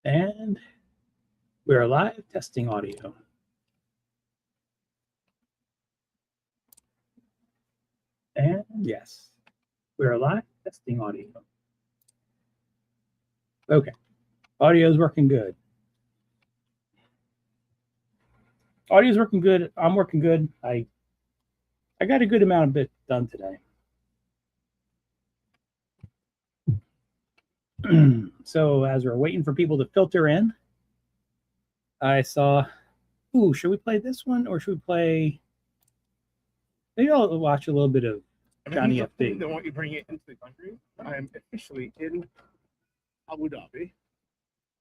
And we are live testing audio. And yes, we are live testing audio. Okay, audio is working good. Audio is working good. I'm working good. I got a good amount of bit done today. So as we're waiting for people to filter in, I saw, ooh, should we play this one or should we play? Maybe I'll watch a little bit of Johnny FB. They want you to bring it into the country. I am officially in Abu Dhabi,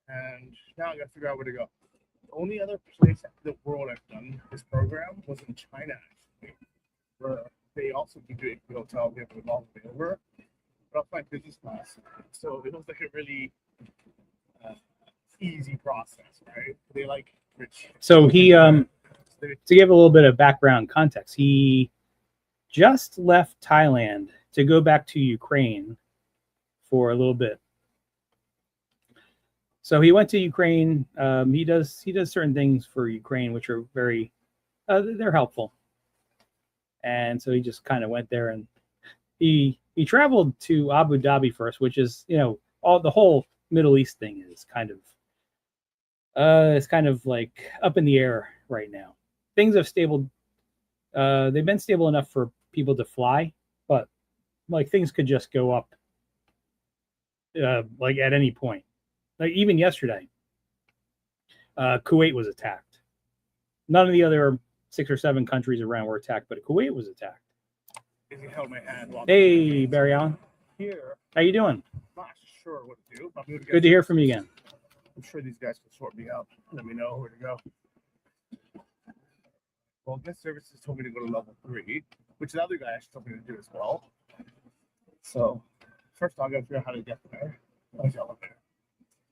and now I got to figure out where to go. The only other place in the world I've done this program was in China, actually, where they also give you a hotel, they have a long way over, but I'll find business class. So it was like a really easy process, right? They like rich. So he, to give a little bit of background context, he just left Thailand to go back to Ukraine for a little bit. So he went to Ukraine. He does certain things for Ukraine, which are very, they're helpful. And so he just kind of went there, and he traveled to Abu Dhabi first, which is, you know, all the whole Middle East thing is kind of, it's kind of like up in the air right now. Things have stable. They've been stable enough for people to fly, but like things could just go up, like at any point. Like even yesterday, Kuwait was attacked. None of the other 6 or 7 countries around were attacked, but Kuwait was attacked. He held my hand while Hey, Barry Allen. Here. How you doing? I'm not sure what to do. But Good to hear from you again. I'm sure these guys can sort me out. Let me know where to go. Well, guest services told me to go to level 3, which the other guy actually told me to do as well. So first I gotta figure out how to get there. Where's the elevator?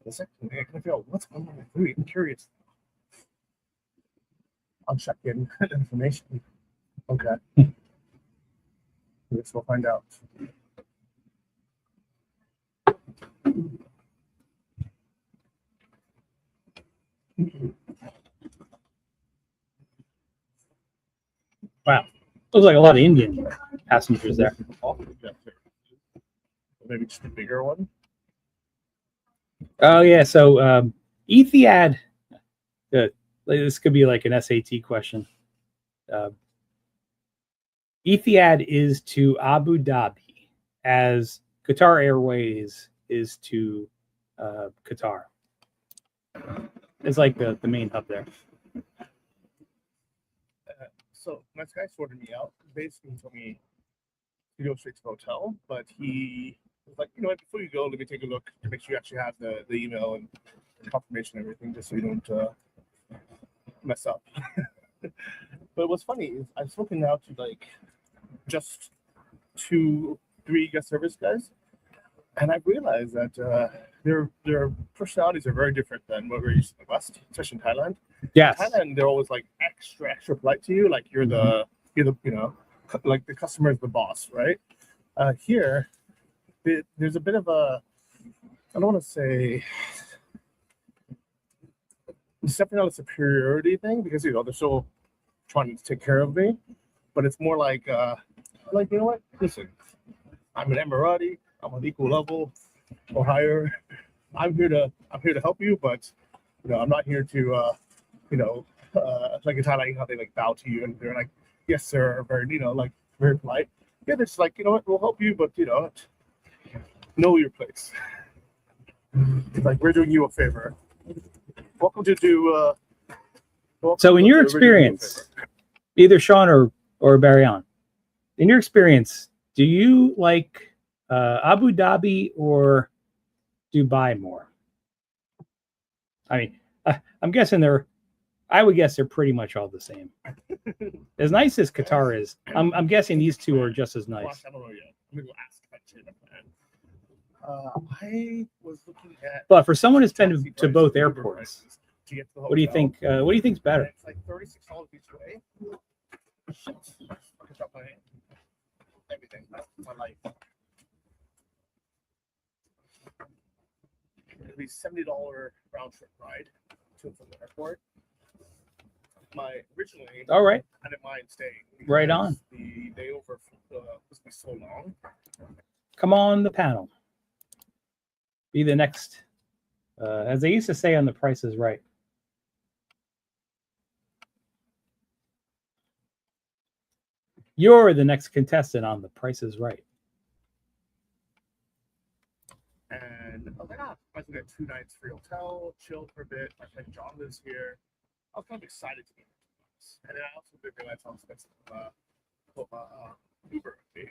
The second thing, I can figure out what's on level 3. I'm curious. I'll check in information. Okay. I guess we'll find out. Wow, looks like a lot of Indian passengers there. Maybe just a bigger one. Oh yeah, so Etihad. This could be like an SAT question. Etihad is to Abu Dhabi as Qatar Airways is to Qatar. It's like the main hub there. So my guy sorted me out. Basically, he told me to go straight to the hotel, but he was like, you know what, before you go, let me take a look to make sure you actually have the email and confirmation and everything, just so you don't mess up. But what's funny is I've spoken now to like just 2-3 guest service guys, and I've realized that their personalities are very different than what we're used to in the West, especially in Thailand. Yes. In Thailand, they're always like extra polite to you, like you're the you know, like the customer is the boss, right? Here, there's a bit of a, I don't want to say, it's definitely not a superiority thing because, you know, they're still trying to take care of me, but it's more like you know what? Listen, I'm an Emirati. I'm on equal level or higher. I'm here to help you, but you know, I'm not here to you know, like in Thailand, how they like bow to you and they're like, yes sir, very, you know, like very polite. Yeah, it's like, you know what, we'll help you, but you know your place. It's like we're doing you a favor. Welcome to do. So in your experience, either Sean or Barry Allen, in your experience, do you like Abu Dhabi or Dubai more? I mean, I'm guessing I would guess they're pretty much all the same. As nice as Qatar is, I'm guessing these two are just as nice. I don't know yet. I'm gonna go ask that shit. I was looking at. But for someone who's been to both airports, what do you think? What do you think's better? It's like $36 each way. Shit. I dropped my everything. My life. be $70 round trip ride to and from the airport. Originally, All right. I didn't mind staying. Right on. The day over was be so long. Come on the panel. Be the next, as they used to say on The Price is Right. You're the next contestant on The Price is Right. And I was like, I might get 2 nights free hotel, chill for a bit. My friend John lives here. I was kind of excited to be here. And then I also didn't realize how expensive Uber would be.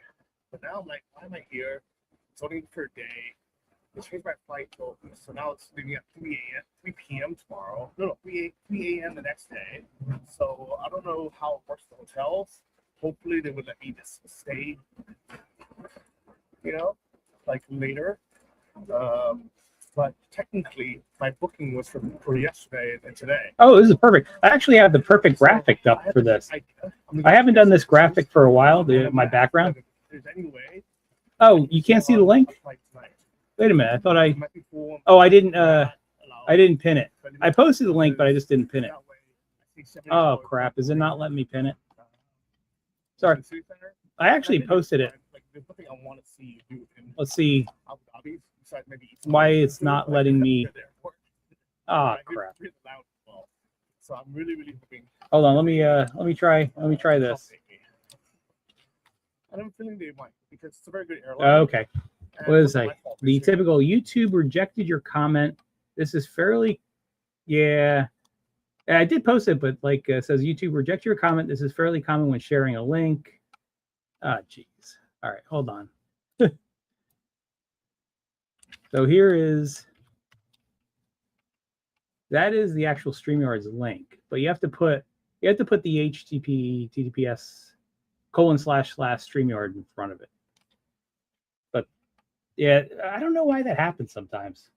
But now I'm like, why am I here? It's only for a day. They changed my flight to, so now it's leaving at 3 p.m. tomorrow. No, 3 a.m. the next day. So I don't know how it works for hotels. Hopefully they would let me just stay, like later. But technically, my booking was for yesterday and today. Oh, this is perfect. I actually have the perfect graphic up for this. I haven't done this graphic for a while, my background. There's any way. Oh, you can't see the link? Wait a minute. I thought I didn't pin it. I posted the link, but I just didn't pin it. Oh, crap. Is it not letting me pin it? Sorry. I actually posted it. Let's see why it's not letting me. Oh, crap. So I'm really hoping. Hold on. Let me try this. And I'm feeling they might because it's a very good airline. Okay. What is that? The typical YouTube rejected your comment. This is fairly, yeah. I did post it, but like says YouTube reject your comment. This is fairly common when sharing a link. Ah, geez. All right, hold on. So here is, that is the actual StreamYard's link, but you have to put the HTTPS ://StreamYard in front of it. But yeah, I don't know why that happens sometimes.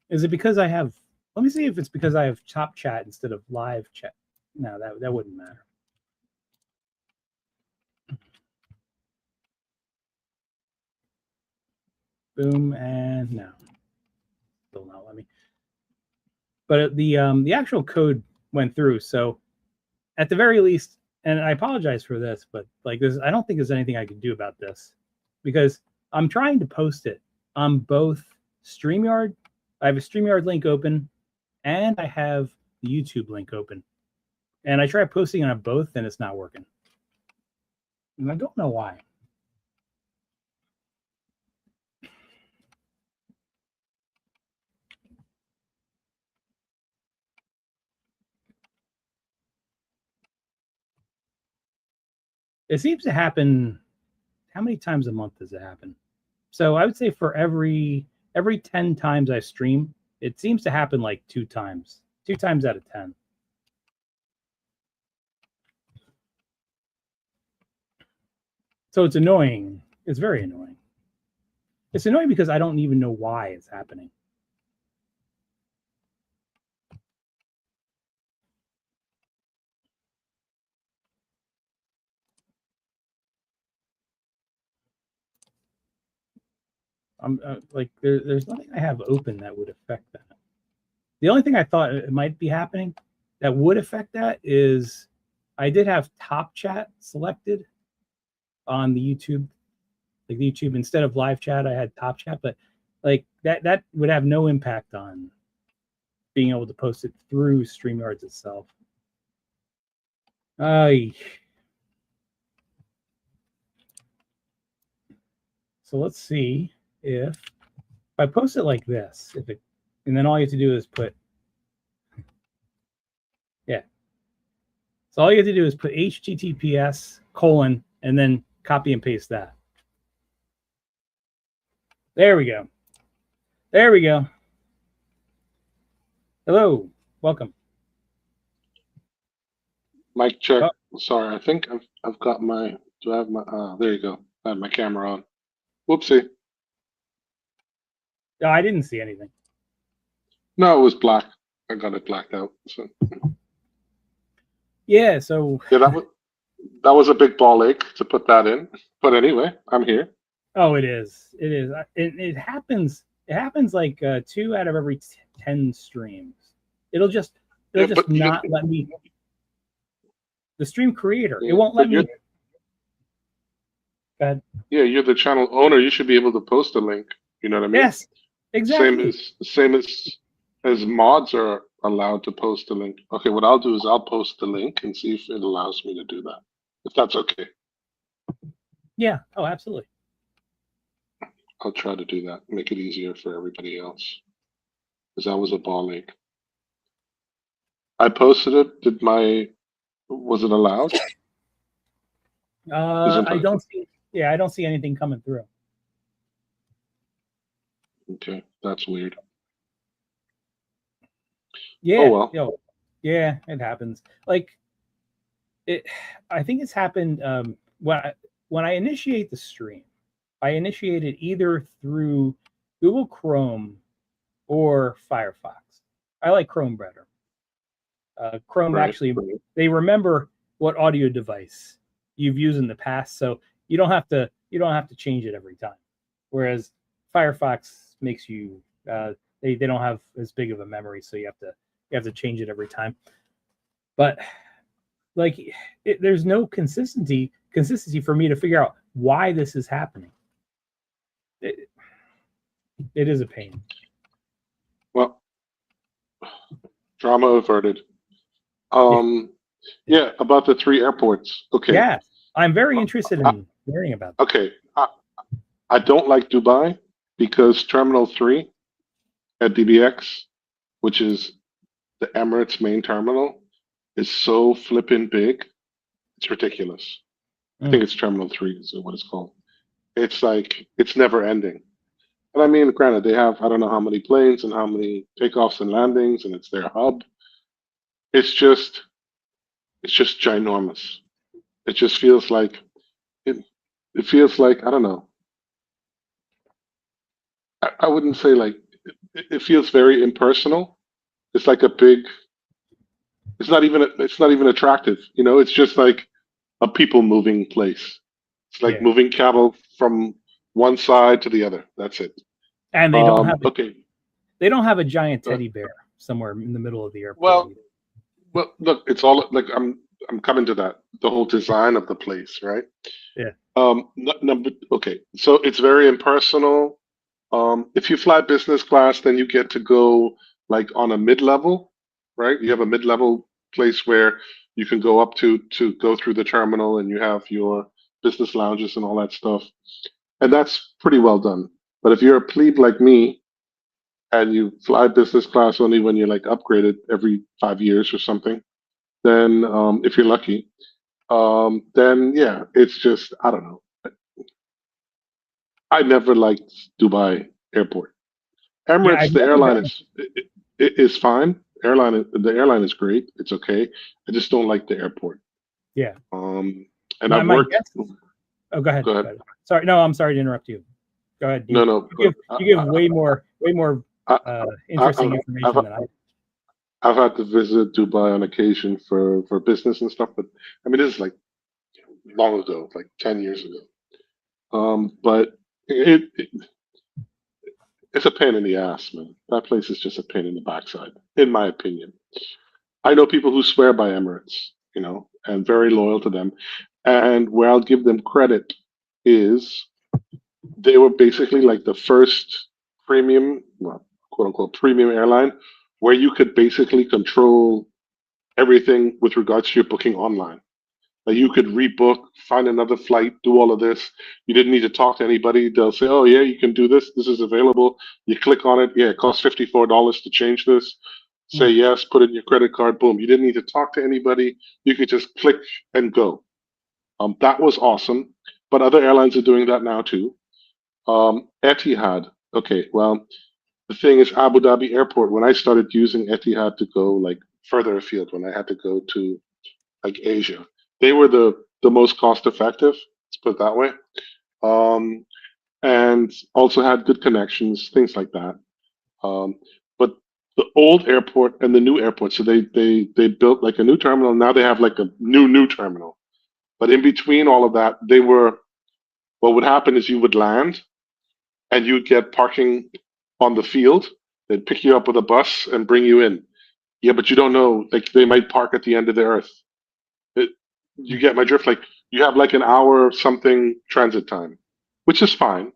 Is it because I have, let me see if it's because I have top chat instead of live chat. No, that wouldn't matter. Boom, and no, still not let me. But the actual code went through, so at the very least, and I apologize for this, but like this, I don't think there's anything I can do about this because I'm trying to post it on both StreamYard. I have a StreamYard link open, and I have the YouTube link open, and I tried posting on both, and it's not working, and I don't know why. It seems to happen. How many times a month does it happen? So I would say for every 10 times I stream, it seems to happen like 2 times out of 10. So it's annoying. It's very annoying. It's annoying because I don't even know why it's happening. I'm like there's nothing I have open that would affect that. The only thing I thought it might be happening that would affect that is I did have top chat selected on the YouTube, like the YouTube instead of live chat, I had top chat, but like that would have no impact on being able to post it through StreamYards itself. So let's see if I post it like this, and then all you have to do is put, yeah. So all you have to do is put HTTPS : and then copy and paste that. There we go. There we go. Hello, welcome. Mic check. Oh. Sorry, I think I've got my. Do I have my? There you go. I have my camera on. Whoopsie. No, I didn't see anything. No, it was black. I got it blacked out. So Yeah. So yeah, that was a big ball ache to put that in. But anyway, I'm here. oh, it is. It is. It happens. It happens like 2 out of every 10 streams. It'll just Yeah, it'll just but not let me. The stream creator. It yeah, won't let but me. you're Go ahead. yeah, you're the channel owner. You should be able to post a link. You know what I mean? Yes. Exactly. Same as mods are allowed to post a link. Okay, what I'll do is I'll post the link and see if it allows me to do that. If that's okay, Yeah. Oh, absolutely. I'll try to do that. Make it easier for everybody else. Because that was a ball ache. I posted it. Was it allowed? Isn't I it? don't see. Yeah, I don't see anything coming through. Okay, that's weird. Yeah. Oh well. Yeah, it happens. Like it. I think it's happened when I initiate the stream. I initiate it either through Google Chrome or Firefox. I like Chrome better. Chrome Right. actually, they remember what audio device you've used in the past, so you don't have to change it every time. Whereas Firefox makes you they don't have as big of a memory, so you have to change it every time. But like there's no consistency for me to figure out why this is happening. It is a pain. Well, drama averted. Yeah, about the 3 airports. Okay. Yeah, I'm very interested in learning about that. Okay. I don't like Dubai because Terminal 3 at DBX, which is the Emirates main terminal, is so flippin' big. It's ridiculous. I think it's Terminal 3 is what it's called. It's like, it's never ending. And I mean, granted, they have, I don't know how many planes and how many takeoffs and landings, and it's their hub. It's just ginormous. It just feels like, it feels like, I don't know. I wouldn't say like, it feels very impersonal. It's like a big, it's not even attractive. You know, it's just like a people moving place. It's like Yeah. moving cattle from one side to the other. That's it. And they don't have okay. They don't have a giant teddy bear somewhere in the middle of the airport. Well, look, it's all like I'm coming to that. The whole design of the place, right? Yeah. Okay, so it's very impersonal. If you fly business class, then you get to go like on a mid-level, right? You have a mid-level place where you can go up to go through the terminal, and you have your business lounges and all that stuff, and that's pretty well done. But if you're a plebe like me, and you fly business class only when you're like upgraded every 5 years or something, then if you're lucky, then yeah, it's just, I don't know. I never liked Dubai Airport. Emirates, I've the never airline been. is fine. The airline is great. It's okay. I just don't like the airport. Yeah. And My- I've my worked. guess- Oh, go ahead. Go ahead. Sorry, no, I'm sorry to interrupt you. Go ahead. No. You give way more interesting I- information than I. I've had to visit Dubai on occasion for business and stuff, but I mean, this is like long ago, like 10 years ago. But it's a pain in the ass, man. That place is just a pain in the backside, in my opinion. I know people who swear by Emirates, you know, and very loyal to them. And where I'll give them credit is they were basically like the first premium, well, quote unquote, premium airline where you could basically control everything with regards to your booking online. Like you could rebook, find another flight, do all of this. You didn't need to talk to anybody. They'll say, "Oh yeah, you can do this. This is available." You click on it. Yeah, it costs $54 to change this. Say yes, put in your credit card. Boom. You didn't need to talk to anybody. You could just click and go. That was awesome. But other airlines are doing that now too. Etihad. Okay, well, the thing is, Abu Dhabi Airport. When I started using Etihad to go like further afield, when I had to go to like Asia, they were the most cost effective. Let's put it that way. And also had good connections, things like that. But the old airport and the new airport. So they built like a new terminal. Now they have like a new terminal. But in between all of that, they were what would happen is you would land and you'd get parking on the field. They'd pick you up with a bus and bring you in. Yeah, but you don't know. Like they might park at the end of the earth. It, you get my drift. Like you have like an hour something transit time, which is fine.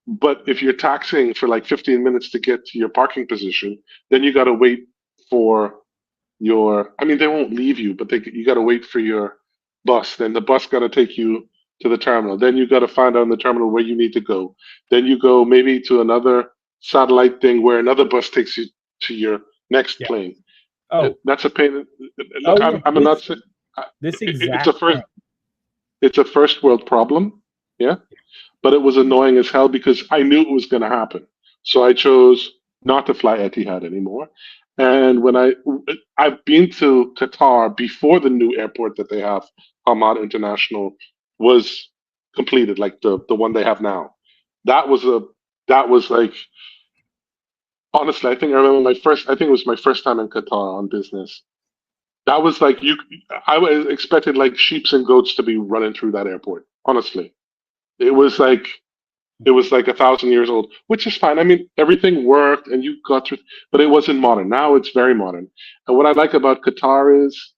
But if you're taxiing for like 15 minutes to get to your parking position, then you got to wait for your. I mean, they won't leave you, but you got to wait for your bus. Then the bus got to take you to the terminal. Then you got to find out in the terminal where you need to go. Then you go maybe to another satellite thing where another bus takes you to your next Yeah. plane. Oh, That's a pain. oh, Look, yeah, I'm this, not. saying- this It's exact a first. thing. It's a first world problem. Yeah, but it was annoying as hell because I knew it was going to happen. So I chose not to fly Etihad anymore. And when I've been to Qatar before the new airport that they have, Hamad International, was completed, like the one they have now. That was a that was like honestly, I remember my first. I think it was my first time in Qatar on business. That was like you. I was expected like sheeps and goats to be running through that airport. Honestly, it was like it was like 1,000 years old, which is fine. I mean, everything worked and you got through, but it wasn't modern. Now it's very modern. And what I like about Qatar is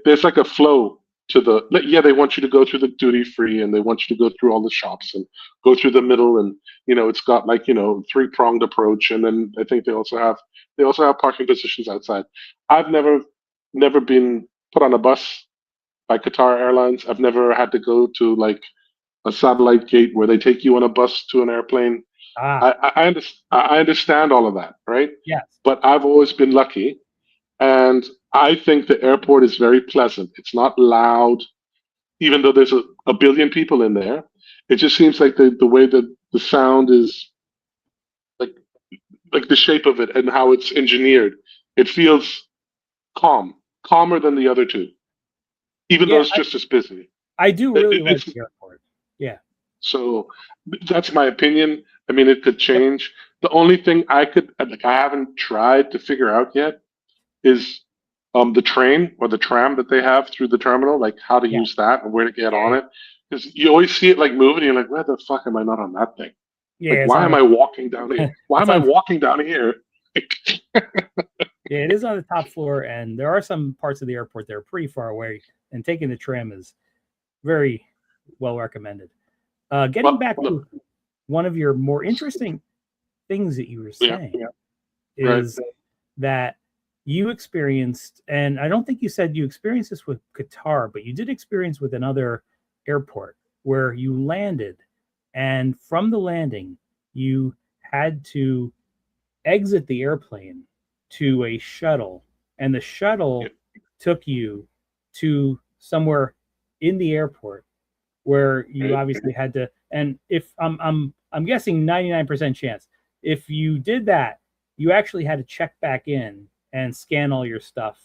there's like a flow to yeah, they want you to go through the duty free and they want you to go through all the shops and go through the middle and it's got like three-pronged approach, and then I think they also have parking positions outside. I've never been put on a bus by Qatar Airlines. I've never had to go to like a satellite gate where they take you on a bus to an airplane. Ah, I understand all of that, right? yes. But I've always been lucky, and I think the airport is very pleasant. It's not loud, even though there's a billion people in there. It just seems like the way that the sound is, like the shape of it and how it's engineered. It feels calmer than the other two, even though Yeah, it's just as busy. I do It, really it- like it's the airport. Yeah. So that's my opinion. I mean, it could change. The only thing I haven't tried to figure out yet is the train or the tram that they have through the terminal, like how to Yeah. use that and where to get on Yeah. it. Because you always see it like moving, and you're like, where the fuck am I not on that thing? Yeah, Like, it's why on am I walking down here? Why it's am I on walking down here? yeah, it is on the top floor, and there are some parts of the airport that are pretty far away, and taking the tram is very well recommended. Getting Well, back look, to one of your more interesting things that you were yeah, saying right. is that you experienced, and I don't think you said you experienced this with Qatar, but you did experience with another airport where you landed, and from the landing, you had to exit the airplane to a shuttle, and the shuttle Yeah. took you to somewhere in the airport where you Right. obviously had to. And if I'm guessing 99% chance, if you did that, you actually had to check back in and scan all your stuff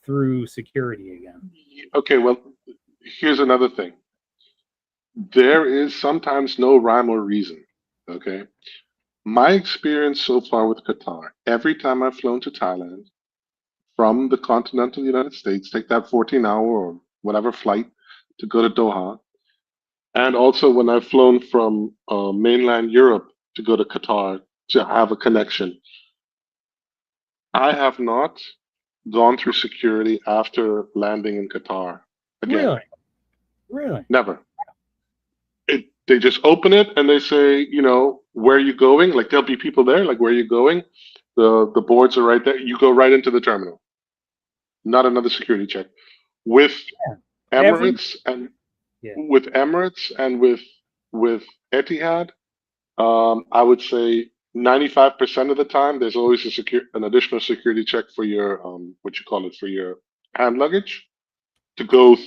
through security again. Okay, well, here's another thing. There is sometimes no rhyme or reason. Okay. My experience so far with Qatar, every time I've flown to Thailand from the continental United States, take that 14-hour or whatever flight to go to Doha, and also when I've flown from mainland Europe to go to Qatar to have a connection, I have not gone through security after landing in Qatar again. Really, really. Never. They just open it and they say, where are you going? Like there'll be people there, like where are you going? The boards are right there. You go right into the terminal. Not another security check. With Yeah. Emirates and Yeah. with Emirates and with Etihad, I would say 95% of the time there's always an additional security check for your what you call it, for your hand luggage to go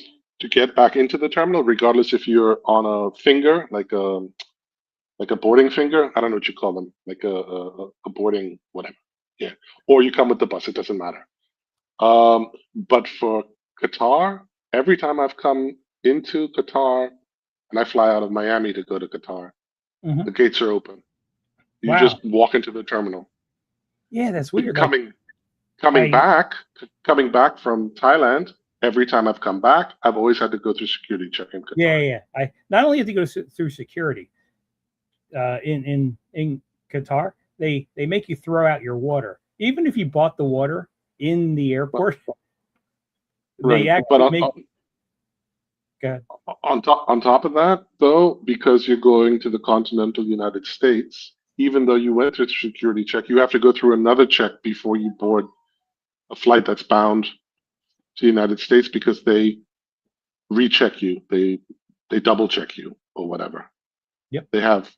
to get back into the terminal, regardless if you're on a finger, like a boarding finger. I don't know what you call them, like a boarding whatever. Yeah, or you come with the bus. It doesn't matter. But for Qatar, every time I've come into Qatar, and I fly out of Miami to go to Qatar, Mhm. the gates are open. You Wow. just walk into the terminal. Yeah, that's But weird. Like, coming I coming back from Thailand, every time I've come back, I've always had to go through security check in yeah, Qatar. yeah. I not only have to go through security in Qatar, they make you throw out your water, even if you bought the water in the But, airport. They right. But actually make. God, on top of that, though, because you're going to the continental United States, even though you went through security check, you have to go through another check before you board a flight that's bound to the United States because they recheck you, they double check you or whatever. yep. They have,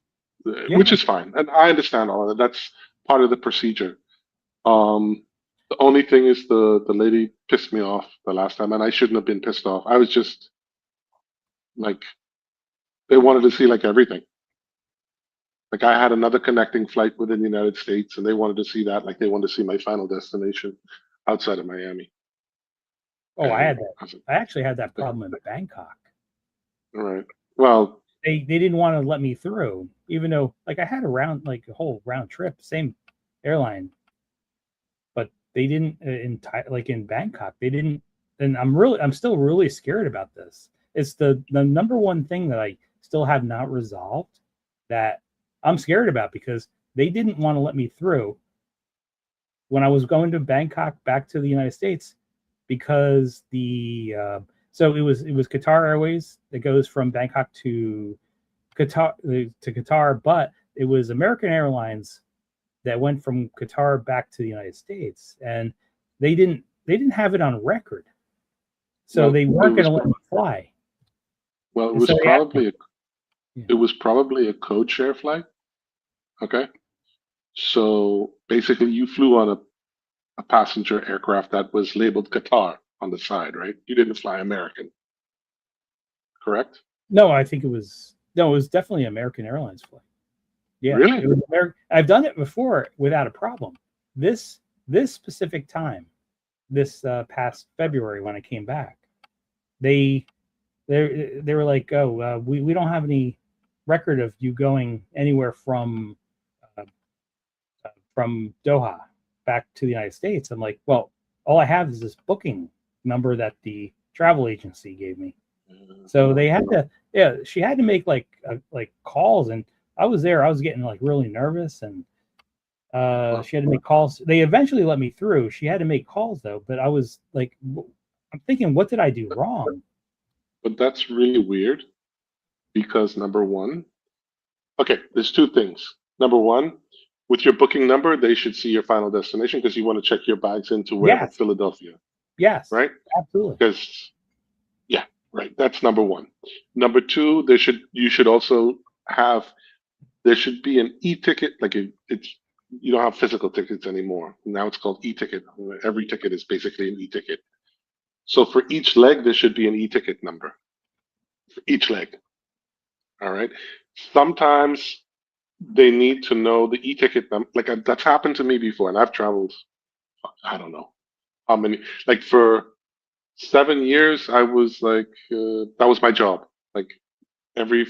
which Yeah. is fine, and I understand all of that. That's part of the procedure. The only thing is the lady pissed me off the last time, and I shouldn't have been pissed off. I was just like, they wanted to see like everything. Like I had another connecting flight within the United States, and they wanted to see that. Like they wanted to see my final destination outside of Miami. Oh, I had And that. I was like, I actually had that problem in Bangkok. all right, well, They didn't want to let me through, even though like I had a whole round trip, same airline, but they didn't like in Bangkok. They didn't, and I'm still really scared about this. It's the number one thing that I still have not resolved that I'm scared about because they didn't want to let me through when I was going to Bangkok back to the United States because so it was Qatar Airways that goes from Bangkok to Qatar, but it was American Airlines that went from Qatar back to the United States, and they didn't have it on record, so well, they weren't going to let me fly. well, And so yeah. it was probably a code share flight. Okay, so basically, you flew on a passenger aircraft that was labeled Qatar on the side, right? You didn't fly American, correct? No, I think it was definitely American Airlines flight. Yeah, Really? it was I've done it before without a problem. This specific time, this past February when I came back, they they were like, "Oh, we don't have any record of you going anywhere uh, from Doha back to the United States." I'm like, "Well, all I have is this booking number that the travel agency gave me." So they had to, yeah, she had to make like calls, and I was there. I was getting like really nervous, and she had to make calls. They eventually let me through. She had to make calls though, but I was like, I'm thinking, what did I do wrong? But that's really weird because number one, okay, there's two things. Number one, with your booking number, they should see your final destination because you want to check your bags into wherever, Yes, Philadelphia, yes, right? absolutely. Because yeah, right. That's number one. Number two, you should also have there should be an e-ticket. It's you don't have physical tickets anymore. Now it's called e-ticket. Every ticket is basically an e-ticket. So for each leg, there should be an e-ticket number for each leg. All right. Sometimes they need to know the e-ticket number. That's happened to me before, and I've traveled. I don't know how many. Like for 7 years, I was that was my job. Like every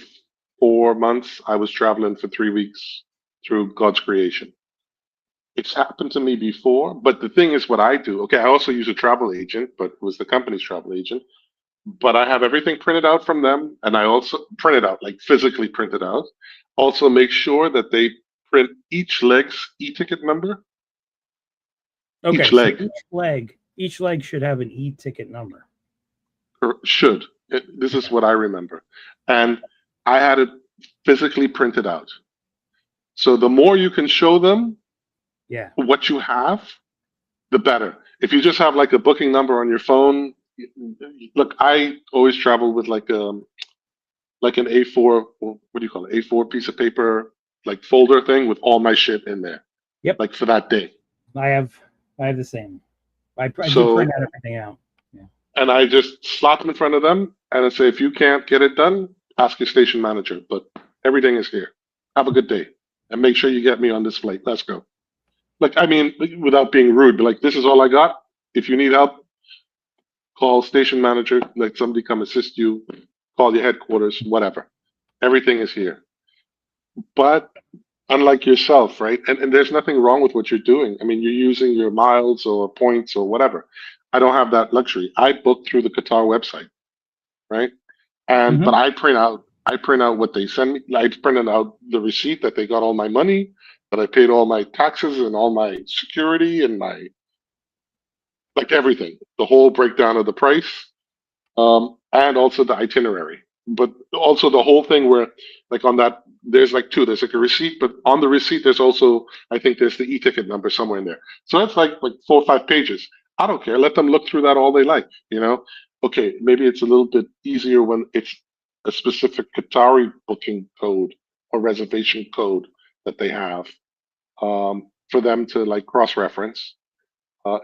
4 months, I was traveling for 3 weeks through God's creation. It's happened to me before, but the thing is, what I do. Okay, I also use a travel agent, but it was the company's travel agent. But I have everything printed out from them, and I also print it out, like physically print it out. Also, make sure that they print each leg's e-ticket number. Okay, Each so leg each leg should have an e-ticket number. should. This is Okay. what I remember, and I had it physically printed out. So the more you can show them Yeah. what you have, the better. If you just have like a booking number on your phone, look, I always travel with like an A4, what do you call it? A4 piece of paper, like folder thing with all my shit in there, Yep. like for that day. I have the same. I do So, print out everything out. Yeah. and I just slot them in front of them and I say, if you can't get it done, ask your station manager. But everything is here. Have a good day, and make sure you get me on this flight. Let's go. Like, I mean, without being rude, but like, this is all I got. If you need help, call station manager. Let somebody come assist you. Call your headquarters. Whatever. Everything is here. But unlike yourself, right? And there's nothing wrong with what you're doing. I mean, you're using your miles or points or whatever. I don't have that luxury. I book through the Qatar website, right? And Hmm. but I print out what they send me. I printed out the receipt that they got all my money, that I paid all my taxes and all my security and my like everything, the whole breakdown of the price, and also the itinerary. But also the whole thing where, like on that, there's like two. There's like a receipt, but on the receipt there's also, I think there's the e-ticket number somewhere in there. So that's like 4 or 5 pages. I don't care. Let them look through that all they like. You know. Okay, maybe it's a little bit easier when it's a specific Qatari booking code or reservation code that they have, for them to like cross-reference,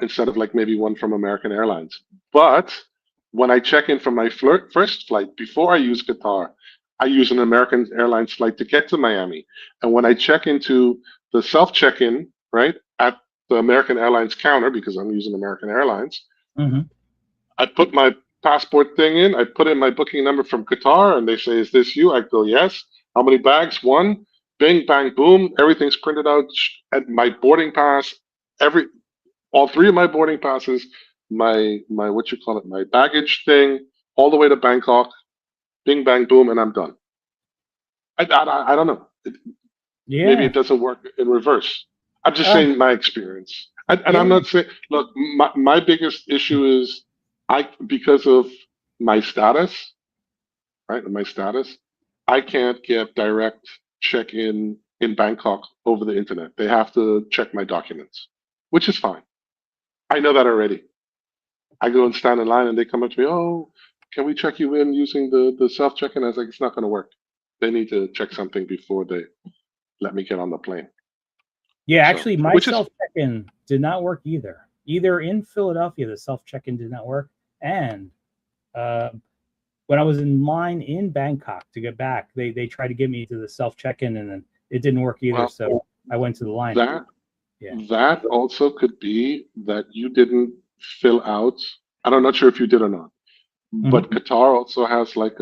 instead of like maybe one from American Airlines. But when I check in from my first flight, before I use Qatar, I use an American Airlines flight to get to Miami. And when I check into the self check in, right, at the American Airlines counter, because I'm using American Airlines, Hmm. I put my passport thing in, I put in my booking number from Qatar, and they say, "Is this you?" I go, "Yes." How many bags? One. Bing, bang, boom. Everything's printed out at my boarding pass. Every all three of my boarding passes, my what you call it, my baggage thing, all the way to Bangkok. Bing bang boom, and I'm done. I don't know. Maybe Yeah. it doesn't work in reverse. I'm just Uh, saying my experience, and I'm yeah. not saying. Look, my biggest issue is I because of my status, right? My status, I can't get direct check in Bangkok over the internet. They have to check my documents, which is fine. I know that already. I go and stand in line and they come up to me, "Oh, can we check you in using the self check-in?" I was like, "It's not going to work. They need to check something before they let me get on the plane." Yeah. So, Actually, my which is self check-in did not work either. Either in Philadelphia, the self check-in did not work, and uh, when I was in line in Bangkok to get back, they tried to get me to the self check-in, and then it didn't work either. well, So I went to the line. that Yeah. that also could be that you didn't fill out. I'm not sure if you did or not, Hmm. but Qatar also has like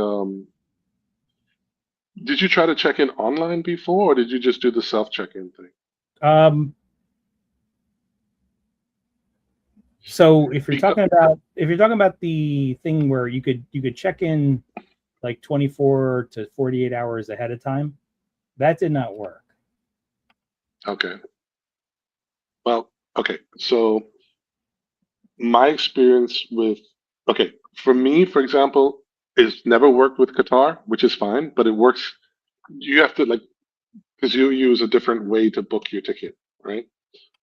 did you try to check in online before, or did you just do the self check-in thing? Um, so Because if you're talking about the thing where you could check in like 24 to 48 hours ahead of time, that did not work. okay, well, okay, so my experience with okay for me, for example, is never worked with Qatar, which is fine, but it works. You have to like because you use a different way to book your ticket, right?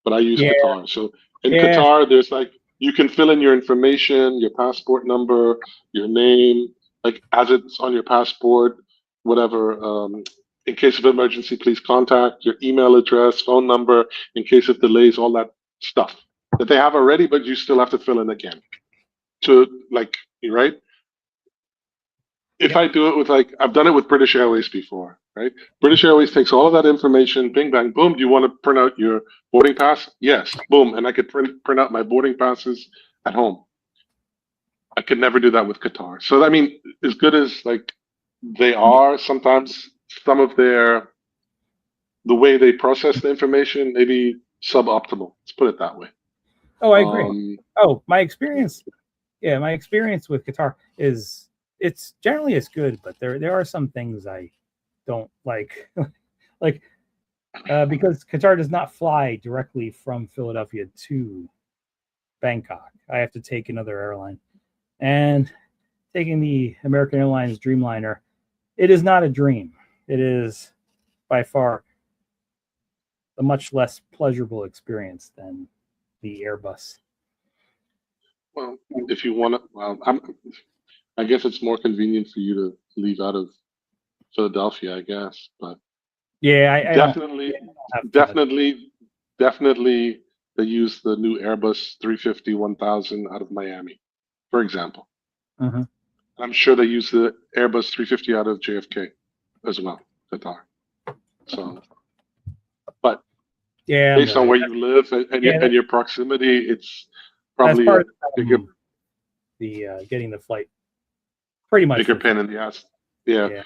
But I use Yeah. Qatar. So in Yeah. Qatar, there's like you can fill in your information, your passport number, your name, like as it's on your passport, whatever. In case of emergency, please contact your email address, phone number, in case of delays, all that stuff that they have already, but you still have to fill in again to like, right? If Yep. I do it with like I've done it with British Airways before, right? British Airways takes all of that information, bing bang boom. Do you want to print out your boarding pass? Yes, boom, and I could print out my boarding passes at home. I could never do that with Qatar. So I mean, as good as like they are, sometimes some of the way they process the information maybe suboptimal. Let's put it that way. Oh, I agree. Um, Oh, my experience. Yeah, my experience with Qatar is it's generally as good, but there are some things I don't like. Like because Qatar does not fly directly from Philadelphia to Bangkok. I have to take another airline. And taking the American Airlines Dreamliner, it is not a dream. It is by far a much less pleasurable experience than the Airbus. well, if you want to, well, I guess it's more convenient for you to leave out of Philadelphia, I guess, but. Yeah, I don't Definitely, have too much. definitely, definitely, they use the new Airbus 350 1000 out of Miami, for example. Mhm. I'm sure they use the Airbus 350 out of JFK as well, Qatar. So, but Yeah, I'm based on right. where you live Yeah, and your proximity, it's that's probably a part of bigger the getting the flight pretty much bigger for free. pain in the ass. Yeah, Yeah.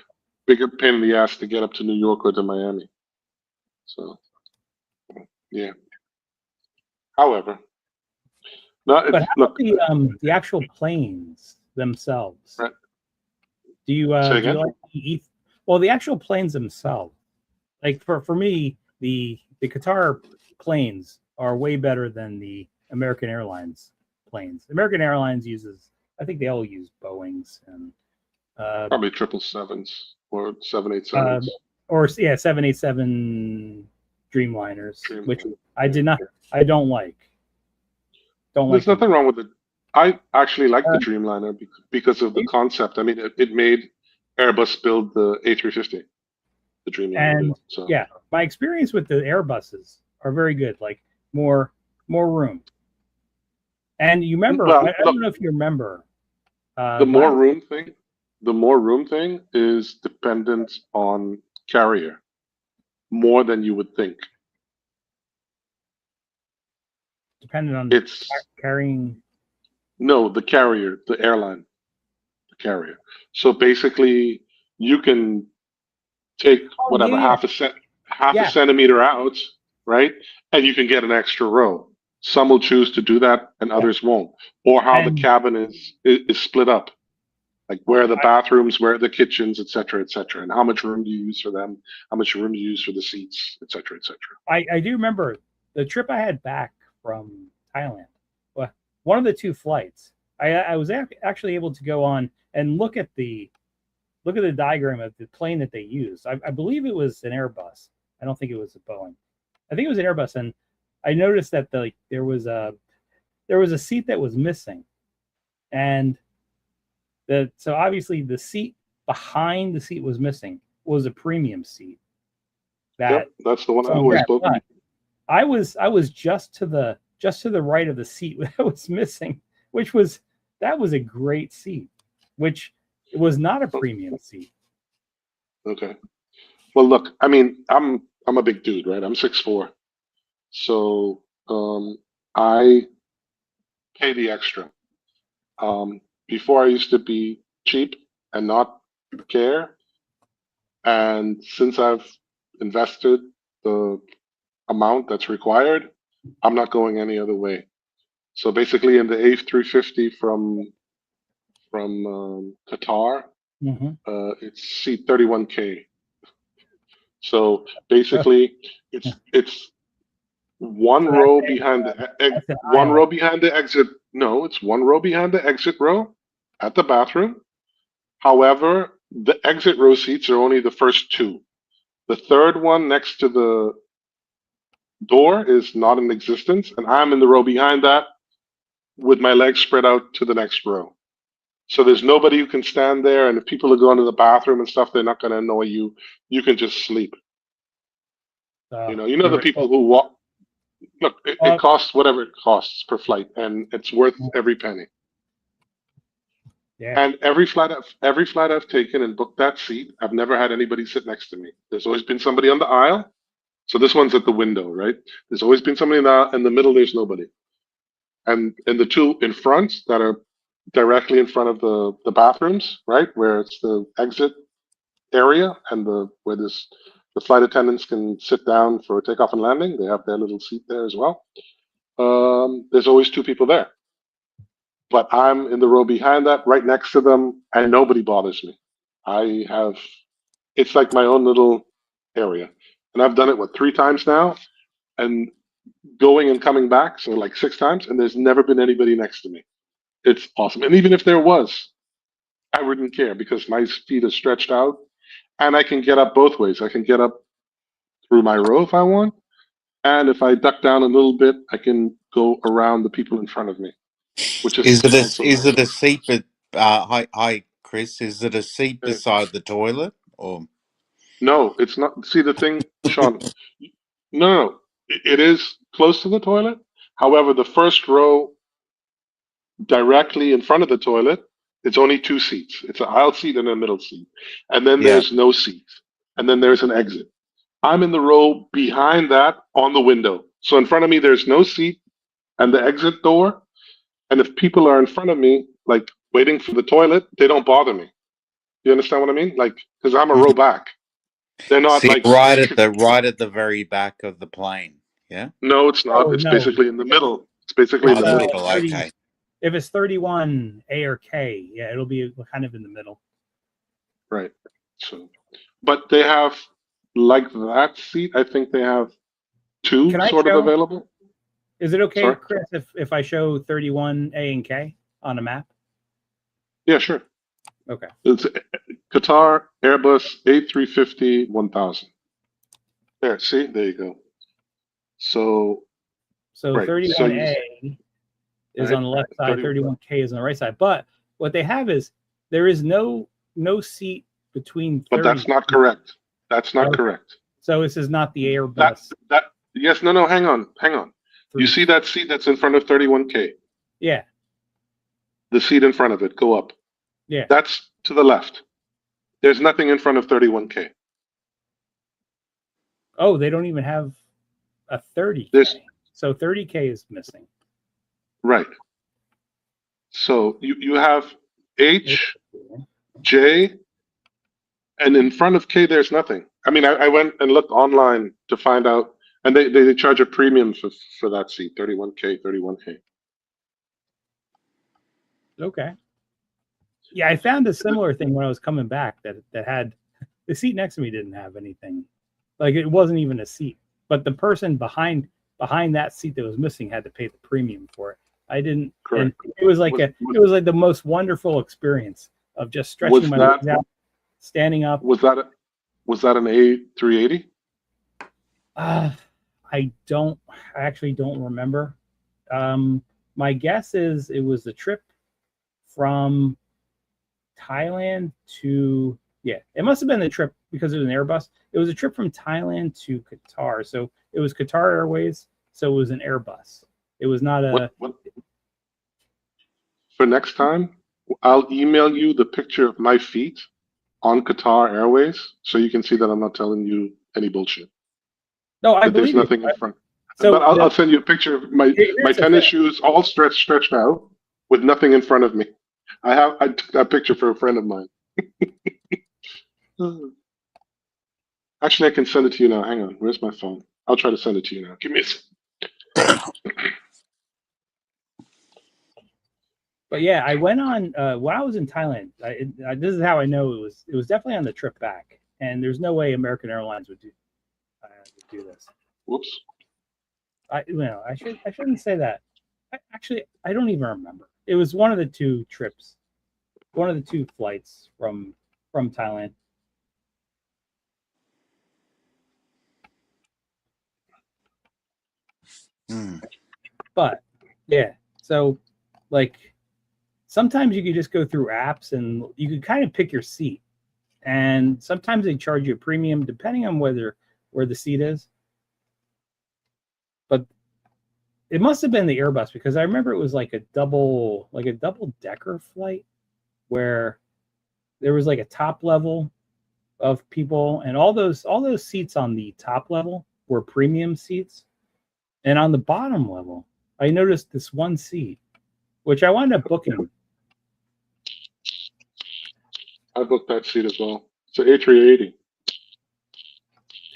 bigger pain in the ass to get up to New York or to Miami. So, yeah. However, no, But it's, how about look, the actual planes themselves? right, Do you say do you again? like well, the actual planes themselves? Like for me, the Qatar planes are way better than the American Airlines planes. American Airlines uses, I think they all use Boeings and uh, Probably 777s or uh 787s. or yeah 787 Dreamliners, which Dreamliner. I Yeah. did not, I don't like. Don't like There's them. nothing wrong with it. I actually like the Dreamliner because of the concept. I mean, it made Airbus build the A350. The Dreamliner And did. So yeah, my experience with the Airbuses are very good. Like more room. And you remember, well, I look, don't know if you remember, the more last room thing, the more room thing is dependent on carrier more than you would think. depending on It's carrying. no, the carrier, the airline, the carrier. So basically, you can take Oh whatever yeah, half a yeah, centimeter out, right? And you can get an extra row. Some will choose to do that, and yeah. others won't. Or how the And cabin is split up, like where are the I, bathrooms, where are the kitchens, et cetera, and how much room do you use for them, how much room do you use for the seats, et cetera, et cetera. I do remember the trip I had back from Thailand. Well, one of the two flights, I was actually able to go on and look at the diagram of the plane that they used. I believe it was an Airbus. I don't think it was a Boeing. I think it was an Airbus, and I noticed that there was a seat that was missing, and so obviously the seat behind the seat was missing was a premium seat. Yep, That that's the one I so always yeah, book. but I was just to the right of the seat that was missing, which was that was a great seat, which was not a premium seat. Okay. Well, look, I mean, I'm a big dude, right? I'm 6'4", so I pay the extra. Before I used to be cheap and not care, and since I've invested the amount that's required, I'm not going any other way. So basically, in the A350 from Qatar, Mm-hmm. it's seat 31K. So basically, it's one So row behind the that's an one aisle. row behind the exit. No, it's one row behind the exit row at the bathroom. However, the exit row seats are only the first two. The third one next to the door is not in existence, and I'm in the row behind that with my legs spread out to the next row. So there's nobody who can stand there, and if people are going to the bathroom and stuff, they're not going to annoy you. You can just sleep. You know the Very people cool. who walk. Look, it Uh, costs whatever it costs per flight, and it's worth every penny. yeah. And every flight I've taken and booked that seat, I've never had anybody sit next to me. There's always been somebody on the aisle. So this one's at the window, right? There's always been somebody in the middle. There's nobody, and the two in front that are directly in front of the bathrooms, right, where it's the exit area and where the flight attendants can sit down for takeoff and landing. They have their little seat there as well. There's always two people there, but I'm in the row behind that, right next to them, and nobody bothers me. I have it's like my own little area, and I've done it three times now, and going and coming back, so like six times, and there's never been anybody next to me. It's awesome, and even if there was, I wouldn't care because my feet are stretched out, and I can get up both ways. I can get up through my row if I want, and if I duck down a little bit, I can go around the people in front of me, which is also Is it nice. a seat? But hi, Chris. Is it a seat Uh, beside the toilet or? No, it's not. See the thing, Sean. No. It is close to the toilet. However, the first row directly in front of the toilet, it's only two seats. It's an aisle seat and a middle seat, and then Yeah. there's no seat, and then there's an exit. I'm in the row behind that on the window. So in front of me, there's no seat and the exit door. And if people are in front of me, like waiting for the toilet, they don't bother me. You understand what I mean? Like, because I'm a row back. They're not See, like right at the very back of the plane. Yeah. No, it's not. Oh, It's no. basically in the middle. It's basically in Oh, the the middle. middle. 30 Okay. If it's 31 A or K, yeah, it'll be kind of in the middle. Right. So, but they have like that seat. I think they have two Can I sort of show? available. Is it okay, Sorry? Chris, if I show 31 A and K on a map? Yeah, sure. Okay. It's Qatar Airbus A350 1000. There, see, there you go. So So right. 31A is Right. on the left side, 30 31K is on the right side. But what they have is there is no seat between 30. But that's not correct. That's not Okay. correct. So this is not the Airbus. Yes, no, hang on. You see that seat that's in front of 31K? Yeah. The seat in front of it, go up. Yeah. That's to the left. There's nothing in front of 31K. Oh, they don't even have a 30K. There's- So 30K is missing. Right. So you have H, J, and in front of K, there's nothing. I mean, I went and looked online to find out, and they charge a premium for that seat, 31K, 31K. Okay. Yeah, I found a similar thing when I was coming back that had the seat next to me didn't have anything. Like it wasn't even a seat. But the person behind that seat that was missing had to pay the premium for it. I didn't. Correct. And it was like Was- it was like the most wonderful experience of just stretching my legs out, standing up. Was that an A380? I actually don't remember. My guess is it was the trip from Thailand to, yeah, it must have been the trip because it was an Airbus. It was a trip from Thailand to Qatar. So it was Qatar Airways. So it was an Airbus. It was not a, What? For next time, I'll email you the picture of my feet on Qatar Airways so you can see that I'm not telling you any bullshit. no, I That there's believe you. nothing in front. So But I'll send you a picture of my Here's the tennis thing. shoes all stretched out with nothing in front of me. I took that picture for a friend of mine. Actually, I can send it to you now. Hang on. Where's my phone? I'll try to send it to you now. Give me a second. But yeah, I went on when I was in Thailand. This is how I know it was definitely on the trip back, and there's no way American Airlines would do this. Whoops. I shouldn't say that. I don't even remember. It was one of the two trips, one of the two flights from Thailand. But yeah, so like sometimes you could just go through apps and you could kind of pick your seat, and sometimes they charge you a premium depending on where the seat is. But it must have been the Airbus because I remember it was like a double decker flight where there was like a top level of people, and all those seats on the top level were premium seats, and on the bottom level I noticed this one seat which I wound up booking. I booked that seat as well. It's an A380.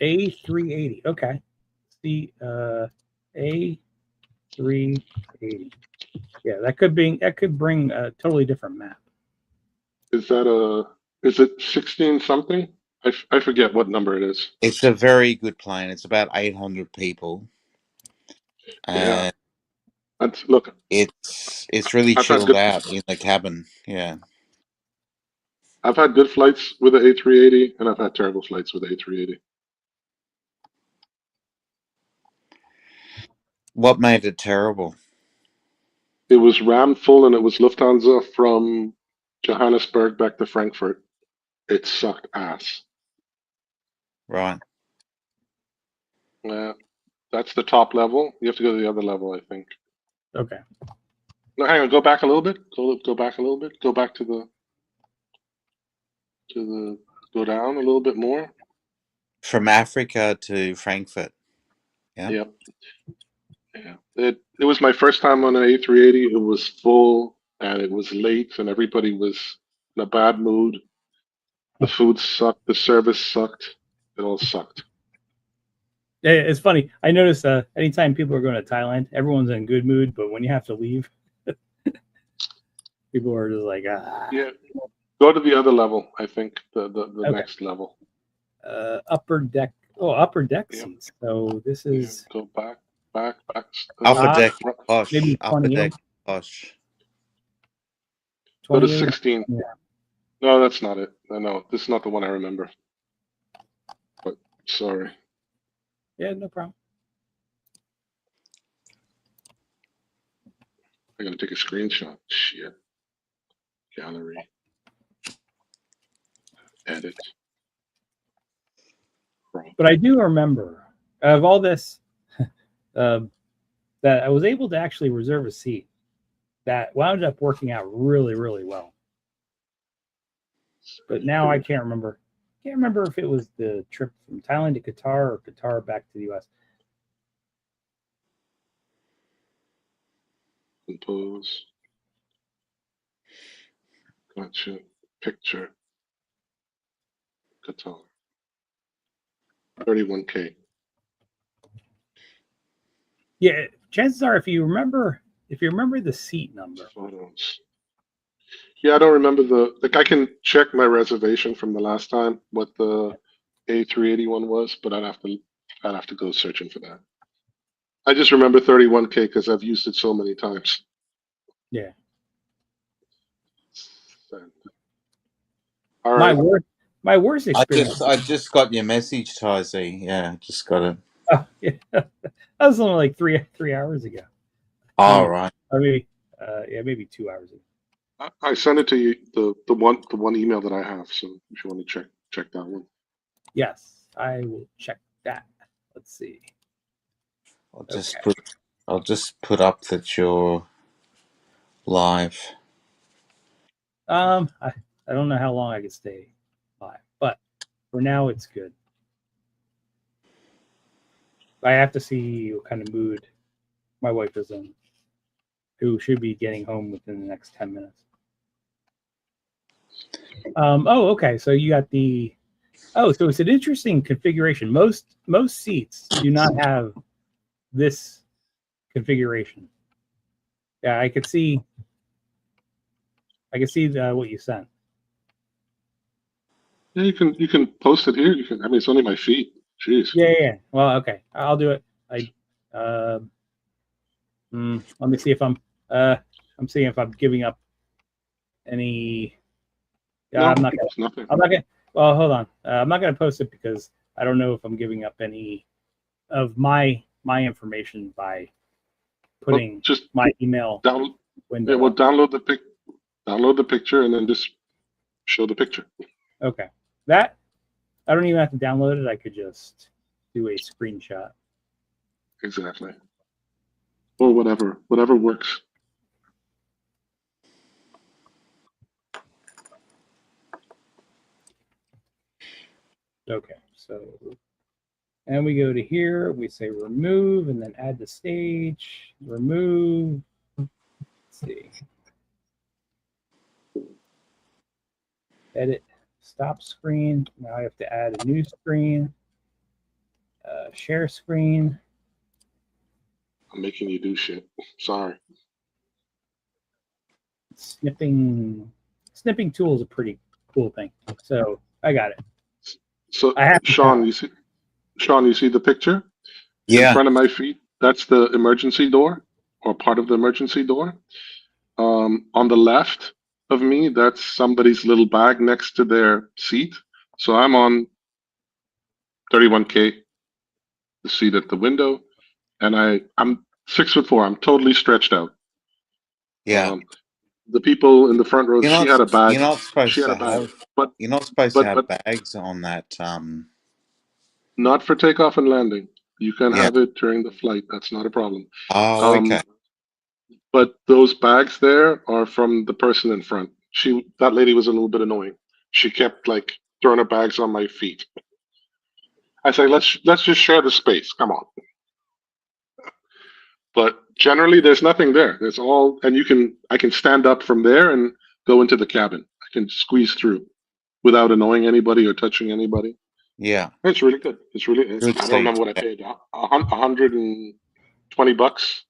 A380. Okay. The A380. Yeah, that could bring a totally different map. Is it 16 something? I forget what number it is. It's a very good plane. It's about 800 people. Yeah. Look, it's really I've had chilled good- out in the cabin. Yeah. I've had good flights with the A380 and I've had terrible flights with the A380. What made it terrible? It was rammed full and it was Lufthansa from Johannesburg back to Frankfurt. It sucked ass. Right. Yeah, that's the top level. You have to go to the other level, I think. Okay. No, hang on. Go back a little bit. Go back a little bit. Go back to go down a little bit more. From Africa to Frankfurt. Yeah. Yep. Yeah. It was my first time on an A380. It was full and it was late and everybody was in a bad mood. The food sucked. The service sucked. It all sucked. It's funny. I notice anytime people are going to Thailand, everyone's in a good mood, but when you have to leave, people are just like, ah. Yeah. Go to the other level. I think the Okay. next level. Upper deck. Oh, upper deck Yeah. seats. So this Yeah, is go back. Upper Ah, deck posh. maybe Upper 28. deck posh. Go to 28. 16. Yeah. No, that's not it. No, this is not the one I remember. But sorry. Yeah, no problem. I gotta take a screenshot. Shit. Gallery. Edit. Crop. But I do remember of all this that I was able to actually reserve a seat that wound up working out really, really well. But now I can't remember. Can't remember if it was the trip from Thailand to Qatar or Qatar back to the US. Compose. Gotcha. Picture. Qatar. 31K. Yeah, chances are if you remember the seat number. Photos. Yeah, I don't remember I can check my reservation from the last time what the A381 was, but I'd have to go searching for that. I just remember 31K because I've used it so many times. Yeah. Send. All right. My worst I experience. just got your message, Tizzy. Yeah, just got it. Oh, yeah. That was only like three hours ago. All right. Or maybe maybe 2 hours ago. I sent it to you the one email that I have. So if you want to check that one. Yes, I will check that. Let's see. I'll just put up that you're live. I don't know how long I can stay live, but for now it's good. I have to see what kind of mood my wife is in, who should be getting home within the next 10 minutes. Oh, okay. So you got so it's an interesting configuration. Most seats do not have this configuration. Yeah, I could see what you sent. Yeah, you can post it here. I mean, it's only my feet. Jeez. Yeah. Well, okay, I'll do it. Let me see if I'm seeing if I'm giving up any. No, I'm not it's nothing. Well, hold on. I'm not gonna post it because I don't know if I'm giving up any of my information by putting just my email window. Yeah, well, download the picture and then just show the picture. Okay, that I don't even have to download it. I could just do a screenshot. Exactly. Or whatever works. Okay, so and we go to here, we say remove and then add the stage, remove. Let's see. Edit, stop screen. Now I have to add a new screen. Share screen. I'm making you do shit. Sorry. Snipping tool is a pretty cool thing. So I got it. So I have Sean, you see the picture? Yeah. In front of my feet, that's the emergency door or part of the emergency door. On the left of me, that's somebody's little bag next to their seat. So I'm on 31K, the seat at the window, and I'm 6'4". I'm totally stretched out. Yeah. The people in the front row, she had a bag. You're not supposed She had a to bag, have. but You're not supposed to have but bags on that. not for takeoff and landing. You can Yeah. have it during the flight. That's not a problem. Oh, okay. But those bags there are from the person in front. That lady was a little bit annoying. She kept like throwing her bags on my feet. I say, let's just share the space. Come on. But generally, there's nothing there. There's all, and I can stand up from there and go into the cabin. I can squeeze through without annoying anybody or touching anybody. Yeah. It's really good. It's really. Good I don't seat. remember what I paid. $120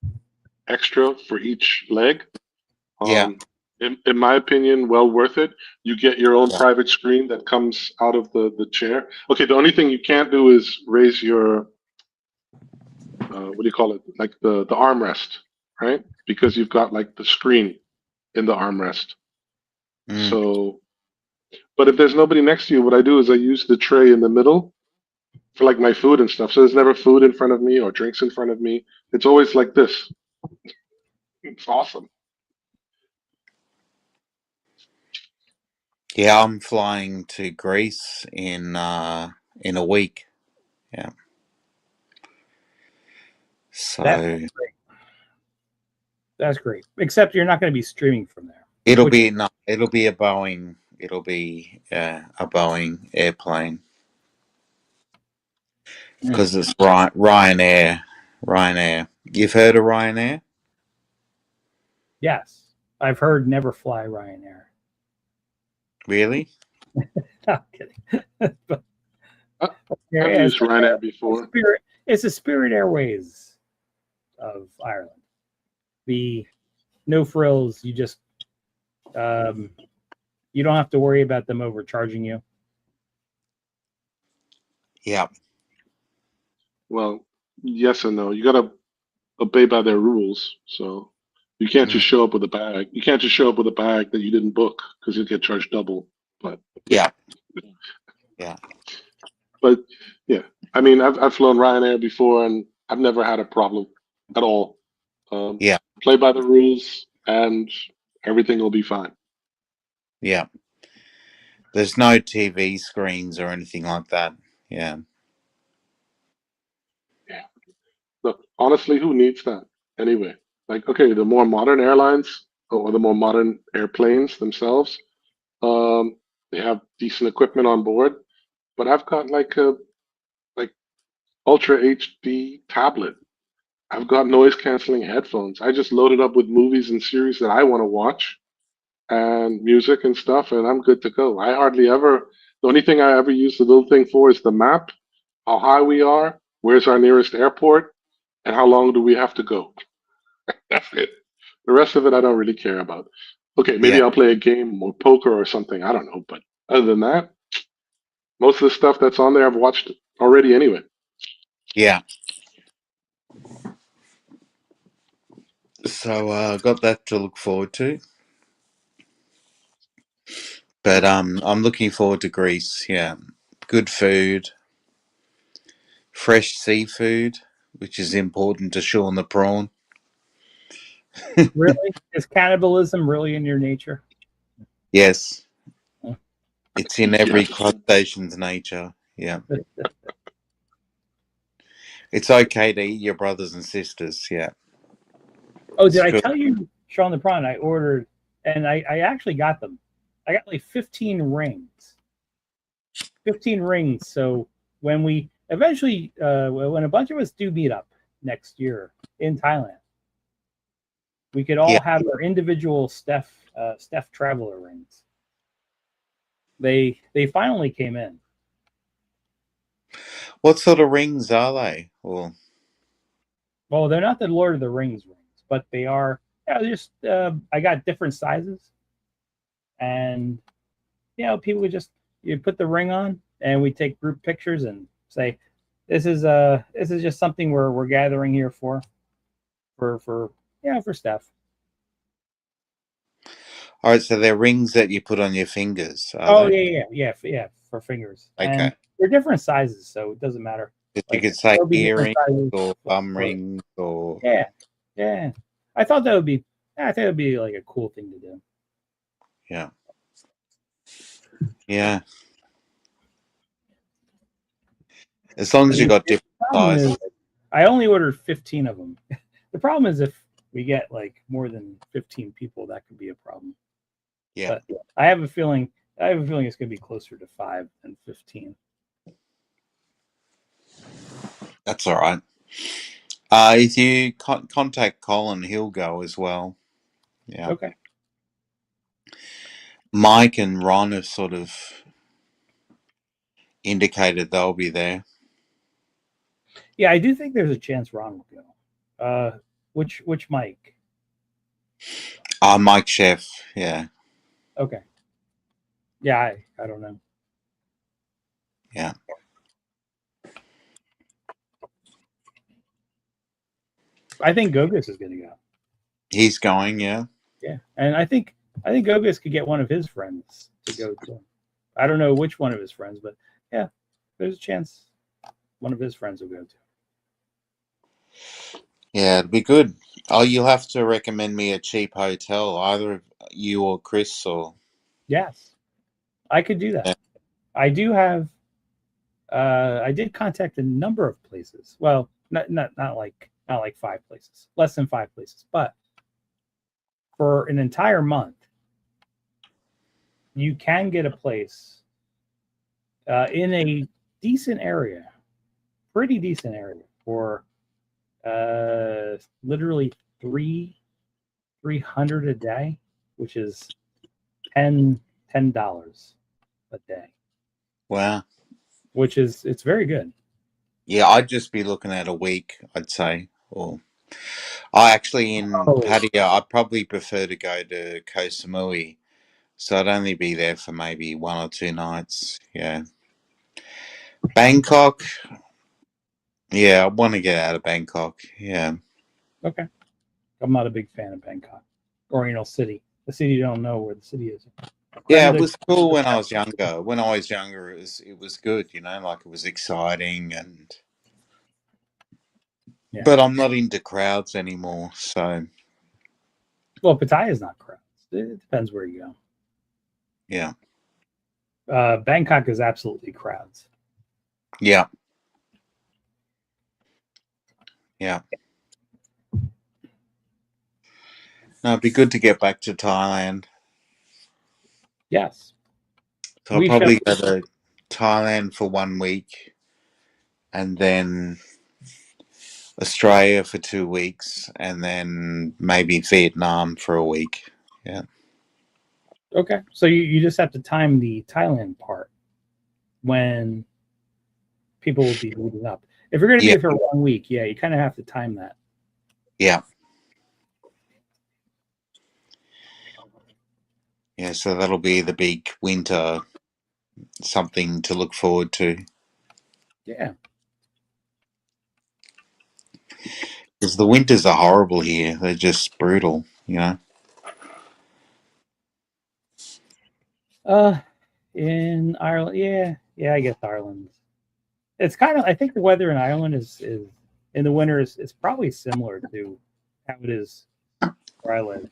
extra for each leg. Yeah. In my opinion, well worth it. You get your own Yeah. private screen that comes out of the chair. Okay, the only thing you can't do is raise your what do you call it? Like the armrest, right? Because you've got like the screen in the armrest. Mm. So, but if there's nobody next to you, what I do is I use the tray in the middle for like my food and stuff. So there's never food in front of me or drinks in front of me. It's always like this. It's awesome. Yeah, I'm flying to Greece in a week. Yeah. That's So great. That's great. Except you're not going to be streaming from there. it'll Which be no, it'll be a Boeing. It'll be a Boeing airplane because it's Ryanair. Ryanair. You've heard of Ryanair? yes, I've heard never fly Ryanair. Really? No, I'm kidding. But I- yeah, I've used Ryanair before. It's the Spirit Airways of Ireland. The no frills. You just you don't have to worry about them overcharging you. Yeah. Well, yes and no. You gotta obey by their rules. So you can't just show up with a bag. You can't just show up with a bag that you didn't book because you'll get charged double. But Yeah. Yeah. but yeah, I mean, I've flown Ryanair before and I've never had a problem at all. Yeah. Play by the rules and everything will be fine. Yeah. There's no TV screens or anything like that. Yeah. Yeah. Look, honestly, who needs that anyway? Like, okay, the more modern airlines or the more modern airplanes themselves, um, they have decent equipment on board. But I've got like a like Ultra HD tablet. I've got noise canceling headphones. I just load it up with movies and series that I want to watch and music and stuff, and I'm good to go. I hardly ever, the only thing I ever use the little thing for is the map, how high we are, where's our nearest airport, and how long do we have to go. That's it. The rest of it, I don't really care about. Okay, maybe Yeah. I'll play a game or poker or something. I don't know. But other than that, most of the stuff that's on there, I've watched already anyway. Yeah. So got that to look forward to. But I'm looking forward to Greece. Yeah. Good food, fresh seafood, which is important to Sean the prawn. Really, is cannibalism really in your nature? Yes. It's in every Yes. crustacean's nature. Yeah. It's okay to eat your brothers and sisters. Yeah. Oh, did I Sure. tell you, Sean the Prawn? I ordered, and I actually got them. I got like 15 rings. 15 rings. So when we eventually, when a bunch of us do meet up next year in Thailand, we could all Yeah. have our individual Steph Traveler rings. They finally came in. What sort of rings are they? Well, Well, they're not the Lord of the Rings rings, but they are. Yeah, just I got different sizes, and people would just you put the ring on, and we take group pictures and say, this is just something we're gathering here for Steph. all right. So they're rings that you put on your fingers, are Oh they? yeah, for fingers, Okay. and they're different sizes, so it doesn't matter. You Like, could say there'll be different earrings sizes or thumb for- rings or yeah. I thought that would be. I think it would be like a cool thing to do. yeah. Yeah. As long as you got different Problem sizes. is, I only ordered 15 of them. The problem is if we get like more than 15 people, that could be a problem. Yeah. But I have a feeling it's going to be closer to 5 than 15. That's all right. If you contact Colin, he'll go as well. Yeah. Okay. Mike and Ron have sort of indicated they'll be there. Yeah, I do think there's a chance Ron will go. Which Mike? Mike Chef, yeah. Okay. Yeah, I don't know. Yeah. I think Gogus is going to go. He's going, yeah. Yeah, and I think Gogus could get one of his friends to go to. I don't know which one of his friends, but yeah, there's a chance one of his friends will go to. Yeah, it'd be good. Oh, you'll have to recommend me a cheap hotel, either of you or Chris, or Yes, I could do that. Yeah. I do have. I did contact a number of places. Well, not like 5 places, less than 5 places, but for an entire month, you can get a place in a decent area, pretty decent area for literally $300 a day, which is $10 a day, wow. which is it's very good. Yeah, I'd just be looking at a week, I'd say. Or I actually in Pattaya, I'd probably prefer to go to Koh Samui, so I'd only be there for maybe 1 or 2 nights. Yeah, Bangkok. Yeah, I want to get out of Bangkok. Yeah. Okay, I'm not a big fan of Bangkok, Oriental City. The city you don't know where the city is. Yeah, it was cool when I was younger. When I was younger, it was good, you know, like it was exciting and. Yeah. But I'm not into crowds anymore, so. Well, Pattaya is not crowds. It depends where you go. Yeah. Bangkok is absolutely crowds. Yeah. Yeah. No, it'd be good to get back to Thailand. Yes. So I'll probably go to Thailand for 1 week and then Australia for 2 weeks and then maybe Vietnam for a week. Yeah. Okay. So you just have to time the Thailand part when people will be moving up. If you're going to be there for 1 week, yeah, you kind of have to time that. Yeah. Yeah, so that'll be the big winter, something to look forward to. Yeah. Because the winters are horrible here. They're just brutal, you know. In Ireland, yeah, I guess Ireland. It's kind of. I think the weather in Ireland is in the winter is probably similar to how it is where I live.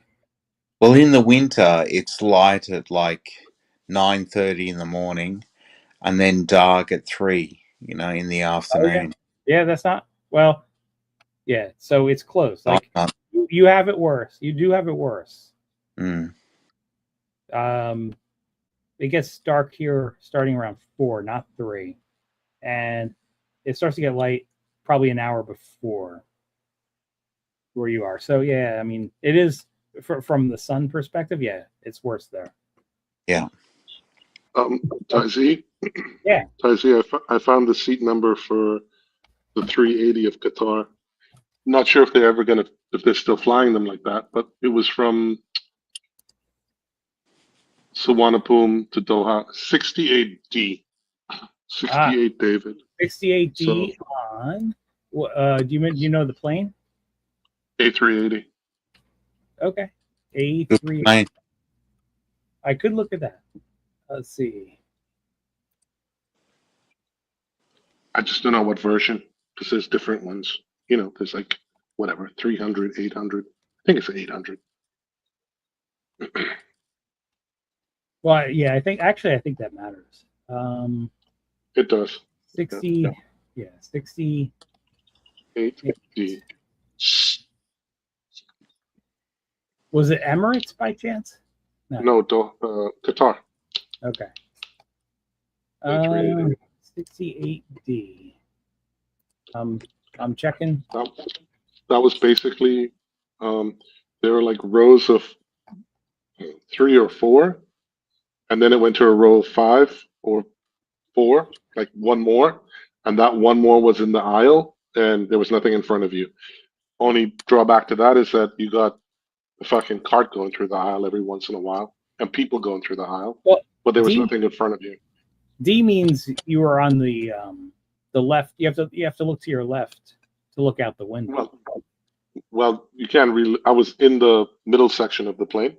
Well, in the winter, it's light at like 9:30 in the morning, and then dark at 3. You know, in the afternoon. Yeah, that's not well. Yeah, so it's close. Like you have it worse. You do have it worse. Mm. It gets dark here starting around 4, not 3, and it starts to get light probably an hour before where you are. So yeah, I mean, it is from the sun perspective. Yeah, it's worse there. Yeah. Tazi? Yeah. Tazi, I found the seat number for the 380 of Qatar. Not sure if they're still flying them like that, but it was from Suvarnapum to Doha, 68D. 68 David. 68D on. Do you know the plane? A380. Okay. A380. I could look at that. Let's see. I just don't know what version, because there's different ones. You know, there's like, whatever, 300, 800. I think it's 800. Well, yeah, I think that matters. It does. 60, yeah, 60. 8D. Was it Emirates by chance? No, Qatar. Okay. 68D. I'm checking. That was basically, there were like rows of 3 or 4, and then it went to a row of 5 or 4, like one more, and that one more was in the aisle, and there was nothing in front of you. Only drawback to that is that you got the fucking cart going through the aisle every once in a while, and people going through the aisle, Well, but there was D nothing in front of you. D means you are on the left. You have to look to your left to look out the window. Well, you can't really. I was in the middle section of the plane,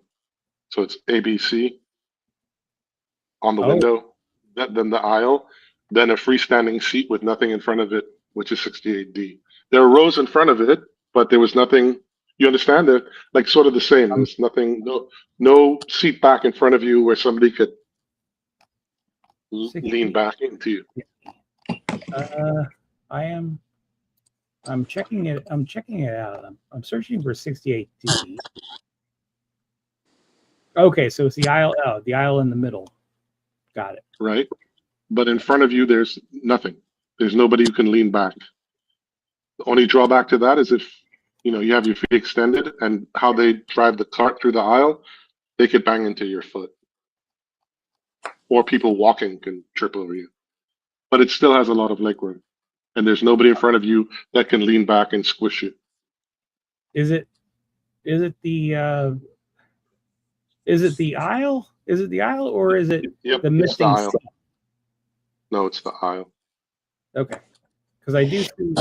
so it's ABC on the Oh. window, then the aisle, then a freestanding seat with nothing in front of it, which is 68D. There are rows in front of it, but there was nothing. You understand? They're like sort of the same. There's nothing, no seat back in front of you where somebody could lean back into you. I'm checking it. I'm checking it out. I'm searching for 68D. Okay, so it's the aisle. Oh, the aisle in the middle. Got it. Right, but in front of you, there's nothing. There's nobody who can lean back. The only drawback to that is if you have your feet extended, and how they drive the cart through the aisle, they could bang into your foot, or people walking can trip over you. But it still has a lot of leg room, and there's nobody in front of you that can lean back and squish you. Is it the aisle? Is it the aisle, or is it Yep, the it's the missing aisle. seat? No, it's the aisle. Okay, because I do see.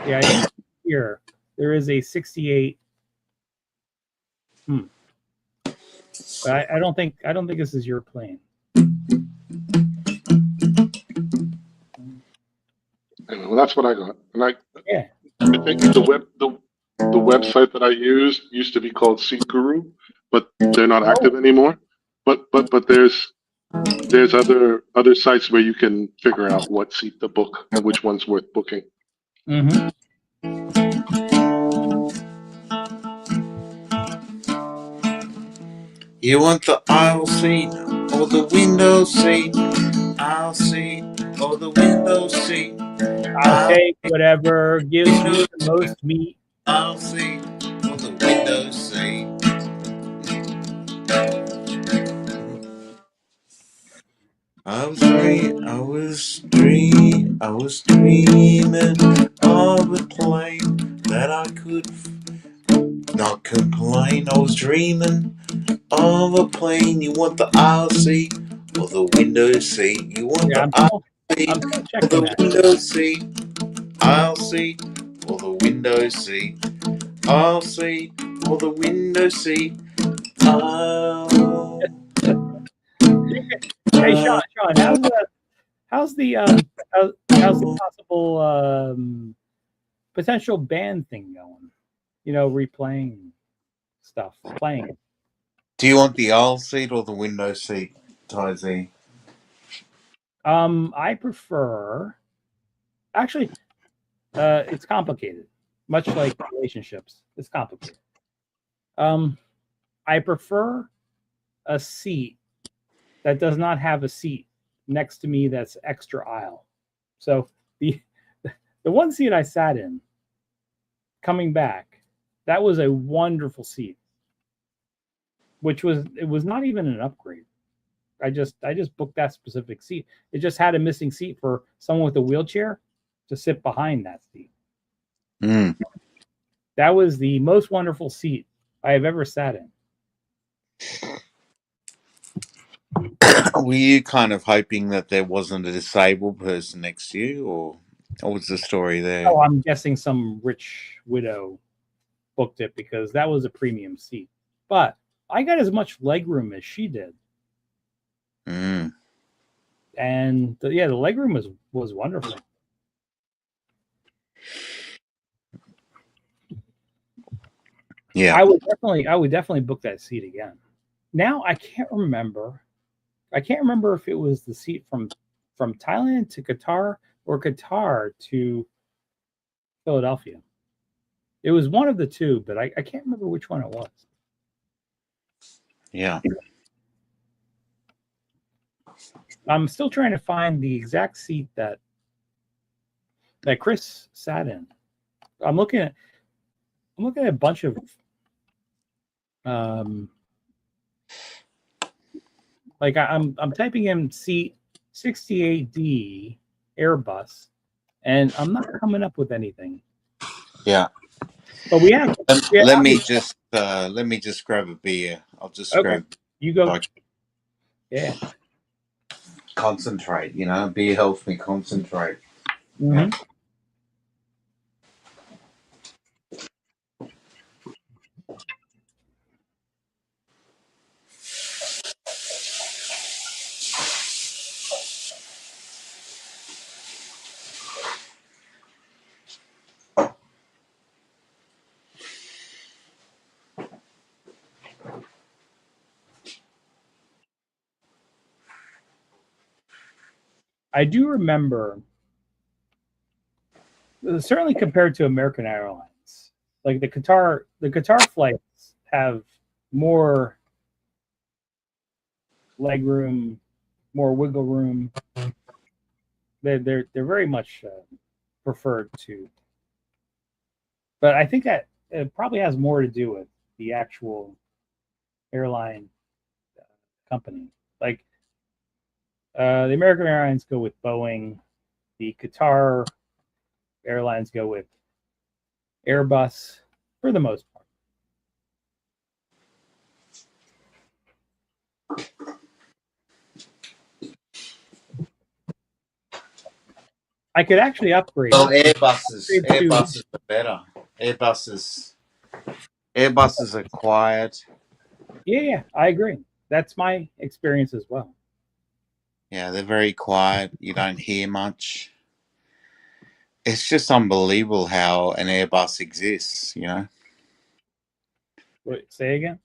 Yeah, I do see here there is a 68. But I don't think this is your plane. Anyway, well, that's what I got, and I Yeah. think the website that I used to be called Seat Guru, but they're not active anymore. But there's other sites where you can figure out what seat to book and which one's worth booking. Mm-hmm. You want the aisle seat or the window seat? Aisle seat or the window seat? I'll take whatever gives me the most meat. Aisle seat or the window seat? I was dreaming of a plane that I could not complain. I was dreaming of a plane. You want the aisle seat or the window seat? You want the aisle seat I'm still or checking the that. window seat? Aisle seat or the window seat? Aisle seat or the window seat? Hey, Sean, how's the possible potential band thing going? Replaying stuff, playing it. Do you want the aisle seat or the window seat, Ty? I prefer. Actually, it's complicated. Much like relationships, it's complicated. I prefer a seat that does not have a seat next to me that's extra aisle. So the one seat I sat in, coming back, that was a wonderful seat. It was not even an upgrade. I just booked that specific seat. It just had a missing seat for someone with a wheelchair to sit behind that seat. Mm. That was the most wonderful seat I have ever sat in. Were you kind of hoping that there wasn't a disabled person next to you, or what was the story there? Oh, I'm guessing some rich widow booked it because that was a premium seat. But I got as much leg room as she did. Mm. And the leg room was wonderful. Yeah, I would definitely book that seat again. Now I can't remember if it was the seat from Thailand to Qatar or Qatar to Philadelphia. It was one of the two, but I can't remember which one it was. Yeah. I'm still trying to find the exact seat that Chris sat in. I'm looking at a bunch of like I'm typing in seat 68D Airbus, and I'm not coming up with anything. Yeah. But we have. Let me just grab a beer. I'll just Okay. grab. You go. Like, Yeah. concentrate. Beer helps me concentrate. Mm-hmm. I do remember, certainly compared to American Airlines, like the Qatar flights have more leg room, more wiggle room. They're very much preferred to, but I think that it probably has more to do with the actual airline company. Like the American Airlines go with Boeing, the Qatar Airlines go with Airbus for the most part. I could actually upgrade. Well, Airbuses are better. Airbuses are quiet. Yeah, I agree. That's my experience as well. Yeah, they're very quiet. You don't hear much. It's just unbelievable how an Airbus exists, Wait, say again?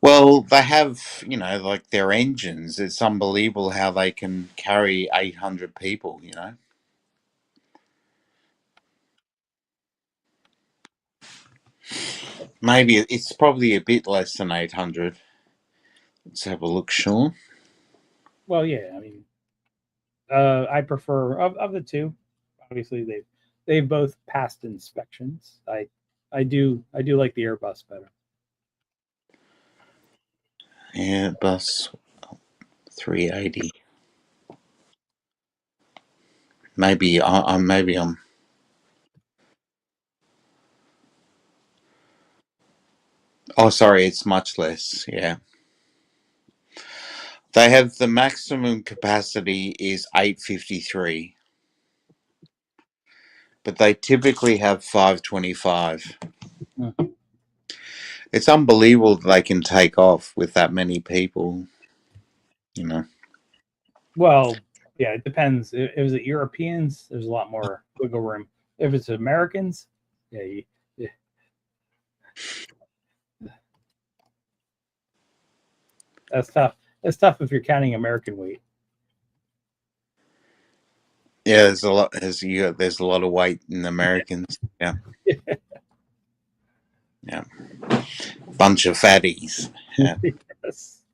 Well, they have, like their engines. It's unbelievable how they can carry 800 people, Maybe it's probably a bit less than 800. Let's have a look, Sean. Well, yeah. I mean, I prefer of the two. Obviously, they've both passed inspections. I do like the Airbus better. Airbus 380. Maybe I'm. Oh, sorry, it's much less. Yeah. They have the maximum capacity is 853, but they typically have 525. Mm. It's unbelievable that they can take off with that many people, Well, yeah, it depends. If it's Europeans, there's a lot more wiggle room. If it's Americans, yeah. That's tough. That's tough if you're counting American weight. Yeah, there's a lot. There's a lot of weight in Americans. Yeah, yeah, bunch of fatties. Yeah. Yes.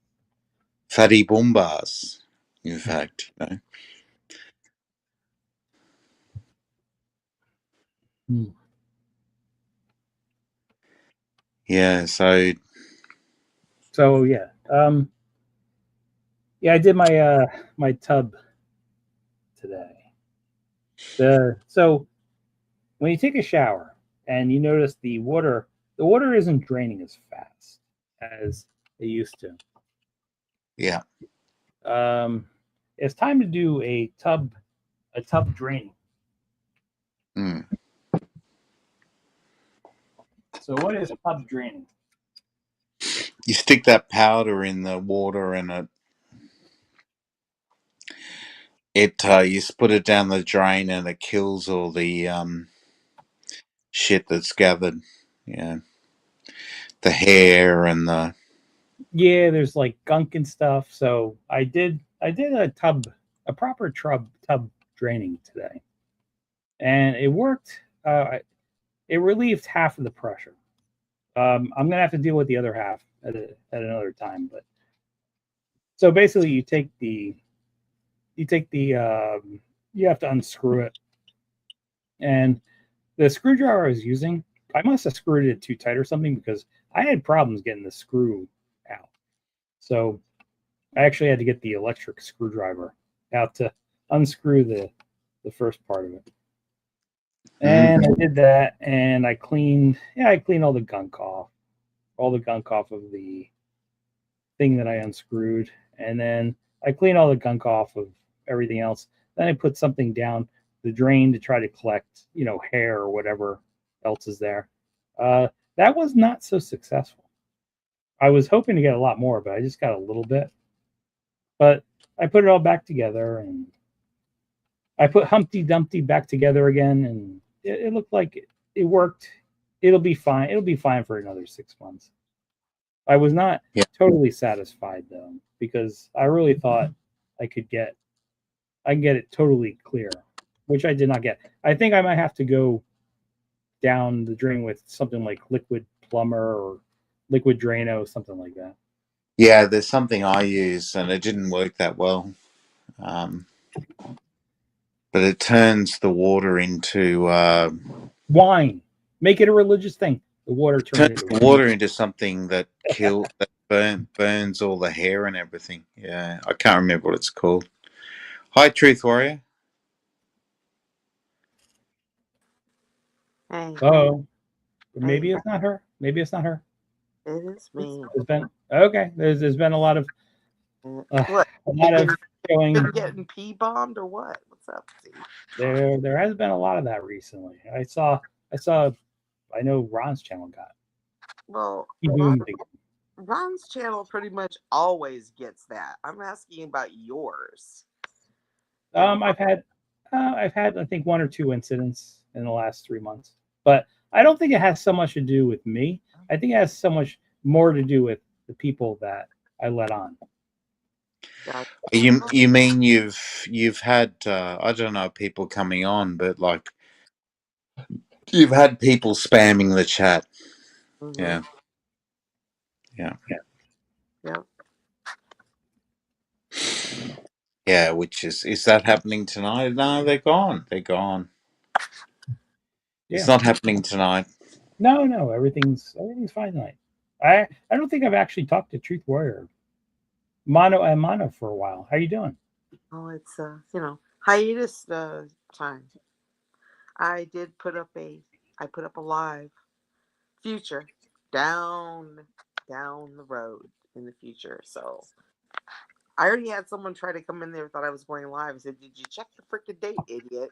Fatty boombas. In fact, Yeah. So yeah. Yeah, I did my tub today. So when you take a shower and you notice the water isn't draining as fast as it used to. yeah. It's time to do a tub draining. Mm. So what is tub draining? You stick that powder in the water and you put it down the drain and it kills all the shit that's gathered. Yeah, the hair and the. Yeah, there's like gunk and stuff. So I did a proper tub draining today, and it worked. It relieved half of the pressure. I'm gonna have to deal with the other half at another time. But so basically, you have to unscrew it, and the screwdriver I was using, I must have screwed it too tight or something because I had problems getting the screw out. So I actually had to get the electric screwdriver how to unscrew the first part of it. And I did that, and I cleaned all the gunk off, of the thing that I unscrewed, and then I cleaned all the gunk off of everything else. Then I put something down the drain to try to collect, hair or whatever else is there. That was not so successful. I was hoping to get a lot more, but I just got a little bit. But I put it all back together, and I put Humpty Dumpty back together again, and it looked like it worked. It'll be fine. It'll be fine for another 6 months. I was not totally satisfied though, because I really thought I can get it totally clear, which I did not get. I think I might have to go down the drain with something like Liquid Plumber or Liquid Drano, something like that. Yeah, there's something I use, and it didn't work that well. But it turns the water into wine. Make it a religious thing. The water turns the water into something that burns all the hair and everything. Yeah, I can't remember what it's called. Hi, Truth Warrior. Hey, Oh, maybe it's not her. Maybe it's not her. it is me. There's been There's been a lot of What? showing. Been getting pee bombed or what? What's up, Z? There has been a lot of that recently. I know Ron's channel got. Well, He boomed again. Ron's channel pretty much always gets that. I'm asking about yours. I've had I think 1 or 2 incidents in the last 3 months, but I don't think it has so much to do with me. I think it has so much more to do with the people that I let on. You mean you've had I don't know, people coming on, but like you've had people spamming the chat. Mm-hmm. Yeah, which is that happening tonight? No, they're gone. They're gone. Yeah. It's not happening tonight. No, everything's fine tonight. I don't think I've actually talked to Truth Warrior Mono for a while. How you doing? Oh, it's hiatus time. I put up a live future down the road in the future. So I already had someone try to come in there, thought I was going live. I said, "Did you check the freaking date, idiot?"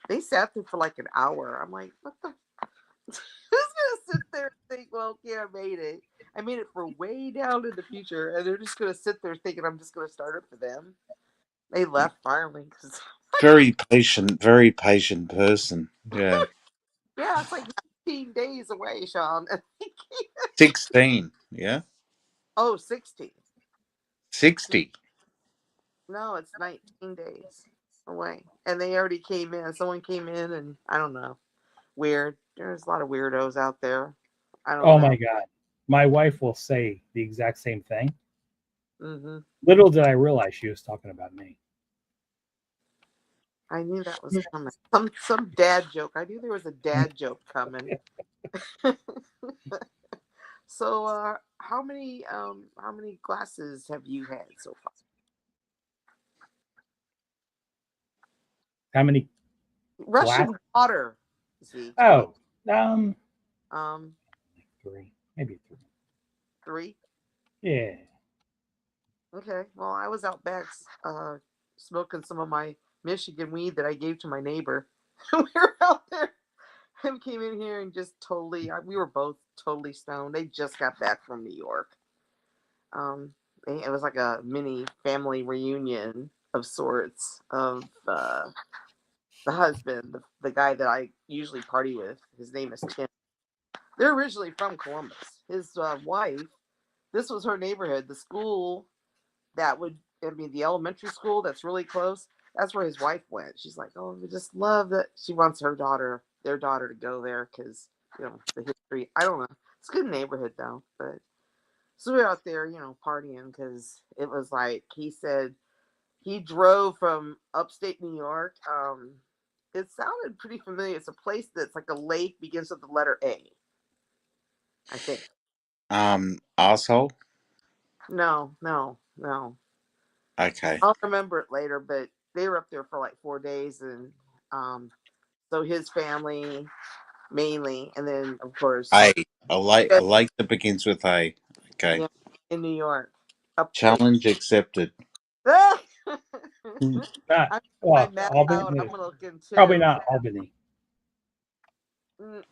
They sat there for like an hour. I'm like, what the? Who's gonna sit there and think, well, okay, I made it. I made it for way down in the future, and they're just gonna sit there thinking I'm just gonna start it for them. They left finally. Very patient person. Yeah. Yeah, it's like 19 days away, Sean. 16, yeah? Oh, 16. 60. No, it's 19 days away. And they already came in. Someone came in, and I don't know. Weird. There's a lot of weirdos out there. I don't know. Oh my God. My wife will say the exact same thing. Mm-hmm. Little did I realize she was talking about me. I knew that was coming. Some dad joke. I knew there was a dad joke coming. So, how many glasses have you had so far? How many? Russian water. Z. Oh, 3, maybe 3. 3. Yeah. Okay. Well, I was out back smoking some of my Michigan weed that I gave to my neighbor. We were out there and came in here and just we were both totally stoned. They just got back from New York. It was like a mini family reunion of sorts of the husband, the guy that I usually party with. His name is Tim. They're originally from Columbus. His wife, this was her neighborhood. The school the elementary school that's really close, that's where his wife went. She's like, oh, we just love that. She wants their daughter to go there because, the history. I don't know. It's a good neighborhood, though. But so we were out there, partying because it was like, he said he drove from upstate New York. It sounded pretty familiar. It's a place that's like a lake, begins with the letter A, I think. Asshole? No. Okay. I'll remember it later, but they were up there for like 4 days, and so his family mainly, and then of course, A like that begins with A. Okay. yeah, in New York, upstate. Challenge accepted. I'm Not my well, map out. I'm Albany. gonna look Probably into. not Albany. Mm,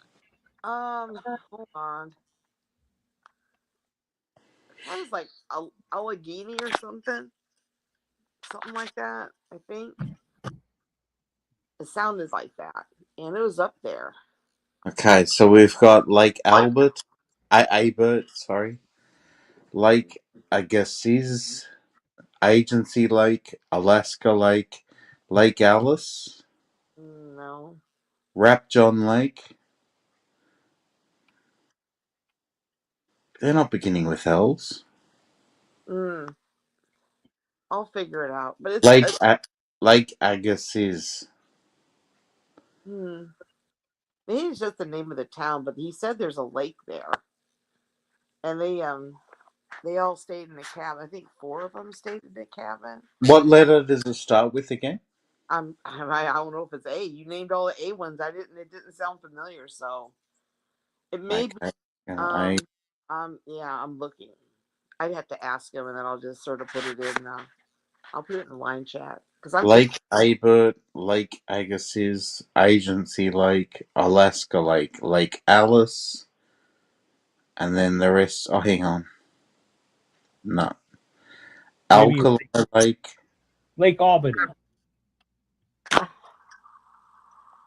hold on. What is like Allegheny or something like that? I think it sounded like that, and it was up there. Okay, so we've got Lake Albert, Abert, sorry, Lake Agassiz, Agency Lake, Alaska Lake, Lake Alice, No. Rapjohn Lake. They're not beginning with L's. Mm, I'll figure it out. But Lake Lake Agassiz. maybe it's just the name of the town. But he said there's a lake there, and they all stayed in a cabin. I think 4 of them stayed in a cabin. What letter does it start with again? I don't know if it's A. You named all the A ones. I didn't. It didn't sound familiar, so it may be. Okay. I Yeah, I'm looking. I'd have to ask him, and then I'll just sort of put it in. I'll put it in the line chat because I'm Lake Abert, Lake Agassiz, Agency Lake, Alaska Lake, Lake Alice, and then the rest. Oh, hang on. No. Maybe Alkali Lake, Lake Albany.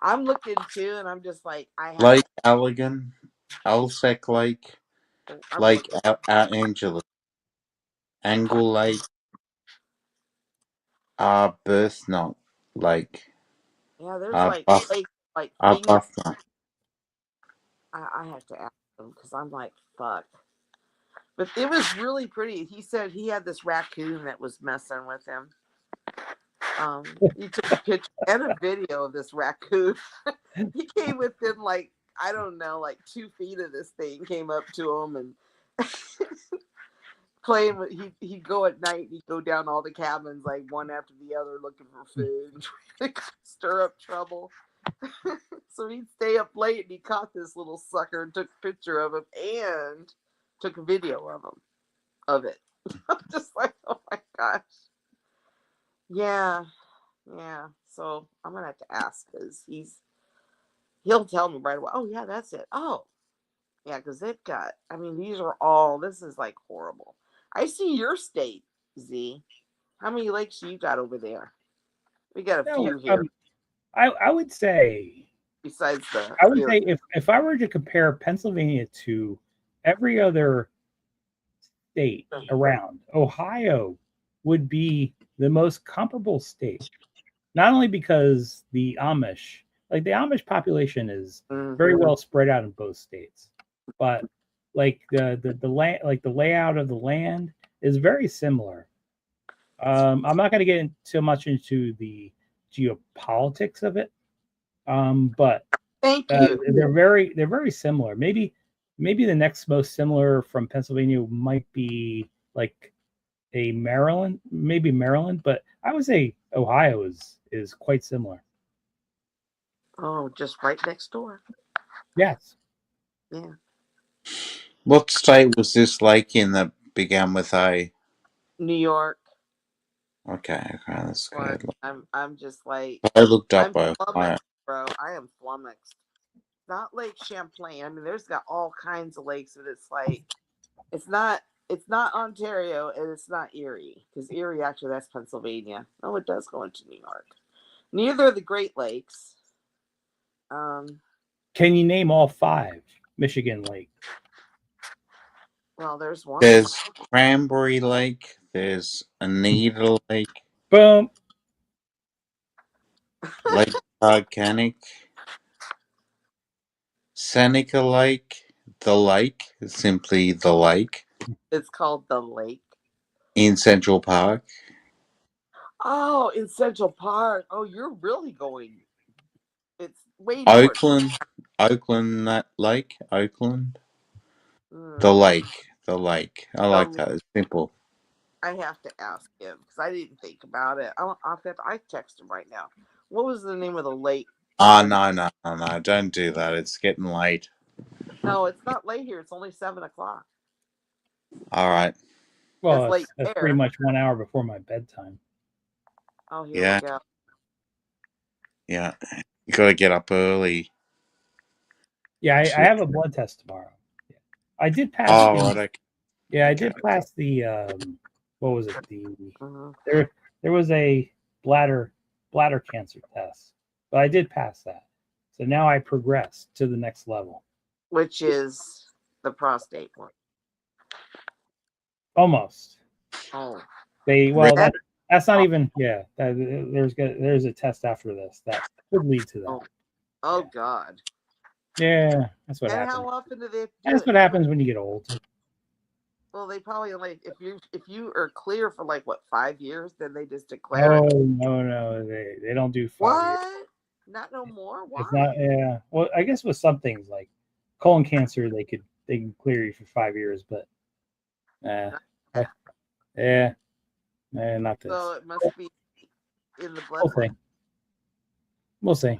I'm looking too, and I'm just like I have. Lake Allegan, Alsek Lake, I'm Lake looking. Angela, Angle Lake, Arbuthnot Lake, Yeah, there's like Arbuth, like things. Arbuthnot. I have to ask him because I'm like fuck. But it was really pretty. He said he had this raccoon that was messing with him. He took a picture and a video of this raccoon. He came within like I don't know, like 2 feet of this thing. Came up to him and playing with. He'd go at night. He'd go down all the cabins like one after the other, looking for food, and stir up trouble. So he'd stay up late, and he caught this little sucker and took a picture of him and took a video of it. I'm just like, oh my gosh. Yeah. So I'm gonna have to ask because he'll tell me right away. Oh yeah, that's it. Oh yeah, because they've got. I mean, these are all. This is like horrible. I see your state, Z. How many lakes you got over there? We got a No, few here I would say besides the. I would say if I were to compare Pennsylvania to every other state around, Ohio would be the most comparable state. Not only because the Amish population is very well spread out in both states, but like the land, like the layout of the land is very similar. I'm not going to get too much into the geopolitics of it, but Thank you. they're very similar. Maybe the next most similar from Pennsylvania might be like a Maryland, maybe Maryland, but I would say Ohio is quite similar. Oh, just right next door. Yes. Yeah. What state was this lake in that began with A? New York. Okay, that's good. I'm just like I looked up I'm Ohio. flummoxed, bro. I am flummoxed. Not Lake Champlain. I mean, there's got all kinds of lakes, but it's like it's not Ontario and it's not Erie because Erie actually that's Pennsylvania. No, it does go into New York. Neither of the Great Lakes. Can you name all 5 Michigan lakes? Well, there's one. There's Cranberry Lake. There's Anita Lake. Boom. Lake Arcanic. Seneca Lake. The lake is simply the lake. It's called the lake. In Central Park. Oh, in Central Park. Oh, you're really going. It's way Oakland. Oakland, that lake. Oakland. The lake. I like that. It's simple. I have to ask him because I didn't think about it. I text him right now. What was the name of the lake? Oh, no. Don't do that. It's getting late. No, it's not late here. It's only 7 o'clock. All right. Well, That's late that's pretty there. much 1 hour before my bedtime. Oh, here Yeah. we go. Yeah. You got to get up early. Yeah, I have a blood test tomorrow. Yeah. I did pass. Oh, the, right. Okay. Yeah, I did pass the. What was it? Mhm. There was a bladder cancer test, but I did pass that. So now I progressed to the next level. Which is the prostate one. Almost. Oh, That's not even. Yeah, there's a test after this that could lead to that. oh God. Yeah, that's what And happens. how often do they do That's it? what happens when you get old. Well, they probably only if you are clear for like what 5 years, then they just declare Oh it. no, they don't do 5 years. What? Not no more. Why? It's not. Yeah. Well, I guess with some things like colon cancer, they can clear you for 5 years, but yeah, not this. So it must be in the We'll bloodline. see. We'll see.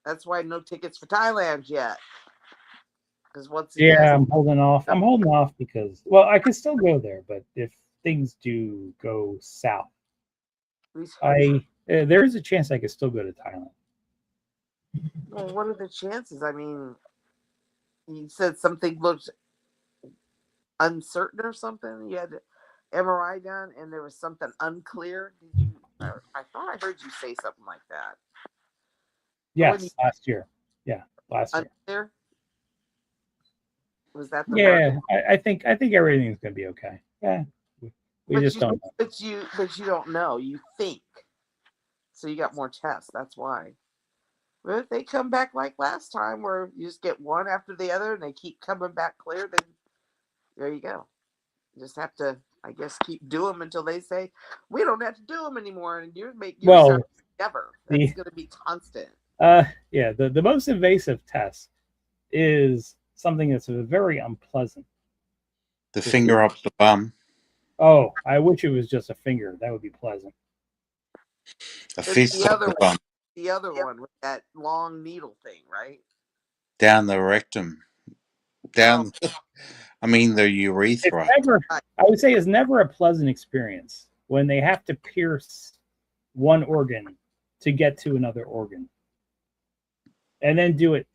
That's why no tickets for Thailand yet. Because once Yeah, I'm holding off. I'm holding off because I could still go there, but if things do go south, there is a chance I could still go to Thailand. Well, what are the chances? I mean, you said something looked uncertain or something. You had MRI done, and there was something unclear. Did you? I thought I heard you say something like that. Yes, last year. Yeah, last year. Unclear? Was that the Yeah, word? I think everything's gonna be okay. Yeah, we just don't know. But you don't know. You think. So you got more tests. That's why. But if they come back like last time, where you just get one after the other, and they keep coming back clear, then there you go. You just have to, I guess, keep doing them until they say we don't have to do them anymore, and you make yourself never. That's going to be constant. Yeah, the most invasive test is something that's very unpleasant. The finger up the bum. Oh, I wish it was just a finger. That would be pleasant. A fist up the bum. The other one with that long needle thing, right? Down the rectum. Down. I mean the urethra. I would say it's never a pleasant experience when they have to pierce one organ to get to another organ, and then do it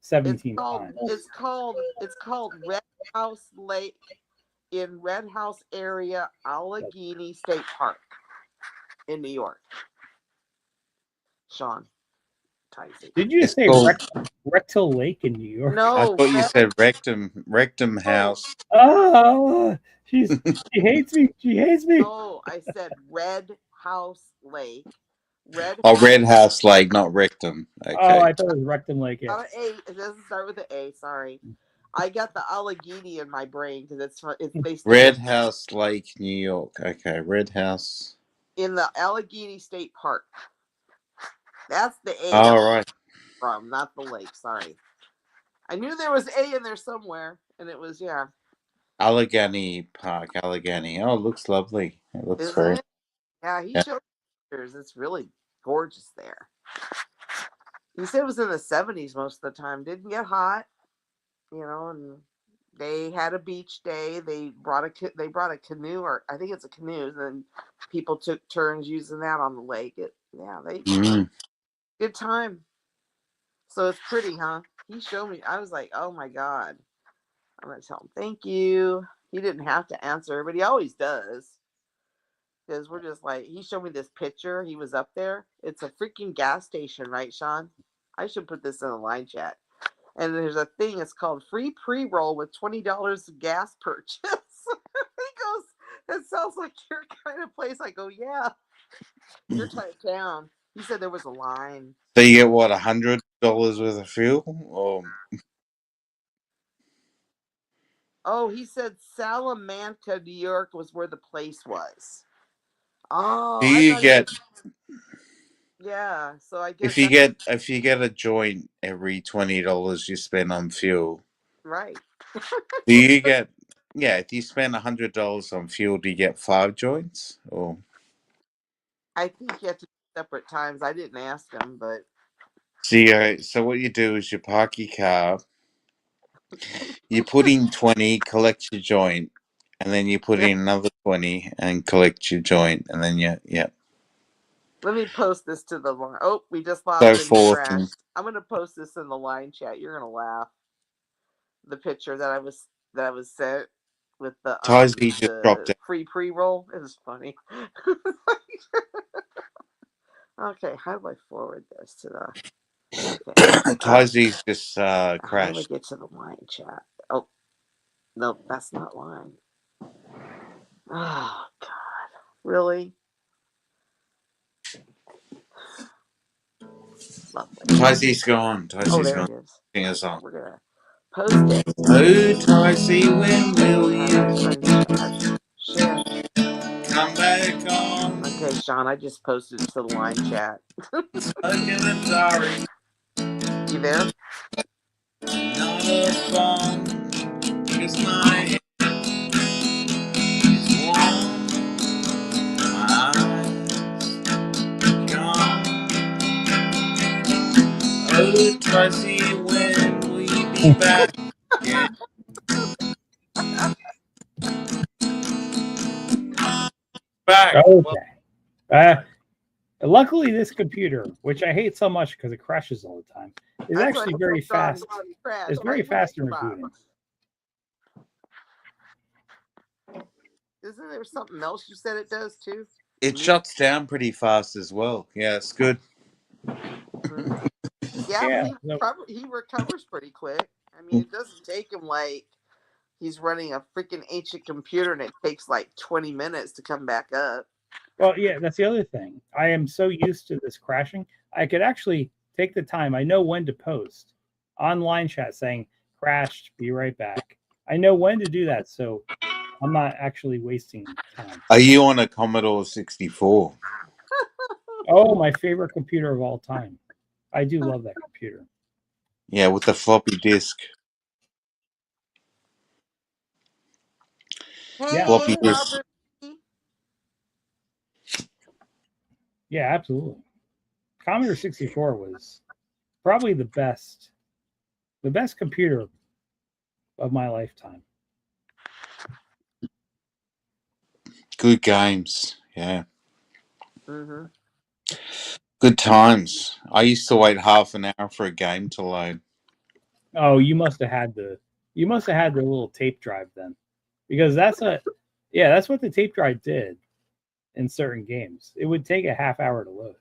17 times. It's called Red House Lake in Red House area, Allegheny State Park in New York. Sean. Did you say Rectal Lake in New York? No, I thought you said rectum house. Oh, she hates me. She hates me. Oh, I said Red House Lake. Red House Lake, not rectum. Okay. Oh, I thought it was Rectum Lake. Yeah. Not an A. It doesn't start with an A. Sorry, I got the Allegheny in my brain because it's based Red House Lake, New York. Okay, Red House in the Allegheny State Park. That's the A. All right. From not the lake. Sorry, I knew there was A in there somewhere, and it was Allegheny Park, Allegheny. Oh, it looks lovely. It looks Isn't very. it? Yeah, he showed pictures. It's really gorgeous there. He said it was in the 70s most of the time. Didn't get hot, and they had a beach day. They brought a canoe, or I think it's a canoe, and then people took turns using that on the lake. Good time. So it's pretty, huh? He showed me. I was like, oh my God. I'm gonna tell him thank you. He didn't have to answer, but he always does. Because we're just like, he showed me this picture. He was up there. It's a freaking gas station, right, Sean? I should put this in a line chat. And there's a thing, it's called free pre-roll with $20 gas purchase. He goes, that sounds like your kind of place. I go, yeah, your type of town. He said there was a line. So you get what, $100 worth of fuel? Or... Oh, he said Salamanca, New York was where the place was. Oh, do you get? Yeah, so I guess if you get a joint every $20 you spend on fuel, right. do you get Yeah, if you spend $100 on fuel, do you get 5 joints? Or I think you have to do separate times. I didn't ask them, but so what you do is you park your car, you put in 20, collect your joint, and then you put yeah. in another 20 and collect your joint, and then yeah, Let me post this to the line. Oh, we just so lost him. He forth. And crashed. I'm gonna post this in the line chat. You're gonna laugh. The picture that I was sent with Tizzy just dropped the out. free pre-roll. It was funny. Okay, how do I forward this to the? Okay, Tizzy's just how do I crashed. get to the line chat? Oh no, that's not line. Oh God, really? Lovely. Tizzy's gone. Oh, Tizzy's there gone. it is. Sing a Okay, song. we're gonna post it. Oh, Tizzy, when will How do I you screenshot? Share. come back on? Okay, Sean, I just posted it to the line chat. Smoking a diary, You there? not a phone, 'cause my head is warm, my eyes gone. Oh, Tizzy, when will you be back again? Back. Well, Okay. Luckily, this computer, which I hate so much because it crashes all the time, is That's what actually I very told Sean. fast. He crashed It's very right when I fast in came up. rebooting. Isn't there something else you said it does too? it shuts down pretty fast as well. Yeah, it's good. Mm-hmm. Yeah, Yeah. but he recovers pretty quick. I mean, it doesn't take him like he's running a freaking ancient computer and it takes like 20 minutes to come back up. Well, yeah, that's the other thing. I am so used to this crashing. I could actually take the time. I know when to post online chat saying crashed, be right back. I know when to do that, so I'm not actually wasting time. Are you on a Commodore 64? Oh, my favorite computer of all time. I do love that computer. Yeah, with the floppy disk. Hey, Yeah, Floppy disk. Robert. yeah, absolutely. Commodore 64 was probably the best computer of my lifetime. Good games. Yeah. Mm-hmm. Good times. I used to wait half an hour for a game to load. Oh, you must have had the little tape drive then, because that's what the tape drive did in certain games. It would take a half hour to load.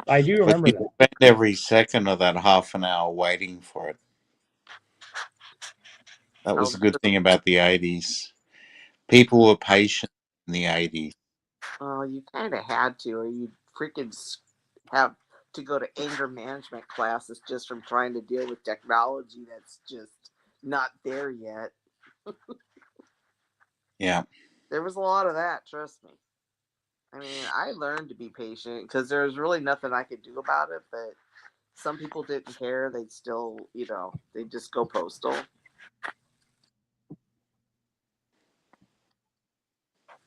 I do But remember you that. spend every second of that half an hour waiting for it. That was Oh, a good thing about the 80s. People were patient in the 80s. well, you kind of had to, or you'd freaking have to go to anger management classes just from trying to deal with technology that's just not there yet. Yeah. There was a lot of that, trust me. I mean, I learned to be patient because there was really nothing I could do about it, but some people didn't care. They'd still, they'd just go postal.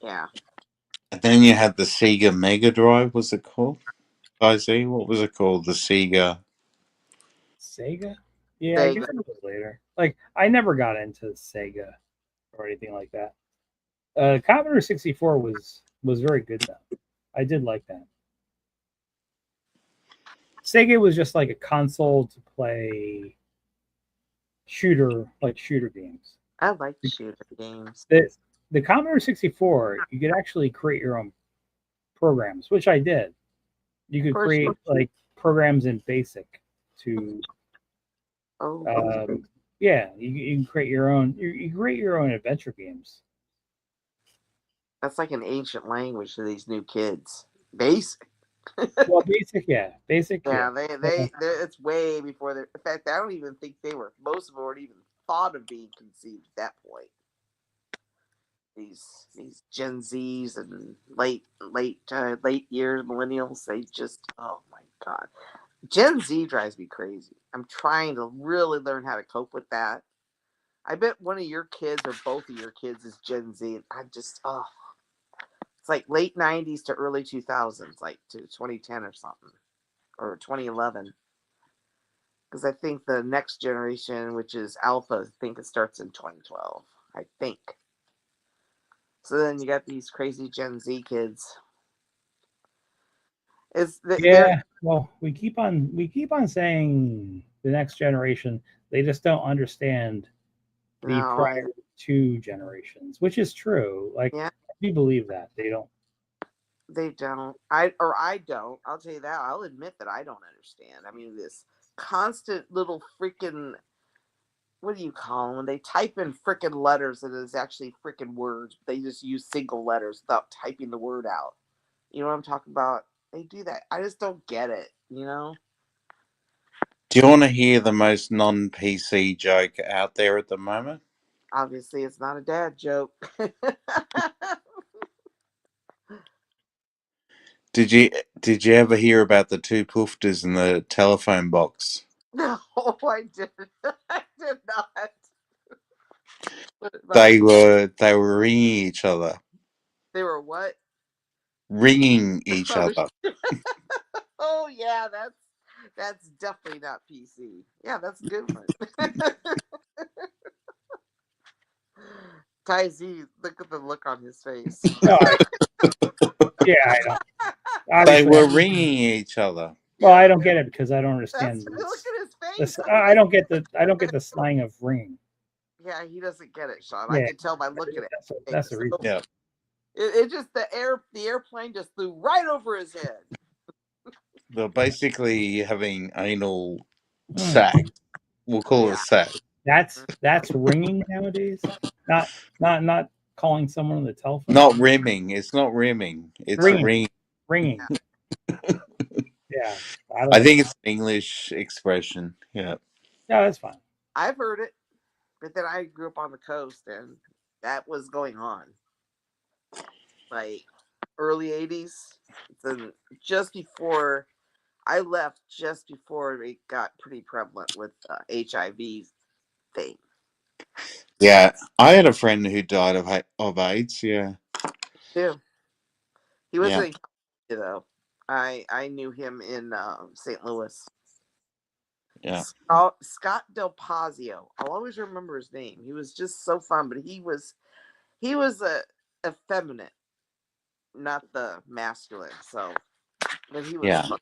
Yeah. And then you had the Sega Mega Drive, was it called? IZ? What was it called? The Sega. Sega? Yeah, I guess Sega. it was later. Like I never got into Sega or anything like that. Commodore 64 was very good though. I did like that. Sega was just like a console to play shooter games. I like shooter games. The Commodore 64, you could actually create your own programs, which I did. You could create like programs in BASIC to yeah, you can create your own you create your own adventure games. That's like an ancient language to these new kids. Basic. Well, BASIC, yeah. It's way before in fact, I don't even think most of them weren't even thought of being conceived at that point. These Gen Zs and late years millennials, they just, oh my god. Gen Z drives me crazy. I'm trying to really learn how to cope with that. I bet one of your kids or both of your kids is Gen Z. I just, it's like late 90s to early 2000s, like to 2010 or something, or 2011. Because I think the next generation, which is Alpha, I think it starts in 2012. I think. So then you got these crazy Gen Z kids. Yeah, well, we keep on saying the next generation. They just don't understand the No, prior two generations, which is true. Like, yeah, we believe that they don't. they don't. I don't. I'll tell you that. I'll admit that I don't understand. I mean, this constant little freaking, what do you call them? When they type in freaking letters and it's actually freaking words, but they just use single letters without typing the word out. You know what I'm talking about? They do that. I just don't get it, you know? Do you want to hear the most non-PC joke out there at the moment? Obviously, it's not a dad joke. Did you ever hear about the two poofters in the telephone box? No, I didn't. I did not. They were ringing each other. They were what? Ringing each other. Oh yeah, that's definitely not PC. Yeah, that's a good one. Ty Z, look at the look on his face. No, yeah, I don't. They Obviously, were ringing each other. well, I don't get it because I don't That's, understand. look at his face. I don't get the slang of ring. Yeah, he doesn't get it, Sean. Yeah, I can tell by looking at it. that's the reason. Yeah. It just the airplane just flew right over his head. They're basically having anal sex. We'll call it sex. That's ringing nowadays. Not calling someone on the telephone. Not rimming. It's not rimming. It's ringing. Ringing. Yeah. I think it's an English expression. Yeah. Yeah, that's fine. I've heard it, but then I grew up on the coast, and that was going on, like early '80s. Then just before I left, just before it got pretty prevalent with HIV thing. Yeah. I had a friend who died of AIDS. Yeah. Too. He was Yeah. in California, though. I knew him in St. Louis. Yeah. Scott Del Pazio. I'll always remember his name. He was just so fun, but he was a effeminate, not the masculine. So, but he was Yeah. fun.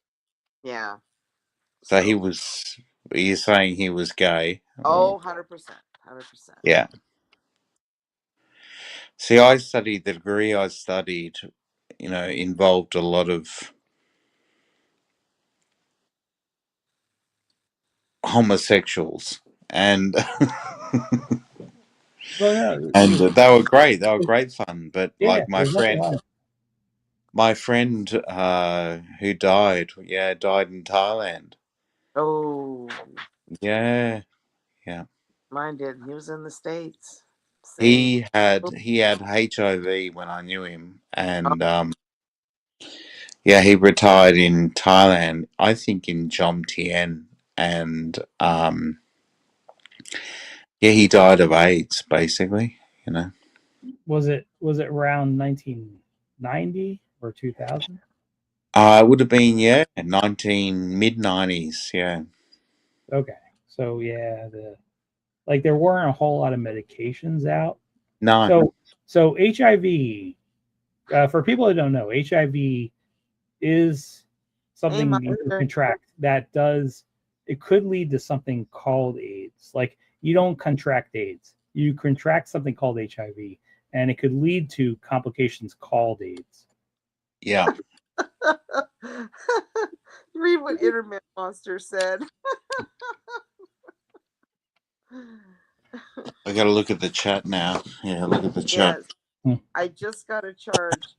Yeah. So you're saying he was gay? Oh, 100%. 100%. Yeah. See, the degree I studied, involved a lot of homosexuals, and Well, no, and they were great. They were great fun. But yeah, like my there's nothing friend, who died, died in Thailand. Oh, Yeah, yeah. mine did. He was in the States. Same. He had HIV when I knew him, and he retired in Thailand. I think in Jomtien, and he died of AIDS, basically. Was it around 1990 or 2000? It would have been mid-90s. Yeah. Okay, so yeah, there weren't a whole lot of medications out. No. So HIV, for people that don't know, HIV is something you can contract that it could lead to something called AIDS. Like, you don't contract AIDS, you contract something called HIV, and it could lead to complications called AIDS. Yeah. Read what Internet Monster said. I got to look at the chat now. Yeah, look at the chat. Yes. I just got a charge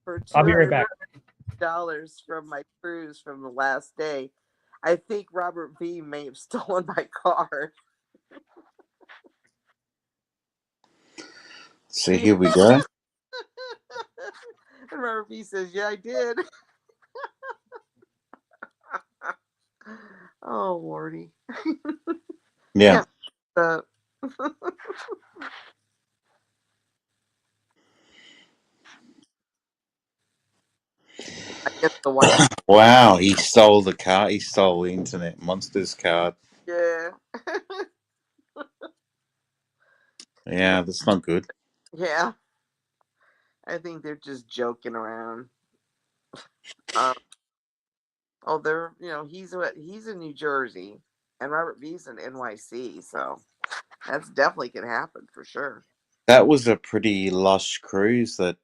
for I'll be right back. $200 from my cruise from the last day. I think Robert V may have stolen my card. So here we go. And Robert V says, "Yeah, I did." Oh, Lordy. Yeah. The white. Wow, he stole the card. He stole the Internet Monsters card. Yeah. Yeah, that's not good. Yeah. I think they're just joking around. Um, oh, they're he's in New Jersey, and Robert V's in NYC, so that's definitely can happen for sure. That was a pretty lush cruise that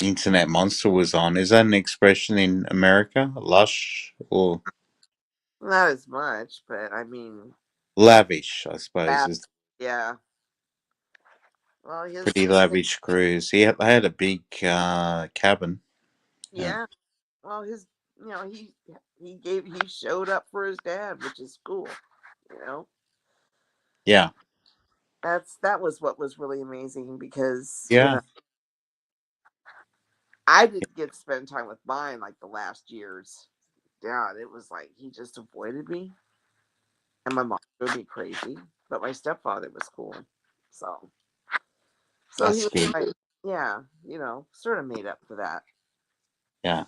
Internet Monster was on. Is that an expression in America? Lush or Not as much, but I mean, lavish, I suppose, that is yeah. Well, pretty lavish cruise. They had a big cabin. Yeah. yeah. Well, he showed up for his dad, which is cool. You know, Yeah. that was what was really amazing because Yeah. I didn't get to spend time with mine like the last years. Dad, it was like he just avoided me, and my mom drove me crazy. But my stepfather was cool, so he That's was good. like, yeah, sort of made up for that. Yeah.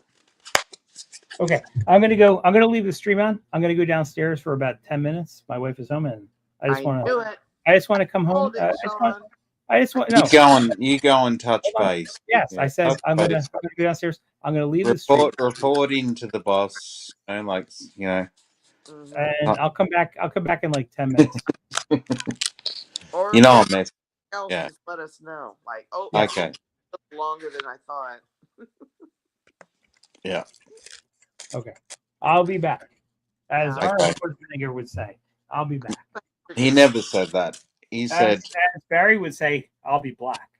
Okay, I'm gonna leave the stream on. I'm gonna go downstairs for about 10 minutes. My wife is home, and I just want to come home. Hold it, Sean. You go and touch base. Yes, Yeah, I said touch I'm gonna base. go downstairs. I'm gonna leave the stream, Report into the boss. And and I'll come back. I'll come back in like 10 minutes. Or you know I'm messing. else, Yeah. just let us know. Like, oh, Okay. longer than I thought. Yeah. Okay, I'll be back. As Yeah. Arnold Schwarzenegger would say, I'll be back. He never said that. He said, as Barry would say, I'll be black.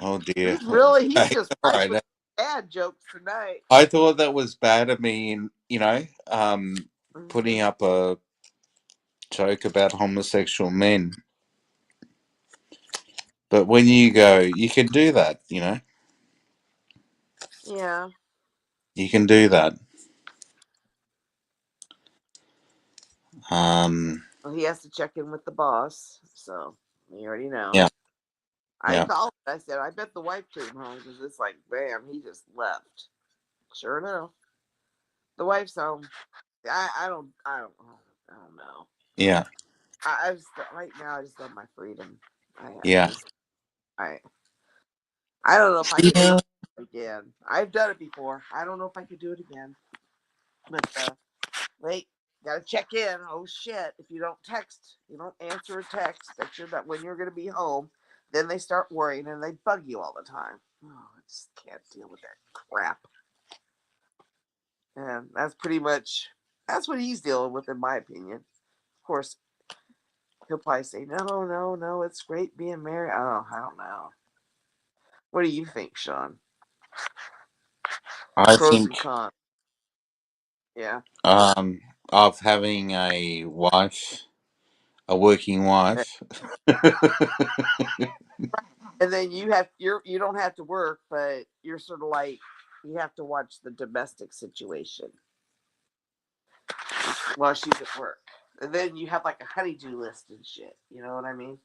"Oh dear." He's just right. with bad jokes tonight. I thought that was bad of me, in putting up a joke about homosexual men. But when you go, you can do that. Yeah. You can do that. Well, he has to check in with the boss, so we already know. Yeah. I called. I said, I bet the wife came home because it's like, bam, he just left. Sure enough, the wife's home. I don't know. Yeah. I just right now I just love my freedom. Yeah. I don't know if I can do it again. I've done it before. I don't know if I could do it again. But wait, gotta check in. Oh shit! If you don't answer a text that when you're gonna be home, then they start worrying and they bug you all the time. Oh, I just can't deal with that crap. And that's what he's dealing with, in my opinion. Of course, he'll probably say, no, it's great being married. Oh, I don't know. What do you think, Sean? I Pros think and cons. Yeah. Of having a working wife. And then you don't have to work, but you're sort of like you have to watch the domestic situation while she's at work. And then you have like a honeydew list and shit. You know what I mean?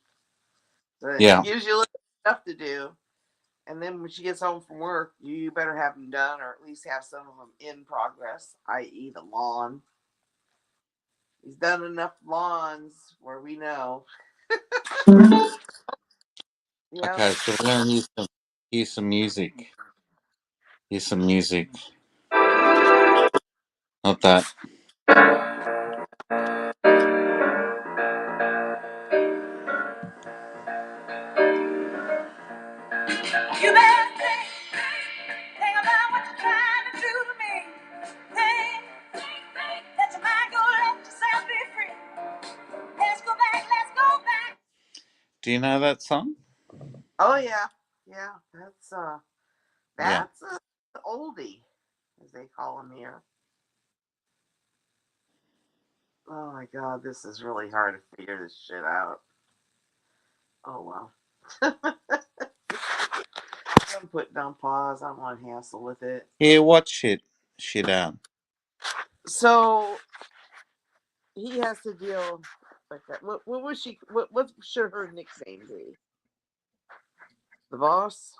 So Yeah. It gives you a little stuff to do. And then when she gets home from work, you better have them done, or at least have some of them in progress, i.e. the lawn. He's done enough lawns where we know. Yeah. Okay, so we're going to hear some music. Here's some music. Not that. You better think about what you're trying to do to me. Think, let your mind go, let yourself be free. Let's go back. Do you know that song? Oh yeah, that's an oldie, as they call them here. Oh my god, this is really hard to figure this shit out. Oh well. I'm putting on pause. I don't want to hassle with it. Yeah, what shit out? So he has to deal like that. What was she? What should her nickname be? The boss.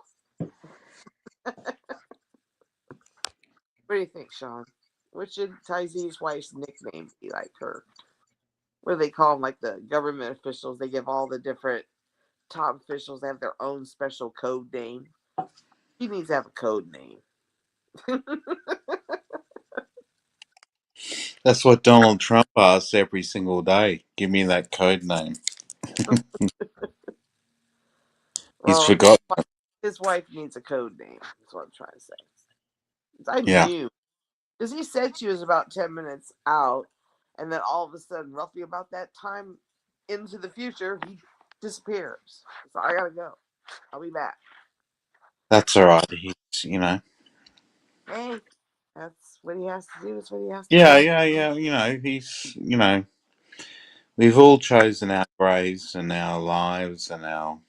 What do you think, Sean? What should Tyzee's wife's nickname be like her? What do they call them? Like the government officials, they give all the different top officials, they have their own special code name. He needs to have a code name. That's what Donald Trump asks every single day. Give me that code name. He's Well, forgotten. his wife needs a code name. That's what I'm trying to say. I Yeah. knew. Because he said she was about 10 minutes out, and then all of a sudden, roughly about that time into the future, he disappears. So I gotta go. I'll be back. That's all right. He's, you know. Hey, that's what he has to do. That's what he has to Yeah, do. yeah. You know, he's, you know, we've all chosen our graves and our lives and our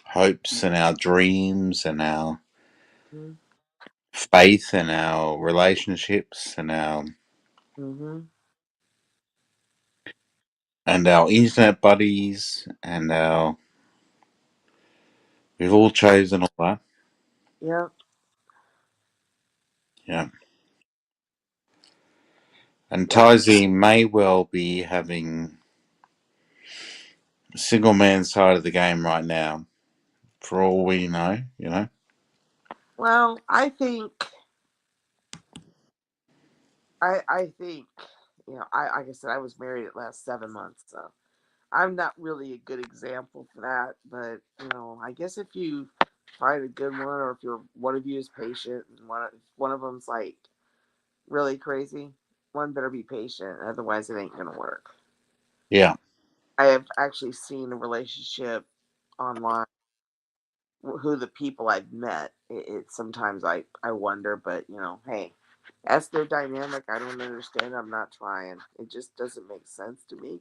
hopes and our dreams and our Mm-hmm. faith and our relationships and our internet buddies and our we've all chosen all that. Yep. Yeah. And Tizzy may well be having single man side of the game right now, for all we know, you know. Well, I think, like I said, I was married at last 7 months, so I'm not really a good example for that. But I guess if you find a good one, or if one of you is patient, and one of them's like really crazy, one better be patient, otherwise it ain't gonna work. Yeah. I have actually seen a relationship online. Who the people I've met, it sometimes I wonder, but hey, that's their dynamic. I don't understand. I'm not trying. It just doesn't make sense to me.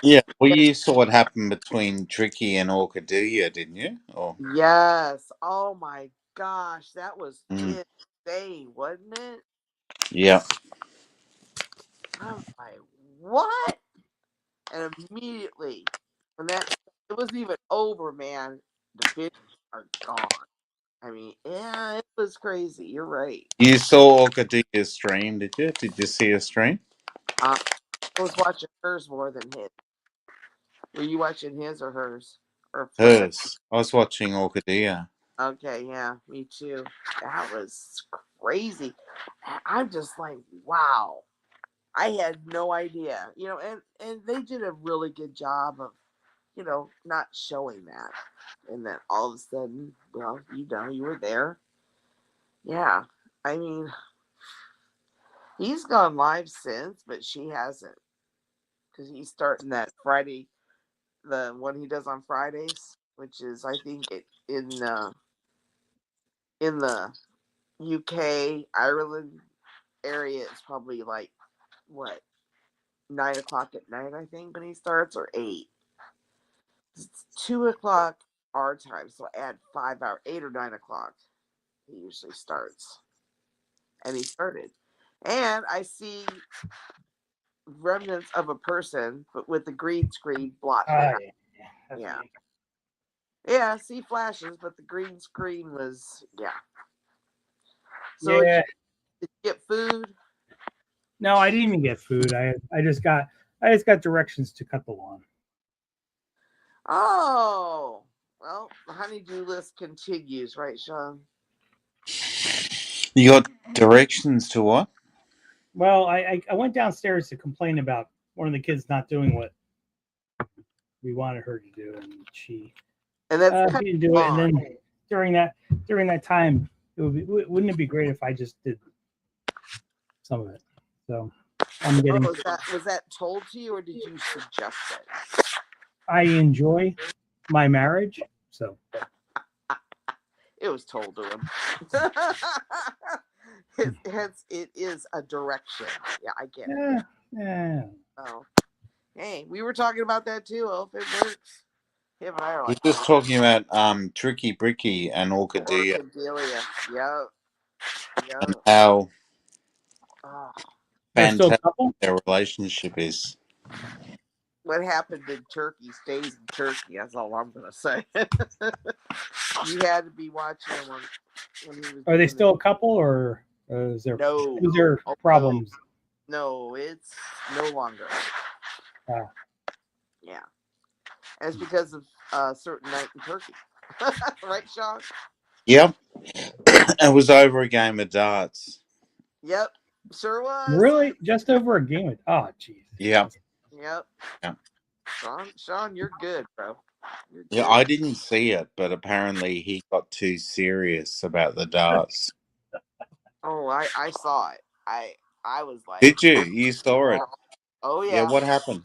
Yeah. Well, you saw what happened between Tricky and Orchidea, didn't you? Or Yes. Oh my gosh, that was Mm. insane, wasn't it? Yeah. I'm like, what? And immediately, when it wasn't even over, man, the videos are gone. I mean, yeah, it was crazy. You're right. You saw Orchidea's stream, did you? Did you see her stream? I was watching hers more than his. Were you watching his or hers? Or what? Hers. I was watching Orchidea. Okay, yeah, me too. That was crazy. I'm just like, wow. I had no idea. And they did a really good job of, not showing that. And then all of a sudden, well, you were there. Yeah. I mean, he's gone live since, but she hasn't. Because he's starting that Friday, the one he does on Fridays, which is, I think, in the UK, Ireland area, it's probably like, what, 9 o'clock at night, I think, when he starts, or 8. It's 2 o'clock our time, so add 5 hours, 8 or 9 o'clock. He usually starts, and he started, and I see remnants of a person, but with the green screen blocking it out. Yeah, yeah. I see flashes, but the green screen was So Yeah. did you get food? No, I didn't even get food. I just got directions to cut the lawn. Oh, well, the honeydew list continues, right, Sean? You got directions to what? Well, I went downstairs to complain about one of the kids not doing what we wanted her to do, and she that's didn't do it. And then during that time, wouldn't it be great if I just did some of it? So I'm getting. Was that told to you, or did you suggest it? I enjoy my marriage, so it was told to him. It is a direction. Yeah, I get it. Yeah. Oh, hey, we were talking about that too. Oh, if it works. Him and I are We're like, just talking about Tricky Bricky and Orchidea Yep. and how Oh, They're still a fantastic couple. their relationship is. what happened in Turkey stays in Turkey. That's all I'm gonna say. You had to be watching them when he was Are they doing still a couple, or is there No. is there Oh, problems? No, it's no longer. Ah. Yeah. And it's because of a certain night in Turkey. Right, Sean? Yep. It was over a game of darts. Yep. Sure was. Really, just over a game of? Oh, jeez. Yep. Yep. Yeah. Sean, you're good, bro. You're Yeah, good. I didn't see it, but apparently he got too serious about the darts. Oh, I saw it. I was like, Did you? You saw it? oh Yeah, yeah. what happened?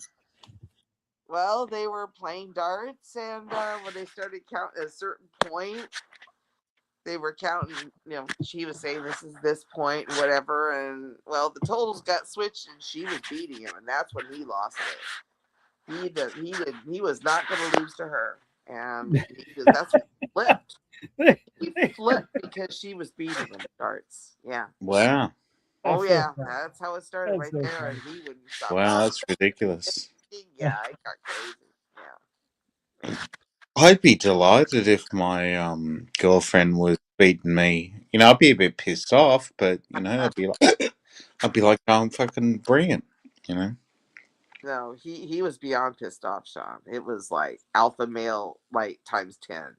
Well, they were playing darts, and when they started counting at a certain point, they were counting. She was saying this is this point, and whatever, and well, the totals got switched, and she was beating him, and that's when he lost it. He was not going to lose to her, and that's what he flipped. He flipped because she was beating him at darts. Yeah. Wow. Oh That's so yeah, funny. that's how it started That's right so there, and funny. he wouldn't stop. Wow, that's ridiculous. Yeah, it got crazy. Yeah. I'd be delighted if my girlfriend was beating me. I'd be a bit pissed off, but I'd be like, oh, I'm fucking brilliant. No, he was beyond pissed off, Sean. It was like alpha male, like times 10.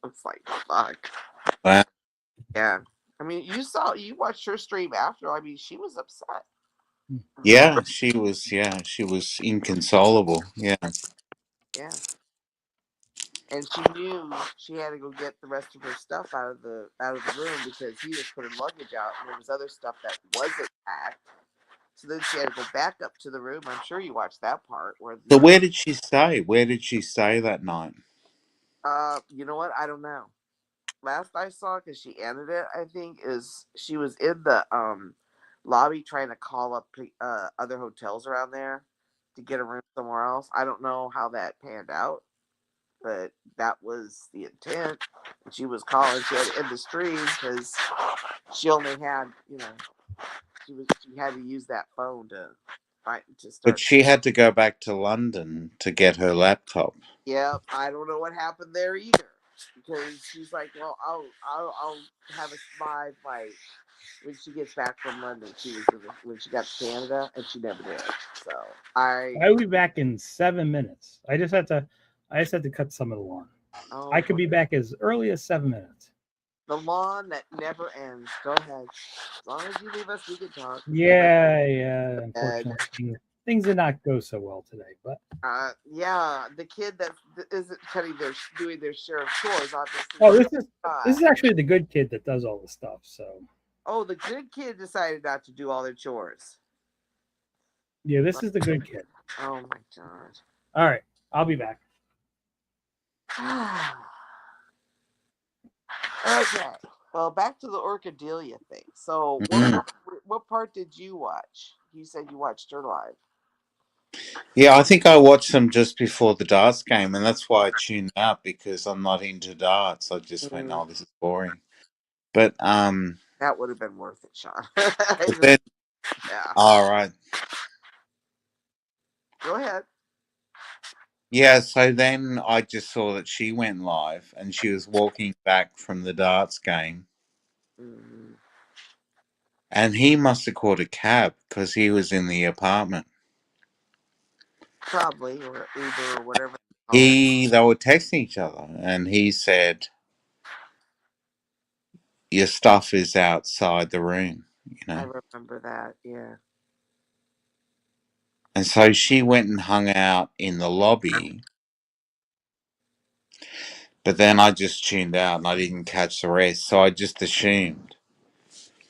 It's like fuck. Wow. Yeah. I mean, you watched her stream after. I mean, she was upset. Yeah, she was inconsolable. Yeah. Yeah. And she knew she had to go get the rest of her stuff out of the room because he was putting luggage out, and there was other stuff that wasn't packed. So then she had to go back up to the room. I'm sure you watched that part where. So where did she stay? Where did she stay that night? You know what? I don't know. Last I saw, because she ended it, I think, is she was in the lobby trying to call up other hotels around there to get a room somewhere else. I don't know how that panned out, but that was the intent. She was calling. She had to end the stream because she only had, she had to use that phone to But start. she had to go back to London to get her laptop. Yep, I don't know what happened there either, because she's like, well, I'll have a live like when she gets back from London. When she got to Canada, and she never did. So I'll be back in 7 minutes. I just have to cut some of the lawn. oh, I could be back as early as 7 minutes. the lawn that never ends. Go ahead, as long as you leave us, we can talk. Yeah. Unfortunately, things did not go so well today. But yeah, the kid that isn't doing their share of chores, obviously. oh, this is actually the good kid that does all the stuff. So oh, the good kid decided not to do all their chores. yeah, this is the good kid. Oh my god. All right, I'll be back. Okay. Well, back to the Orcadelia thing. So, what part did you watch? You said you watched her live. Yeah, I think I watched them just before the darts game, and that's why I tuned out, because I'm not into darts. I just went, oh, this is boring. But that would have been worth it, Sean. then, yeah. all right. Go ahead. Yeah, so then I just saw that she went live, and she was walking back from the darts game. Mm-hmm. And he must have caught a cab because he was in the apartment. Probably, or Uber, or whatever. They were texting each other, and he said, your stuff is outside the room, I remember that, yeah. And so she went and hung out in the lobby. But then I just tuned out and I didn't catch the rest. So I just assumed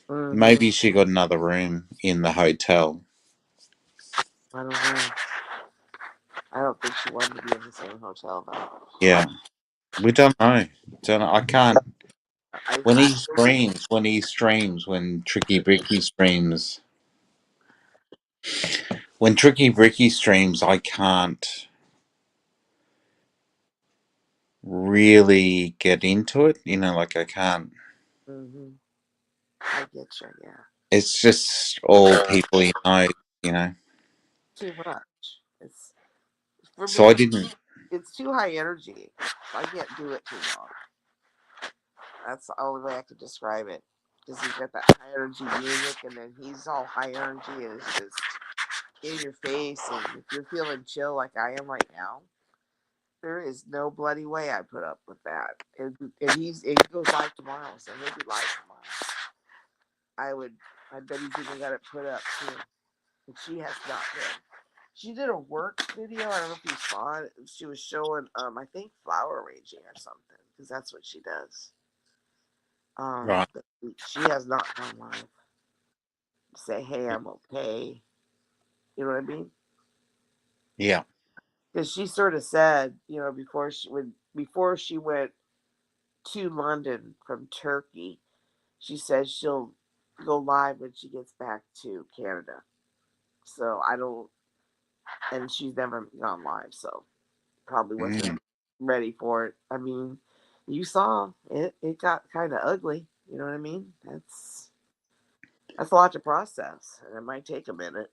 maybe she got another room in the hotel. I don't know. I don't think she wanted to be in the same hotel, though. Yeah. We don't know. I can't. When he streams, when Tricky Bricky streams, I can't really get into it. I can't. Mm-hmm. I get you, yeah. It's just all people he knows, Too much. It's for So me. I didn't. It's too high energy. I can't do it too long. That's the only way I could describe it. Because he's got that high energy music, and then he's all high energy, and it's just in your face. And if you're feeling chill like I am right now, there is no bloody way I put up with that. And it goes live tomorrow, so he'll be live tomorrow. I bet he's even got it put up too. And she has not been. She did a work video. I don't know if you saw it. She was showing, I think flower arranging or something, because that's what she does. Right. But she has not gone live. Say, hey, I'm okay. You know what I mean? Yeah. Because she sort of said, before she went to London from Turkey, she says she'll go live when she gets back to Canada. So I don't, and she's never gone live, so probably wasn't ready for it. I mean, you saw it; it got kind of ugly. You know what I mean? That's a lot to process, and it might take a minute.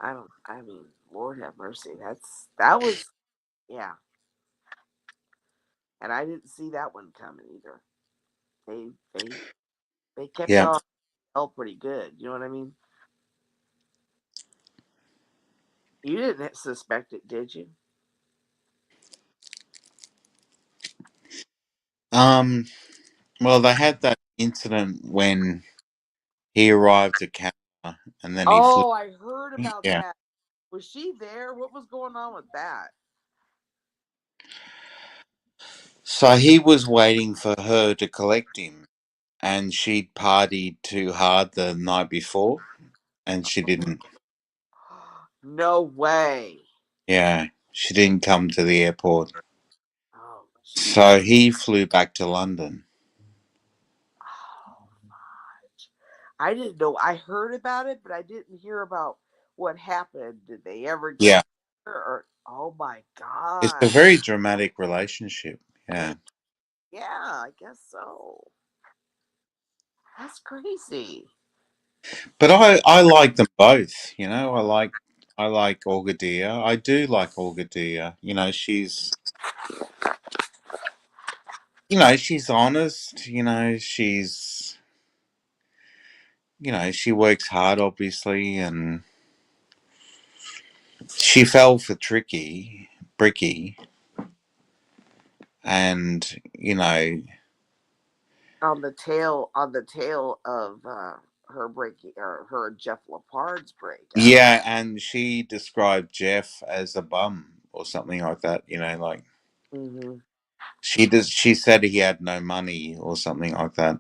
I don't. I mean, Lord have mercy. That was, yeah. And I didn't see that one coming either. They they they kept Yeah. y'all held pretty good. You know what I mean? You didn't suspect it, did you? Well, they had that incident when he arrived at Canada and then he flew. Oh, I heard about Yeah. that. Was she there? What was going on with that? So he was waiting for her to collect him, and she'd partied too hard the night before, and she didn't. No way. Yeah, she didn't come to the airport. Oh, gee. So he flew back to London. Oh, I didn't know. I heard about it, but I didn't hear about what happened. Did they ever get Yeah, her? Or oh my it's a god. very dramatic relationship. Yeah. Yeah, I guess so. That's crazy. But I like them both, you know. I like Olga Dia. I do like Olga Dia. She's honest, she works hard obviously, and she fell for Bricky, and On the tail of her breaking or her and Jeff Lepard's breakup. yeah, and she described Jeff as a bum or something like that, like Hmm. she said he had no money or something like that.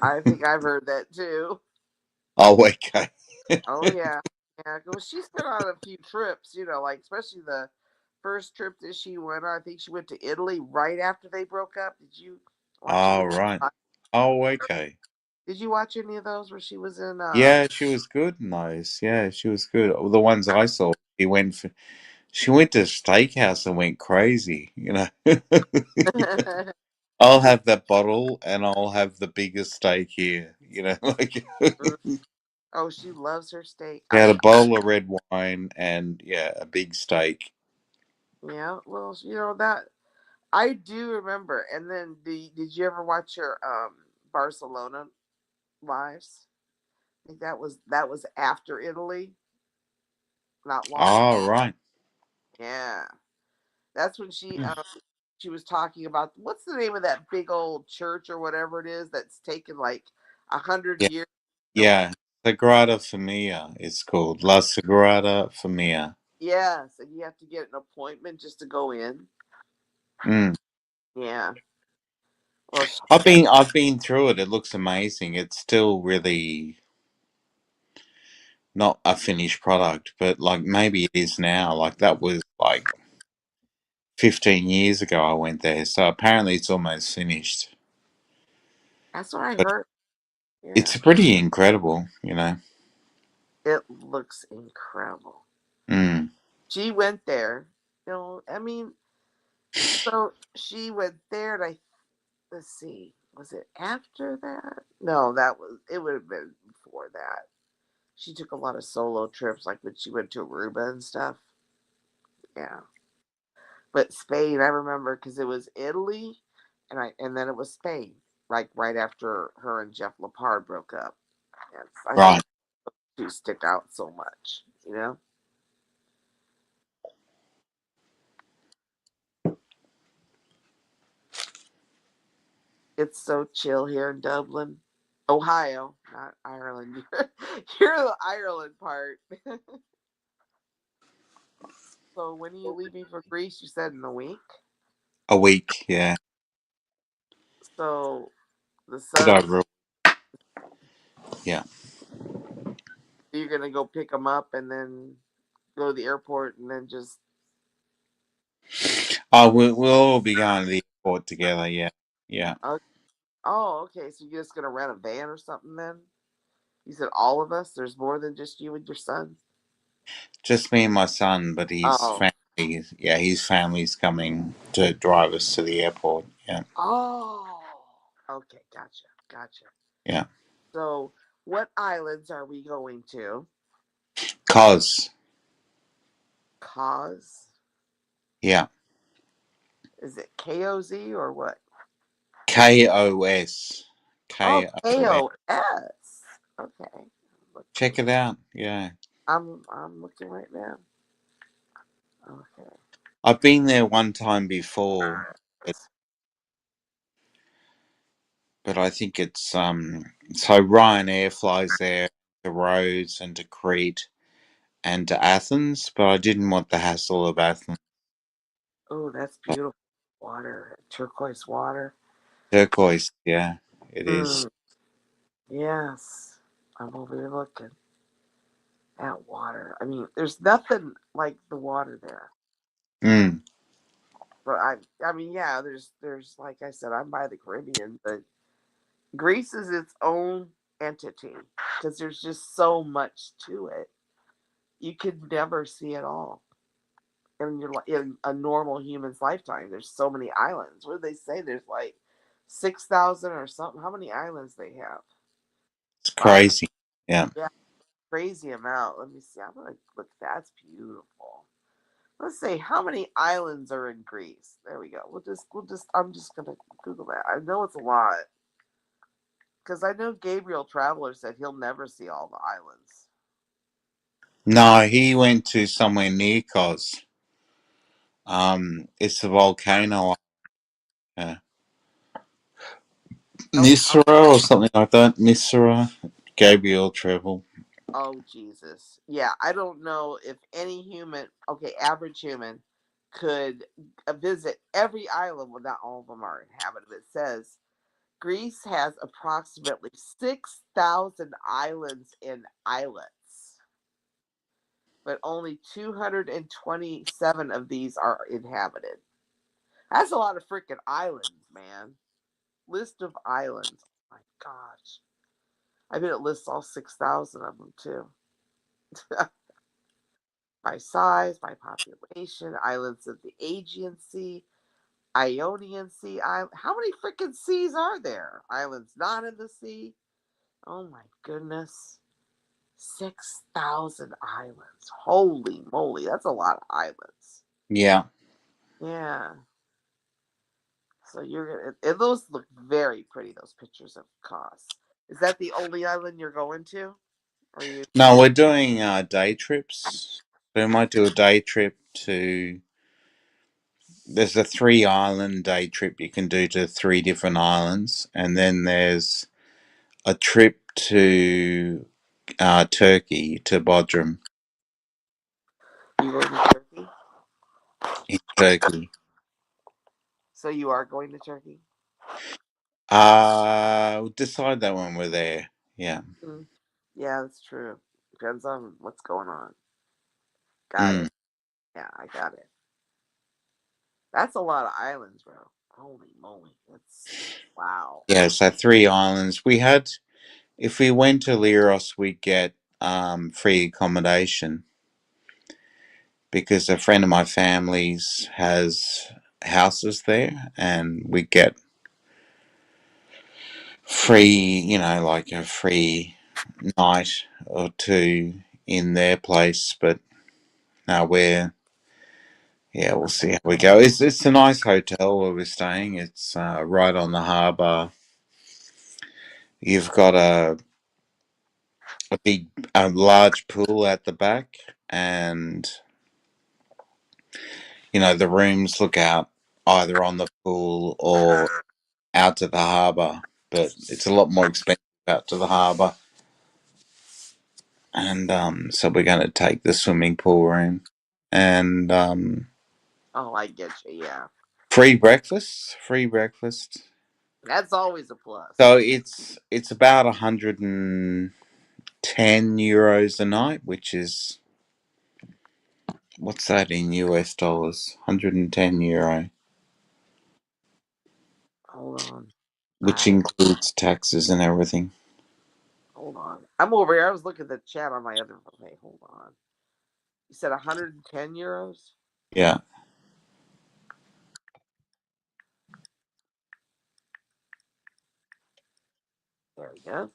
I think I've heard that too. Oh, okay. Oh yeah, yeah. Well, she's been on a few trips, like especially the first trip that she went on. I think she went to Italy right after they broke up. Did you watch any? All right. Oh, okay. Did you watch any of those where she was in? Yeah, she was good in those. Yeah, she was good. The ones I saw, she went to a steakhouse and went crazy. I'll have that bottle and I'll have the biggest steak here. Like Oh, she loves her steak. she had a bowl of red wine and yeah, a big steak. Yeah. Well, that I do remember. And then did you ever watch her Barcelona lives? I think that was after Italy, not long. All right. Yeah, that's when she Mm. she was talking about what's the name of that big old church or whatever it is that's taken like 100 Yeah, years. yeah. Sagrada Familia it's called. La Sagrada Familia. Yes, and you have to get an appointment just to go in. Mm. Yeah. Well, I've been through it. It looks amazing. It's still really not a finished product, but like maybe it is now. Like that was like 15 years ago I went there. So apparently it's almost finished. that's what I But heard. Yeah, it's pretty incredible. it looks incredible. Mm. She went there. I mean, so she went there, and let's see, was it after that? No, it would have been before that. She took a lot of solo trips, like when she went to Aruba and stuff. Yeah. But Spain, I remember because it was Italy, and then it was Spain, like right after her and Jeff Lepard broke up. And I Right. think two stick out so much, you know. It's so chill here in Dublin, Ohio, not Ireland. You're the Ireland part. So when are you leaving for Greece? You said in a week. A week, yeah. So the Bit son, over. Yeah. you're gonna go pick him up and then go to the airport and then just. Oh, we'll all be going to the airport together. Yeah. Yeah. Oh, okay. So you're just gonna rent a van or something then? You said all of us. There's more than just you and your son. Just me and my son, but his Oh, family, yeah, his family's coming to drive us to the airport. Yeah. oh. Okay, gotcha. Yeah. So, what islands are we going to? Cos. Cause Yeah. is it KOZ or what? KOS. Oh, KOS. KOS. Okay, Check it out. Yeah. I'm looking right now. Okay. I've been there one time before, but I think it's so Ryanair flies there to Rhodes and to Crete and to Athens, but I didn't want the hassle of Athens. Oh, that's beautiful water, turquoise water. Turquoise, yeah, it is. Mm, yes, I'm over here looking at water. I mean, there's nothing like the water there. Mm, But I mean, yeah, there's like I said, I'm by the Caribbean, but Greece is its own entity because there's just so much to it. You could never see it all in a normal human's lifetime. There's so many islands. What do they say? There's like 6,000 or something. How many islands they have? it's 500. crazy. Yeah. Yeah, crazy amount. Let me see. I'm gonna look. That's beautiful. Let's say how many islands are in Greece. There we go. We'll just. I'm just gonna Google that. I know it's a lot because I know Gabriel Traveler said he'll never see all the islands. No, he went to somewhere near Kos. It's a volcano. Oh, Nisra or something like that. Nisra. Gabriel Travel. oh Jesus. Yeah, I don't know if any human, okay, average human, could visit every island. Well, not all of them are inhabited. It says Greece has approximately 6,000 islands and islets, but only 227 of these are inhabited. That's a lot of freaking islands, man. List of islands. Oh my gosh. I bet it lists all 6,000 of them too. By size, by population, islands of the Aegean Sea, Ionian Sea. How many freaking seas are there? Islands not in the sea? Oh my goodness. 6,000 islands. Holy moly, that's a lot of islands. Yeah. Yeah. So you're gonna, and those look very pretty. Those pictures of Kos. Is that the only island you're going to? Or you? No, we're doing day trips. We might do a day trip to. There's a 3 island day trip you can do to 3 different islands, and then there's a trip to Turkey, to Bodrum You going to Turkey? in Turkey. So you are going to Turkey? We'll decide that when we're there. Yeah. Mm. Yeah, that's true. Depends on what's going on. Got Mm. it. Yeah, I got it. That's a lot of islands, bro. Holy moly. That's wow. Yeah, so 3 islands. We had, if we went to Leros, we'd get free accommodation because a friend of my family's has houses there, and we get free, like a free night or two in their place. But now we're, yeah, we'll see how we go. It's a nice hotel where we're staying. It's right on the harbour. You've got a big, large pool at the back, and the rooms look out either on the pool or out to the harbour. But it's a lot more expensive out to the harbour, and so we're going to take the swimming pool room, and Oh, I get you. Yeah, free breakfast. Free breakfast. that's always a plus. So it's about €110 a night, which is, what's that in US dollars? €110, Hold on. which I includes taxes and everything. hold on. I'm over here. I was looking at the chat on my other. Okay, hold on. You said 110 euros. Yeah. There we go.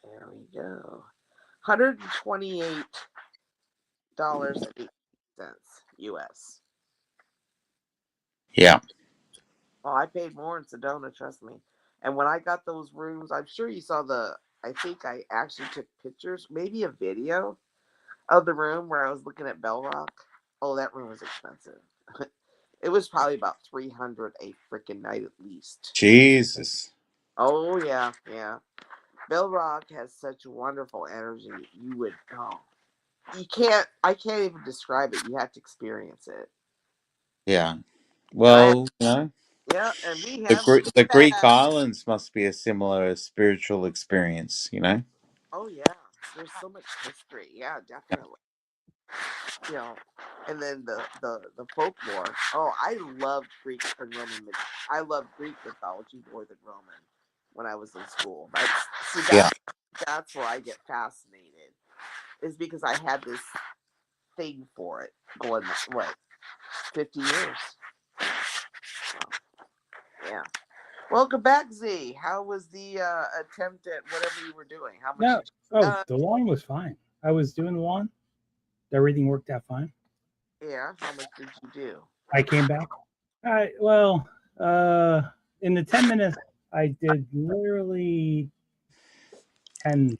There we go. $128.08 US. Yeah. Oh, I paid more in Sedona, trust me. And when I got those rooms, I'm sure you saw I think I actually took pictures, maybe a video of the room where I was looking at Bell Rock. Oh, that room was expensive. It was probably about 300 a freaking night at least. Jesus. Oh yeah, yeah. Bell Rock has such wonderful energy. You would I can't even describe it. You have to experience it. Yeah. And I Well, yeah, and we the have the Greek that. islands must be a similar spiritual experience. Oh yeah. There's so much history. Yeah, definitely. And then the folklore. Oh, I loved Greek and Roman I loved Greek mythology more than Roman when I was in school. Yeah. That's where I get fascinated. Is because I had this thing for it going 50 years. Yeah. Welcome back, Z. How was the attempt at whatever you were doing? How much? No. Oh, the lawn was fine. I was doing the lawn. Everything worked out fine. Yeah. How much did you do? I came back. In the 10 minutes, I did literally 10%.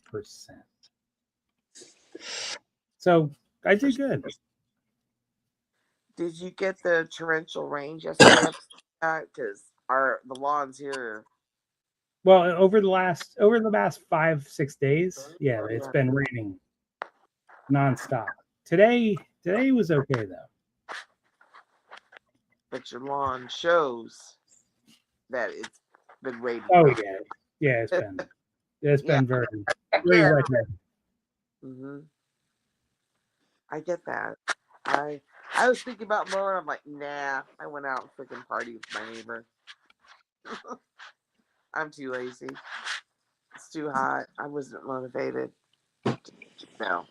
So I did good. Did you get the torrential rain yesterday? Because the lawns here. Well, over the last 5-6 days, yeah, it's been raining nonstop. Today was okay though. But your lawn shows that it's been raining. Oh yeah, it's been very wet. Mm-hmm. I get that. I was thinking about mowing. I'm like, nah. I went out and freaking party with my neighbor. I'm too lazy. It's too hot. I wasn't motivated. No.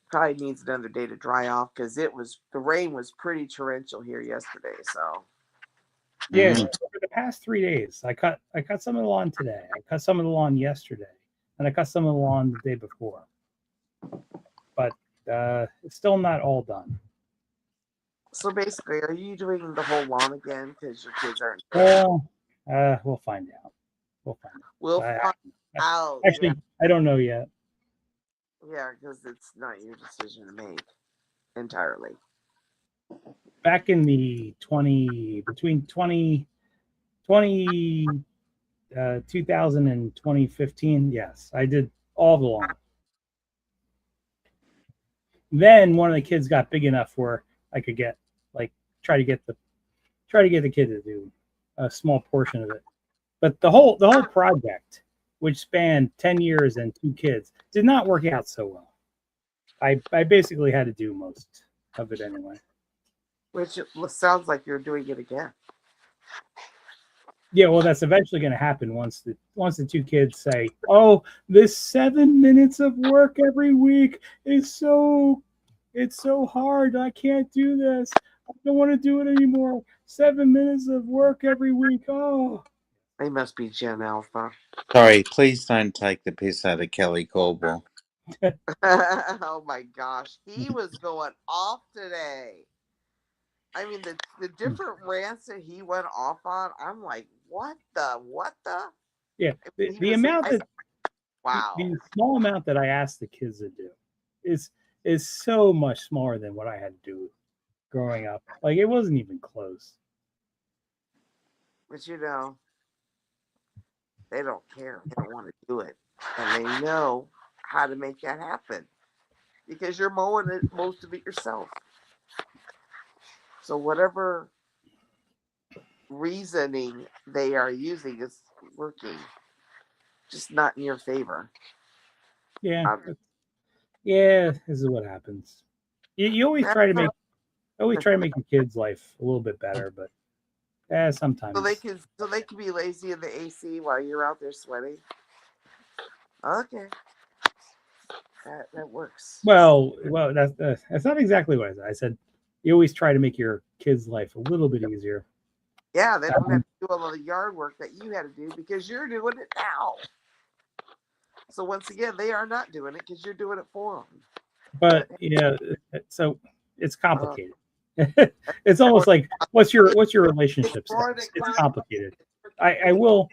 Probably needs another day to dry off because the rain was pretty torrential here yesterday. So yeah, over the past 3 days, I cut some of the lawn today. I cut some of the lawn yesterday, and I cut some of the lawn the day before. But it's still not all done. So basically, are you doing the whole lawn again because your kids aren't? Well, we'll find out. We'll find out. Actually, I don't know yet. Yeah, because it's not your decision to make entirely. Back in the 2000 and 2015, yes, I did all the lawn. Then one of the kids got big enough where I could get try to get the kid to do a small portion of it. But the whole project, which spanned 10 years and 2 kids, did not work out so well. I basically had to do most of it anyway. Which sounds like you're doing it again. Yeah, well, that's eventually going to happen once the 2 kids say, "Oh, this 7 minutes of work every week is so hard. I can't do this. I don't want to do it anymore. 7 minutes of work every week. Oh." They must be Gen Alpha. Sorry, please don't take the piss out of Kelly Caldwell. Oh my gosh, he was going off today. I mean, the different rants that he went off on, I'm like, what the? Yeah, I mean, he the was, amount that wow. the small amount that I asked the kids to do is so much smaller than what I had to do growing up. Like it wasn't even close. But they don't care. They don't want to do it, and they know how to make that happen because you're mowing it most of it yourself. So whatever reasoning they are using is working, just not in your favor. Yeah, Um, yeah, this is what happens. You always try to make your kids' life a little bit better, but sometimes so they can be lazy in the AC while you're out there sweating. Okay, that works. well, that's not exactly what I said. I said you always try to make your kids' life a little bit easier. Yeah, they don't have to do all of the yard work that you had to do because you're doing it now. So once again, they are not doing it because you're doing it for them. But so it's complicated. It's almost like what's your relationship status? It's complicated. I will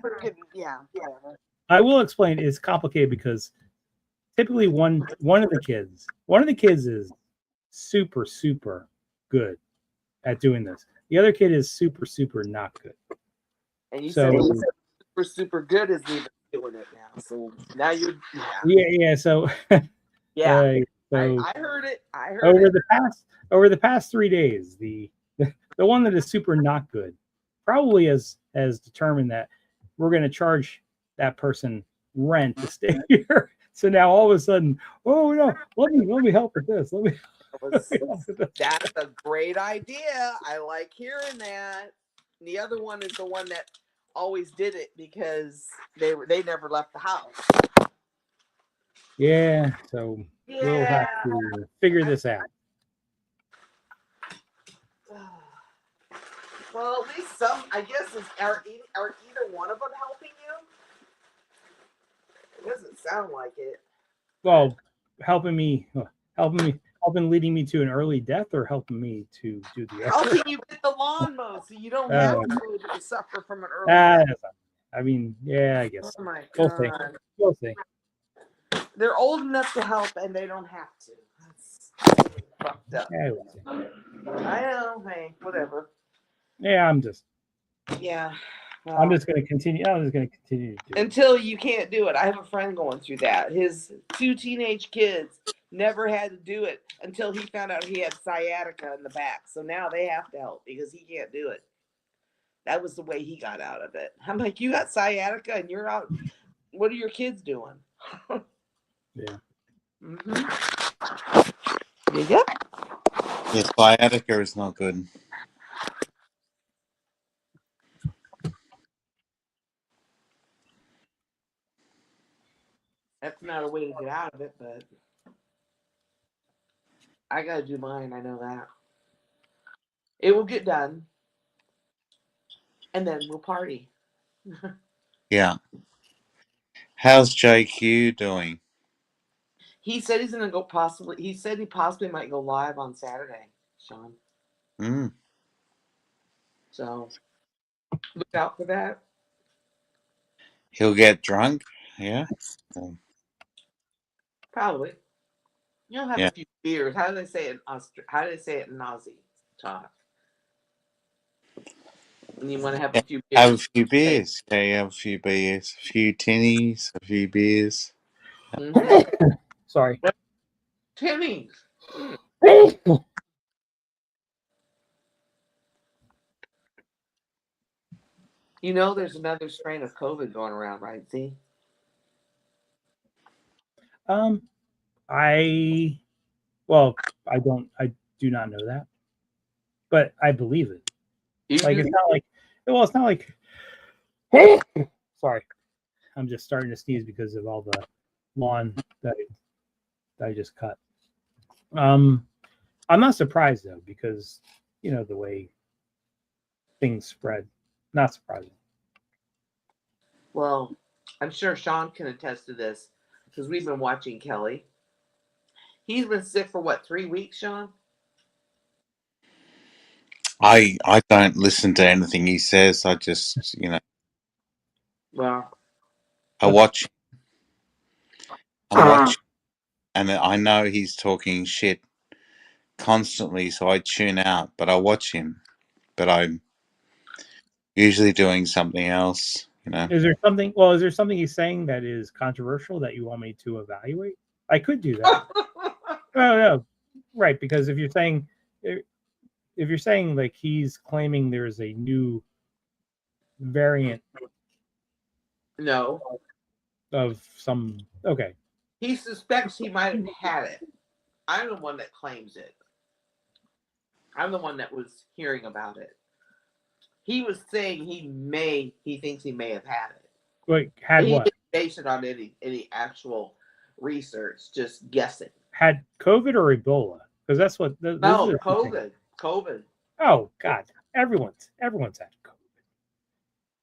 Yeah, whatever. I will explain. It's complicated because typically one of the kids is super good at doing this. The other kid is super not good. And you So said super good is even doing it now. So now you're yeah. So yeah. So I heard it. over the past 3 days, the one that is super not good probably has determined that we're going to charge that person rent to stay here. So now all of a sudden, oh no, let me help with this. Let me help with this. That's a great idea. I like hearing that. The other one is the one that always did it because they never left the house. Yeah, so we'll have to figure this out. Well, at least some. I guess are either one of them helping you? It doesn't sound like it. Well, helping leading me to an early death, or helping me to do the Helping you get the lawn mowed so you don't have to suffer from an early death. I mean, yeah, I guess. Oh my We'll god. see. We'll see. They're old enough to help and they don't have to. That's fucked up. Yeah, we'll see. I know. Hey, whatever. Yeah, Yeah. Well, I'm just going to continue to do it. Until you can't do it. I have a friend going through that. His 2 teenage kids never had to do it until he found out he had sciatica in the back. So now they have to help because he can't do it. That was the way he got out of it. I'm like, you got sciatica and you're out. What are your kids doing? Yeah. Mm-hmm. Yeah. Yeah, sciatica is not good. That's not a way to get out of it, but I got to do mine. I know that. It will get done. And then we'll party. Yeah. How's JQ doing? He said he's going to go he said he possibly might go live on Saturday, Sean. Mm. So look out for that. He'll get drunk? Yeah. Probably. You'll have a few beers. How do they say it in Aussie talk? And you want to have a few beers. Have a few beers. Okay, have a few beers. A few tinnies, a few beers. Mm-hmm. Sorry. Tinnies. You know there's another strain of COVID going around, right? See? I do not know that, but I believe it. It's not like sorry, I'm just starting to sneeze because of all the lawn that I just cut. I'm not surprised though, because the way things spread. Not surprising. Well, I'm sure Sean can attest to this because we've been watching Kelly He's been sick for what, 3 weeks, Sean? I don't listen to anything he says. I just, Well, I watch, and I know he's talking shit constantly, so I tune out. But I watch him. But I'm usually doing something else. Is there something? Well, is there something he's saying that is controversial that you want me to evaluate? I could do that. No, right? Because if you're saying like he's claiming there's a new variant no. of some, okay, He suspects he might have had it. I'm the one that claims it. I'm the one that was hearing about it. He was saying he thinks he may have had it. wait, had He what? didn't base it on any actual research, just guessing. Had COVID or Ebola? Because that's what. No, those are the things. COVID. Oh God, everyone's had COVID.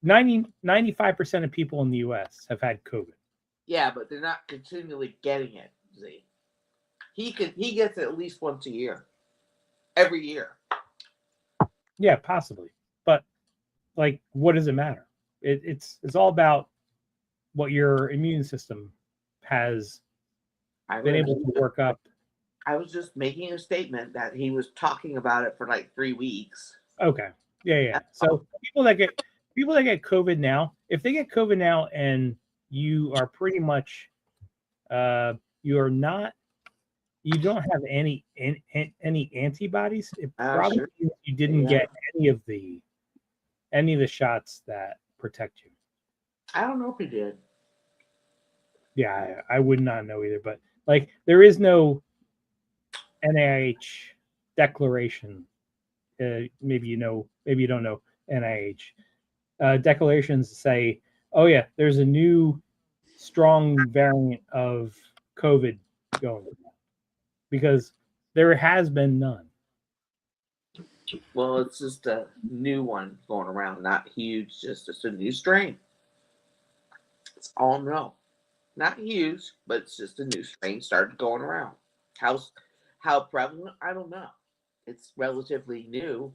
95% of people in the U.S. have had COVID. Yeah, but they're not continually getting it. See, he gets it at least once a year, every year. Yeah, possibly, but like, what does it matter? It's all about what your immune system has been able to work up. I was just making a statement that he was talking about it for like 3 weeks. Okay, yeah. So people that get COVID now, if they get COVID now and you are pretty much, you don't have any antibodies. It probably Sure. means you didn't get any of the shots that protect you. I don't know if he did. Yeah, I would not know either. But like, there is no NIH declaration. Maybe you know, maybe you don't know NIH declarations say, "Oh yeah, there's a new strong variant of COVID going around," because there has been none. Well, it's just a new one going around, not huge, just a new strain. It's all I know. Not huge, but it's just a new strain started going around. How prevalent? I don't know. It's relatively new,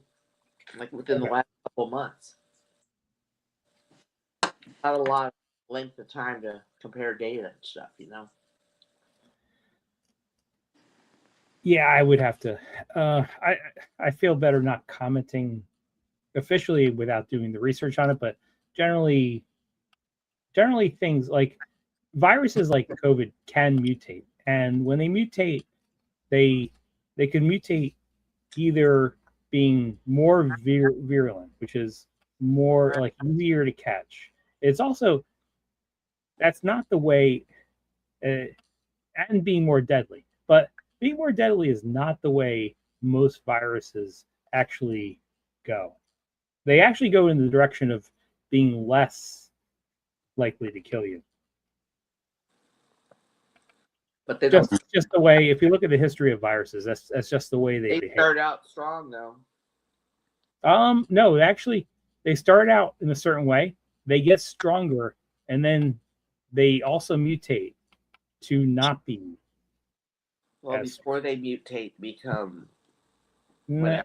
like within the last couple months. Not a lot of length of time to compare data and stuff, Yeah, I would have to. I feel better not commenting officially without doing the research on it, but generally things like viruses like COVID can mutate, and when they mutate, they can mutate either being more virulent, which is more like easier to catch. It's also, that's not the way, and being more deadly. But being more deadly is not the way most viruses actually go. They actually go in the direction of being less likely to kill you. But they don't. Just the way, if you look at the history of viruses, that's just the way they behave. Start out strong though. No, actually, they start out in a certain way. They get stronger, and then they also mutate to not be. Well, before they mutate, become. I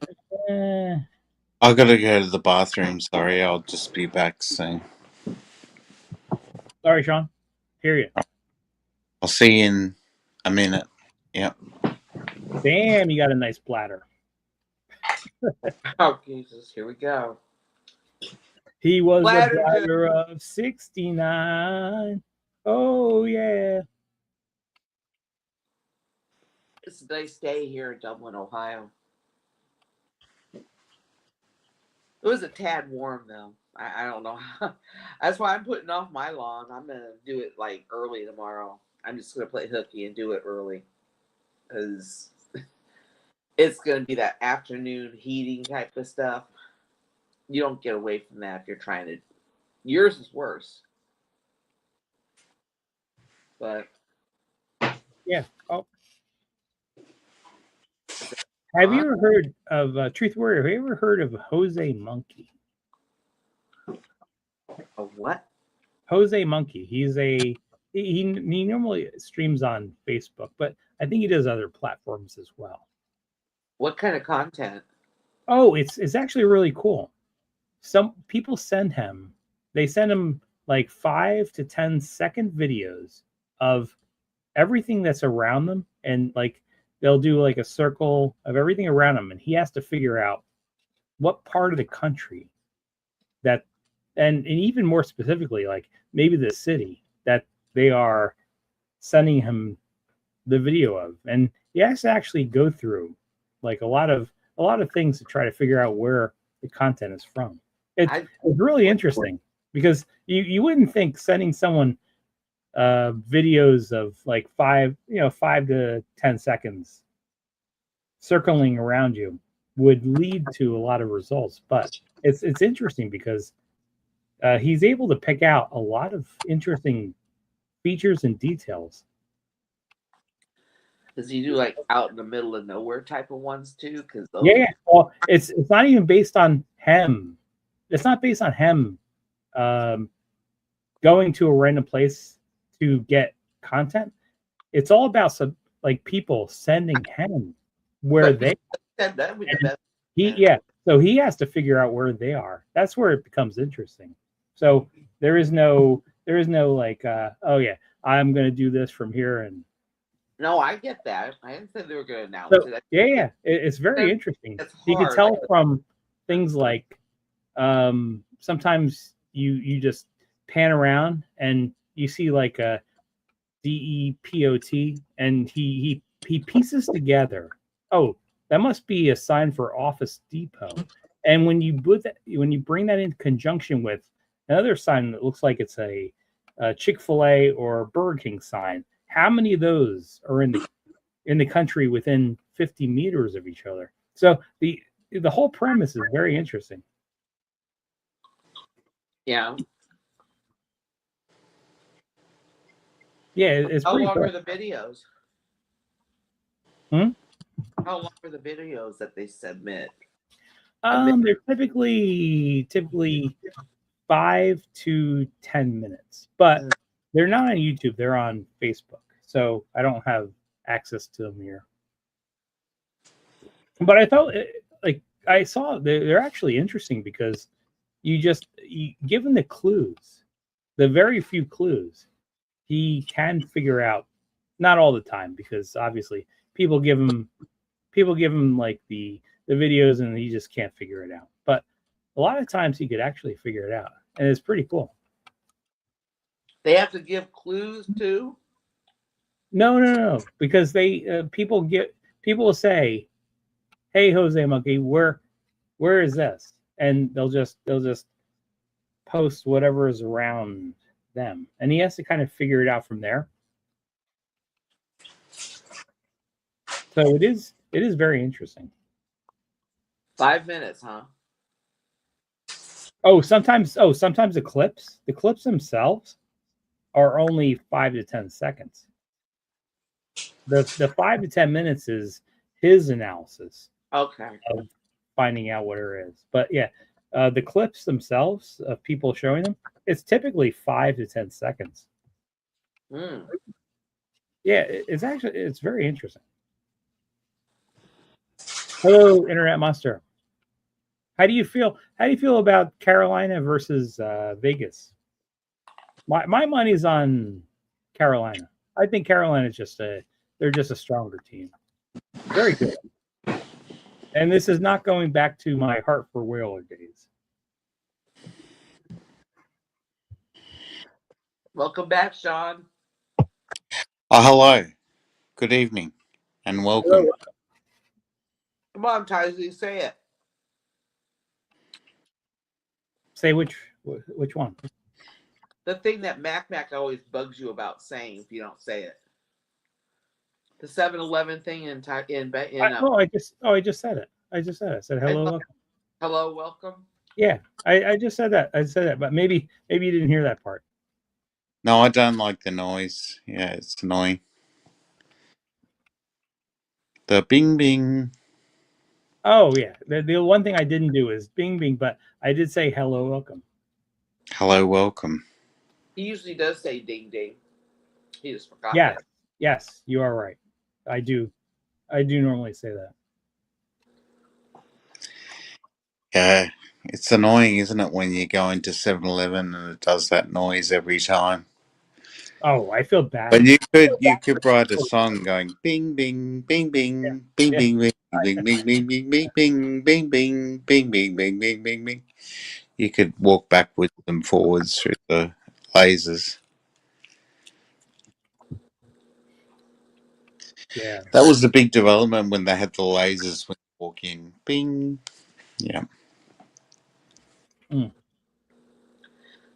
gotta go to the bathroom. Sorry, I'll just be back soon. Sorry, Sean. Hear you. I'll see you in a minute. Yep. Damn, you got a nice bladder. Oh, Jesus. Here we go. He was a bladder of 69. Oh, yeah. It's a nice day here in Dublin, Ohio. It was a tad warm, though. I don't know. That's why I'm putting off my lawn. I'm going to do it like early tomorrow. I'm just going to play hooky and do it early. Because it's going to be that afternoon heating type of stuff. You don't get away from that if you're trying to. Yours is worse. But. Yeah. Oh. Have you ever heard of Truth Warrior? Have you ever heard of Jose Monkey? A what? Jose Monkey. He's a he normally streams on Facebook, but I think he does other platforms as well. What kind of content? Oh, it's actually really cool. Some people send him like 5 to 10-second videos of everything that's around them, and like they'll do like a circle of everything around them, and he has to figure out what part of the country that, and even more specifically, like maybe the city that they are sending him the video of, and he has to actually go through like a lot of things to try to figure out where the content is from. It's really interesting because you wouldn't think sending someone videos of like 5 to 10 seconds circling around you would lead to a lot of results, but it's interesting because he's able to pick out a lot of interesting features and details. Does he do like out in the middle of nowhere type of ones too? Because Well, it's not even based on him. It's not based on him going to a random place to get content. It's all about some like people sending him where they. That would be the best. So he has to figure out where they are. That's where it becomes interesting. So there is no like oh yeah, I'm gonna do this from here. And no, I get that. I didn't say they were gonna announce it. It's very interesting. You can tell from things like sometimes you just pan around and you see like a DEPOT, and he pieces together, oh, that must be a sign for Office Depot. And when you bring that in conjunction with another sign that looks like it's a Chick-fil-A or Burger King sign, how many of those are in the country within 50 meters of each other? So the whole premise is very interesting. Yeah. Yeah, it's how pretty long cool. are the videos? Hmm? How long are the videos that they submit? They're typically 5 to 10 minutes, but they're not on YouTube. They're on Facebook, so I don't have access to them here. But I thought, I saw they're actually interesting because given the clues, the very few clues, he can figure out. Not all the time, because obviously people give him like the videos and he just can't figure it out. But a lot of times he could actually figure it out, and it's pretty cool. They have to give clues too? No, because they people will say, "Hey, Jose Monkey, where is this?" And they'll just post whatever is around them, and he has to kind of figure it out from there. So it is very interesting. 5 minutes, huh? Sometimes the clips themselves are only 5 to 10 seconds. The 5 to 10 minutes is his analysis. Okay. Of finding out what it is. But yeah, the clips themselves of people showing them, it's typically 5 to 10 seconds. Mm. Yeah, it's very interesting. Hello, Internet Monster. How do you feel about Carolina versus Vegas? My money's on Carolina. I think Carolina's they're just a stronger team. Very good. And this is not going back to my Heart for Whaler days. Welcome back, Sean. Oh, hello. Good evening and welcome. Hello. Come on, Tyson, say it. Say which one? The thing that Mac always bugs you about saying if you don't say it. The 7-Eleven thing in I just said it. I said hello, welcome. Hello, welcome. Yeah, I just said that. But maybe you didn't hear that part. No, I don't like the noise. Yeah, it's annoying. The bing bing. Oh yeah, the one thing I didn't do is bing bing, but I did say hello, welcome. Hello, welcome. He usually does say ding ding. He just forgot Yes, that. yes, you are right. I do normally say that. Yeah, it's annoying, isn't it, when you go into 7-Eleven and it does that noise every time. Oh, I feel bad. But you could write a song going bing bing bing bing bing Yeah. bing bing bing bing bing bing bing bing bing bing bing bing bing bing bing bing. You could walk backwards and forwards through the lasers. Yeah. That was the big development when they had the lasers when you walk in. Bing. Yeah.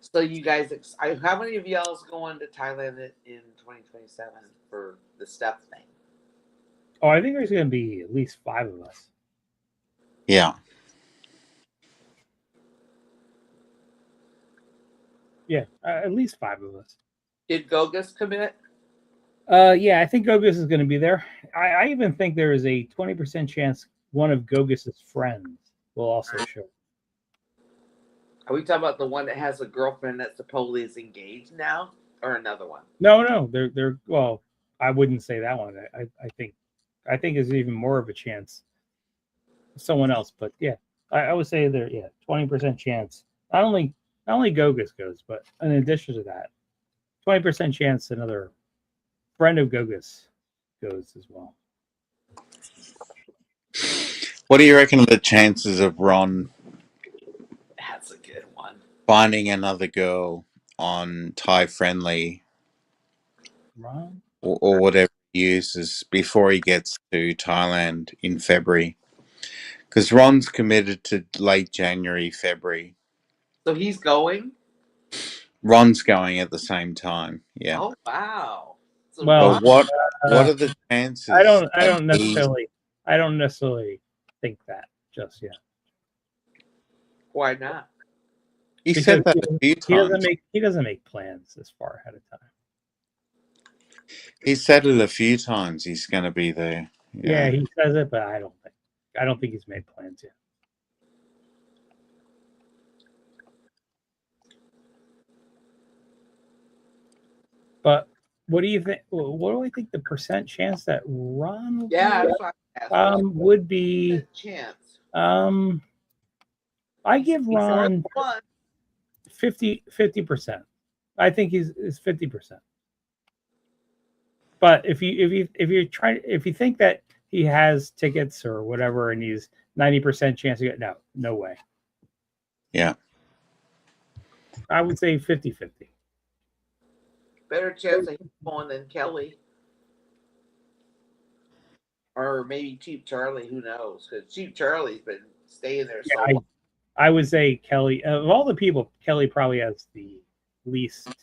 So you guys, how many of y'all's going to Thailand in 2027 for the step thing? Oh, I think there's going to be at least 5 of us. Yeah. Yeah, at least 5 of us. Did Gogus commit? Yeah, I think Gogus is going to be there. I even think there is a 20% chance one of Gogus's friends will also show. Are we talking about the one that has a girlfriend that supposedly is engaged now, or another one? No, they're well. I wouldn't say that one. I think there's even more of a chance someone else. But yeah, I would say there. Yeah, 20% chance. Not only Gogus goes, but in addition to that, 20% chance another friend of Gogus goes as well. What do you reckon are the chances of Ron That's a good one. finding another girl on Thai Friendly Ron? or whatever he uses before he gets to Thailand in February? Because Ron's committed to late January, February. So he's going? Ron's going at the same time. Yeah. Oh wow. So Well, But what are the chances? I don't necessarily think that just yet. why not? He Because said that a few times. he doesn't make plans this far ahead of time. He said it a few times. He's going to be there. Yeah, he says it, but I don't think he's made plans yet. But what do you think? What do I think the percent chance that Ron will Yeah, would be? Chance. I give Ron One. 50%. I think is 50%. But if you think that he has tickets or whatever and he's 90% chance to get no way. Yeah. I would say 50-50. Better chance of him going than Kelly. Or maybe Cheap Charlie, who knows? Because Cheap Charlie's been staying there so long. I would say Kelly, of all the people, Kelly probably has the least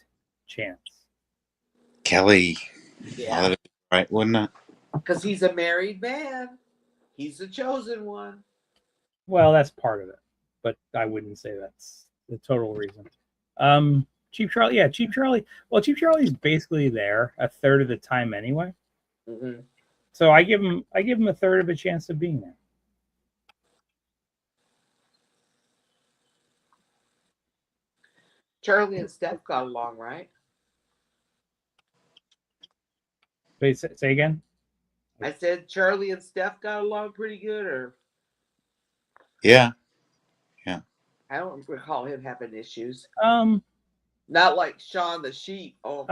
chance. Kelly. Yeah. That'd be right, wouldn't it? Because he's a married man. He's the chosen one. Well, that's part of it. But I wouldn't say that's the total reason. Cheap Charlie, yeah, Cheap Charlie. Well, Cheap Charlie's basically there a third of the time anyway. Mm-hmm. So I give him a third of a chance of being there. Charlie and Steph got along, right? Wait, say again? I said Charlie and Steph got along pretty good, or Yeah. I don't recall him having issues. Not like Sean the Sheep. Oh.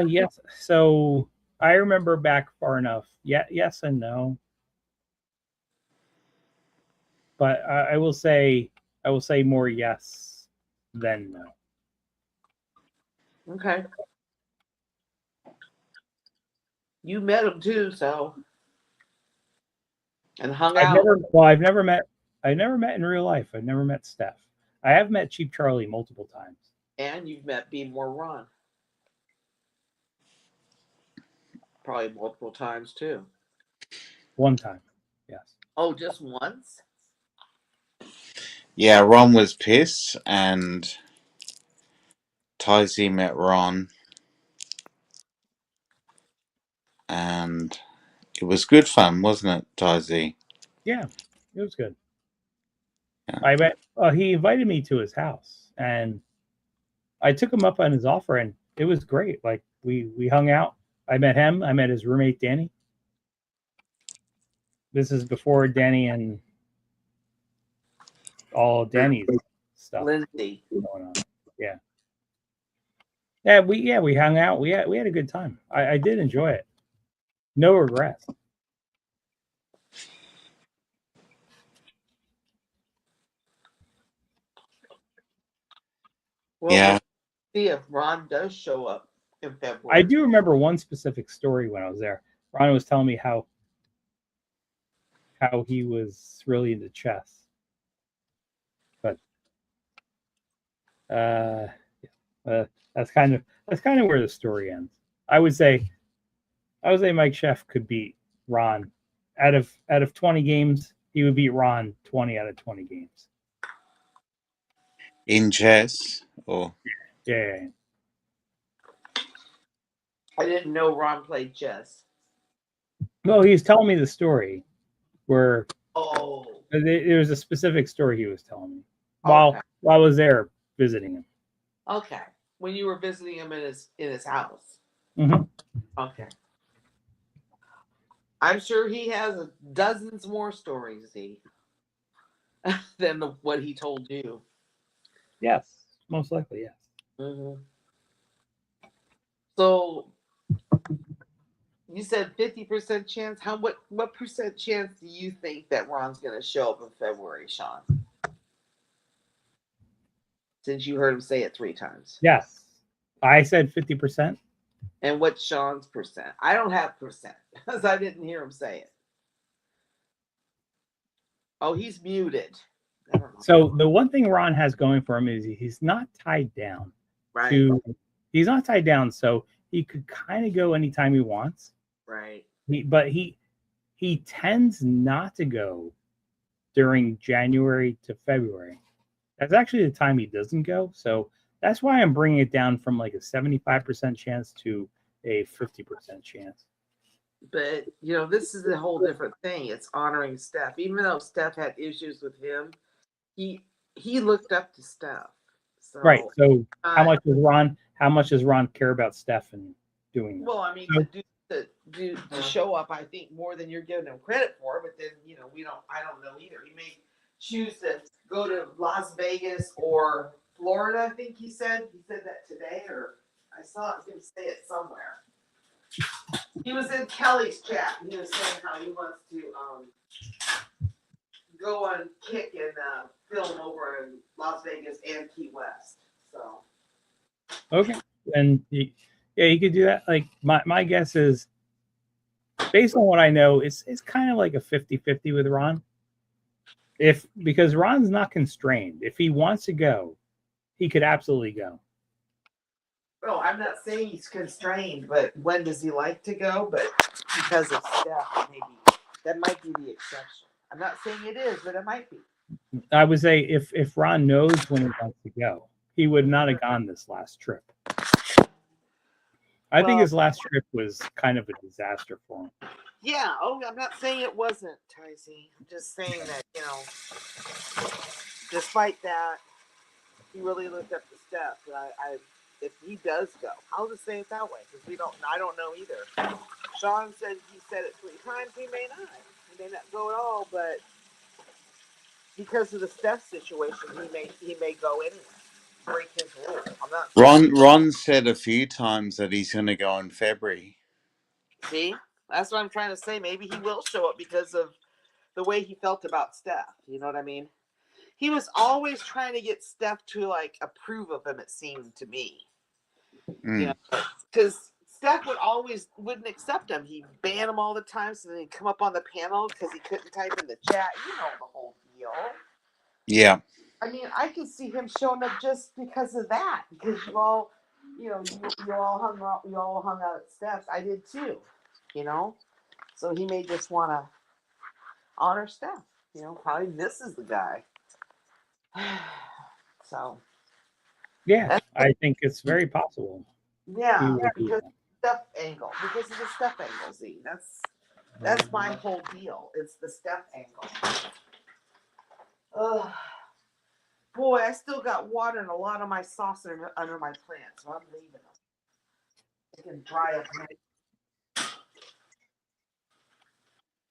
Yes. So I remember back far enough. Yeah, yes and no. But I will say more yes than no. Okay. You met him too, so and hung out. I've never met in real life. I've never met Steph. I have met Cheap Charlie multiple times. And you've met Be More Ron. Probably multiple times too. One time, yes. Oh, just once? Yeah, Ron was pissed and Tyzee met Ron. And it was good fun, wasn't it, Tyzee? Yeah, it was good. Yeah. I met. He invited me to his house, and I took him up on his offer, and it was great. Like we hung out. I met him. I met his roommate Danny. This is before Danny and all Danny's stuff Lindsay. going on. Yeah. We hung out. We had a good time. I did enjoy it. No regrets. Well, Yeah. we'll see if Ron does show up in February. I do remember one specific story when I was there. Ron was telling me how he was really into chess. But that's kind of where the story ends. I would say Mike Sheff could beat Ron out of 20 games. He would beat Ron 20 out of 20 games. In chess, or Yeah. I didn't know Ron played chess. Well, he was telling me the story where Oh, there was a specific story he was telling me while okay. I was there visiting him. Okay. When you were visiting him in his house. Mhm. Okay. I'm sure he has dozens more stories, than what he told you. Yes, most likely, yes. Mm-hmm. So you said 50% chance. What percent chance do you think that Ron's going to show up in February, Sean? Since you heard him say it 3 times. Yes. I said 50%. And what's Sean's percent? I don't have percent because I didn't hear him say it. Oh, he's muted. So the one thing Ron has going for him is he's not tied down. Right. He's not tied down, so he could kind of go anytime he wants. Right. But he tends not to go during January to February. That's actually the time he doesn't go. So that's why I'm bringing it down from like a 75% chance to a 50% chance. But this is a whole different thing. It's honoring Steph. Even though Steph had issues with him, he looked up to Steph. So, right. So how much does Ron care about Steph and doing that? Well, I mean, to show up, I think more than you're giving him credit for. But then I don't know either. He may choose to go to Las Vegas or Florida. I think he said that today, or I saw him say it somewhere. He was in Kelly's chat. And he was saying how he wants to go on kick and film over in Las Vegas and Key West. So okay, and he could do that. Like my guess is, based on what I know, it's kind of like a 50-50 with Ron. Because Ron's not constrained. If he wants to go, he could absolutely go. Well, I'm not saying he's constrained, but when does he like to go? But because of Steph, maybe that might be the exception. I'm not saying it is, but it might be. I would say if Ron knows when he wants to go, he would not have gone this last trip. I think his last trip was kind of a disaster for him. Yeah. Oh, I'm not saying it wasn't, Tyson. I'm just saying that, despite that, he really looked up to Steph. And if he does go, I'll just say it that way because I don't know either. Sean said he said it 3 times. He may not. He may not go at all, but because of the Steph situation, he may go anyway. Break his rule. I'm not. Ron said a few times that he's going to go in February. See, that's what I'm trying to say. Maybe he will show up because of the way he felt about Steph. You know what I mean? He was always trying to get Steph to approve of him. It seemed to me, because Steph wouldn't accept him. He'd ban him all the time, so then he'd come up on the panel because he couldn't type in the chat. You know the whole deal. Yeah. I mean, I could see him showing up just because of that. Because you all hung out at Steph's. I did too. So he may just want to honor Steph. Probably misses the guy. So. Yeah, I think it's very possible. Yeah, because Steph angle. Because of the Steph angle, Z. That's my whole deal. It's the Steph angle. Boy, I still got water in a lot of my saucer under my plants, so I'm leaving them. They can dry up.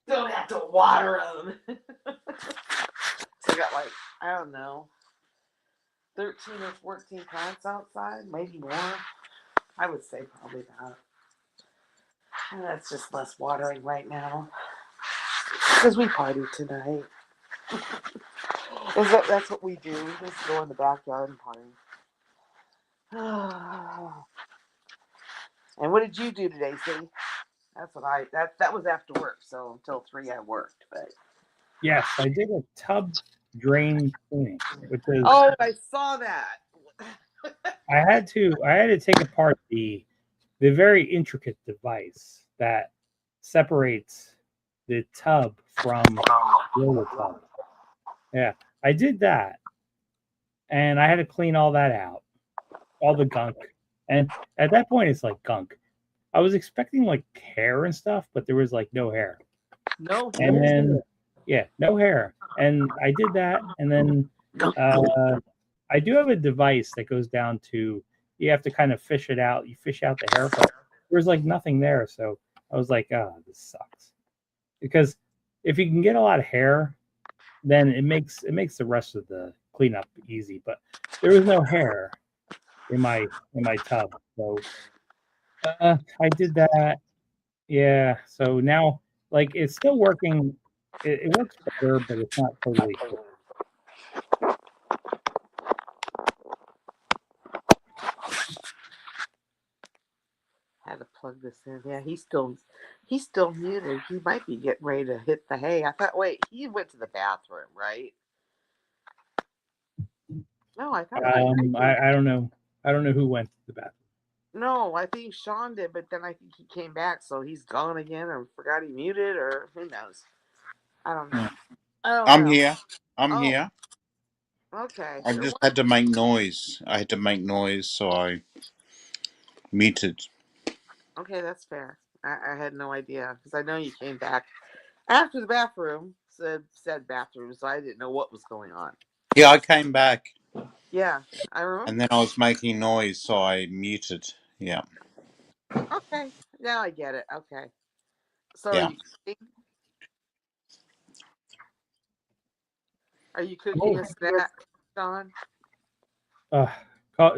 Don't have to water them. So I got like, I don't know, 13 or 14 plants outside, maybe more. I would say probably that. And that's just less watering right now. Because we party tonight. That's what we do. We just go in the backyard and party. And what did you do today, see? That's what that was after work, so until 3 I worked. But Yes, I did a tub drain cleaning, which is oh, I saw that. I had to take apart the very intricate device that separates the tub from the other tub. Yeah, I did that, and I had to clean all that out, all the gunk. And at that point, it's like gunk. I was expecting like hair and stuff, but there was like no hair. No. And then, yeah, no hair. And I did that, and then I do have a device that goes down to, you have to kind of fish it out. You fish out the hair, but there's like nothing there. So I was like, oh, this sucks. Because if you can get a lot of hair, then it makes the rest of the cleanup easy. But there was no hair in my tub. So I did that. Yeah. So now, like, it's still working. It works better, but it's not totally cool. Had to plug this in. Yeah, he's still muted. He might be getting ready to hit the hay. I thought, wait, he went to the bathroom, right? No, I thought. I don't know. I don't know who went to the bathroom. No, I think Sean did, but then I think he came back, so he's gone again, or forgot he muted, or who knows? I don't know. I'm here. I'm Oh. here. Okay. I just had to make noise. I had to make noise, so I muted. Okay, that's fair. I had no idea because I know you came back after the bathroom. Said bathroom, so I didn't know what was going on. Yeah, I came back. Yeah, I remember. And then I was making noise, so I muted. Yeah. Okay, now I get it. Okay. So Yeah. are you cooking a snack, Sean?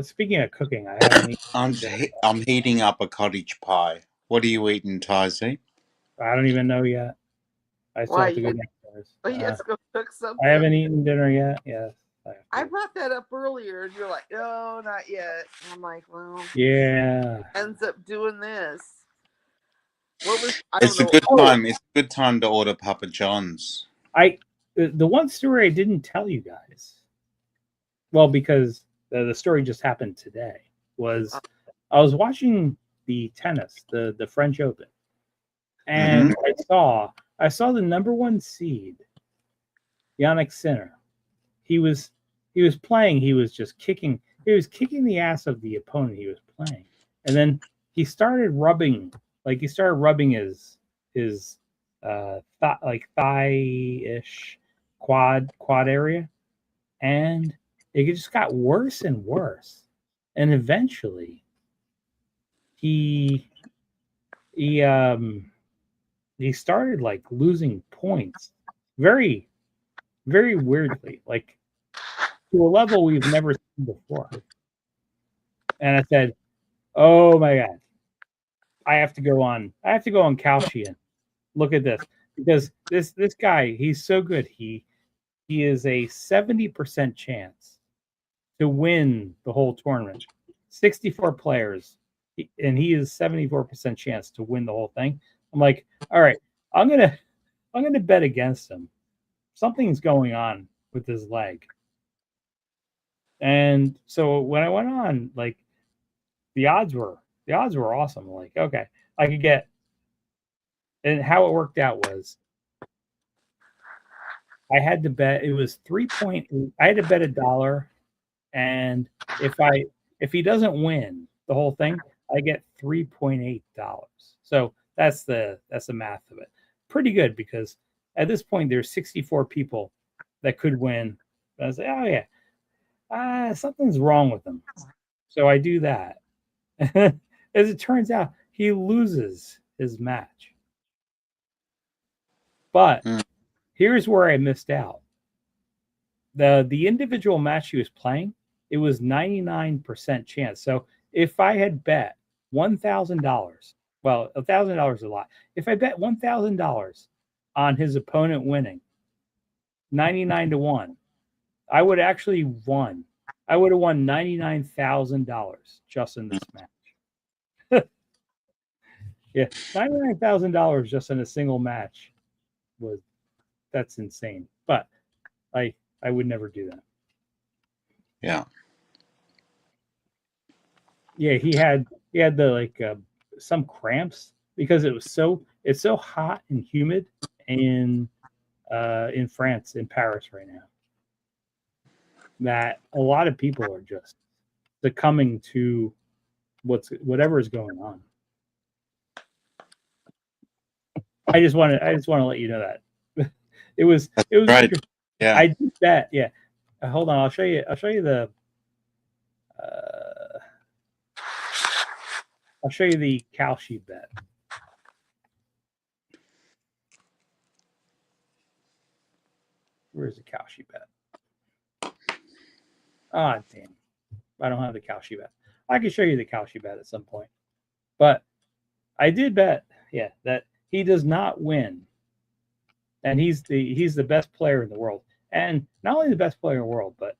Speaking of cooking, I haven't eaten. I'm heating up a cottage pie. What are you eating, Tazi? I don't even know yet. I still have to go downstairs. Oh, you have to go cook something. I haven't eaten dinner yet. Yes. I brought that up earlier, and you're like, "No, not yet." And I'm like, "Well, yeah." Ends up doing this. What was? It's a good time. It's a good time to order Papa John's. The one story I didn't tell you guys, well, because the story just happened today, was I was watching the tennis, the French Open, and I saw the number 1 seed, Jannik Sinner. He was playing. He was just kicking. He was kicking the ass of the opponent he was playing, and then he started rubbing. Like he started rubbing his thigh-ish quad area, and it just got worse and worse, and eventually he started like losing points very, very weirdly, like to a level we've never seen before. And I said, oh my God, I have to go on Kalshi and look at this, because this guy, he's so good. He is a 70% chance to win the whole tournament. 64 players, and he is 74% chance to win the whole thing. I'm like, all right, I'm gonna bet against him. Something's going on with his leg. And so when I went on, like the odds were awesome. Like, okay, I could get, and how it worked out was I had to bet, it was 3.8. I had to bet $1, and if he doesn't win the whole thing, I get $3.8. So that's the math of it. Pretty good, because at this point there's 64 people that could win. And I was like, oh yeah. something's wrong with him. So I do that. As it turns out, he loses his match. But Mm. here's where I missed out. The individual match he was playing, it was 99% chance. So if I had bet $1,000, well, $1,000 is a lot. If I bet $1,000 on his opponent winning, 99-1, I would actually won. I would have won $99,000 just in this match. Yeah, $99,000 just in a single match that's insane. But I would never do that. Yeah. Yeah, he had the some cramps because it's so hot and humid in France, in Paris right now, that a lot of people are just succumbing to whatever is going on. I just want to let you know that it was Right. Yeah. I did that. Yeah. Hold on, I'll show you the I'll show you the Kalshi bet. Where's the Kalshi bet? Ah, damn. I don't have the Kalshi bet. I can show you the Kalshi bet at some point. But I did bet, yeah, that he does not win. And he's the best player in the world. And not only the best player in the world, but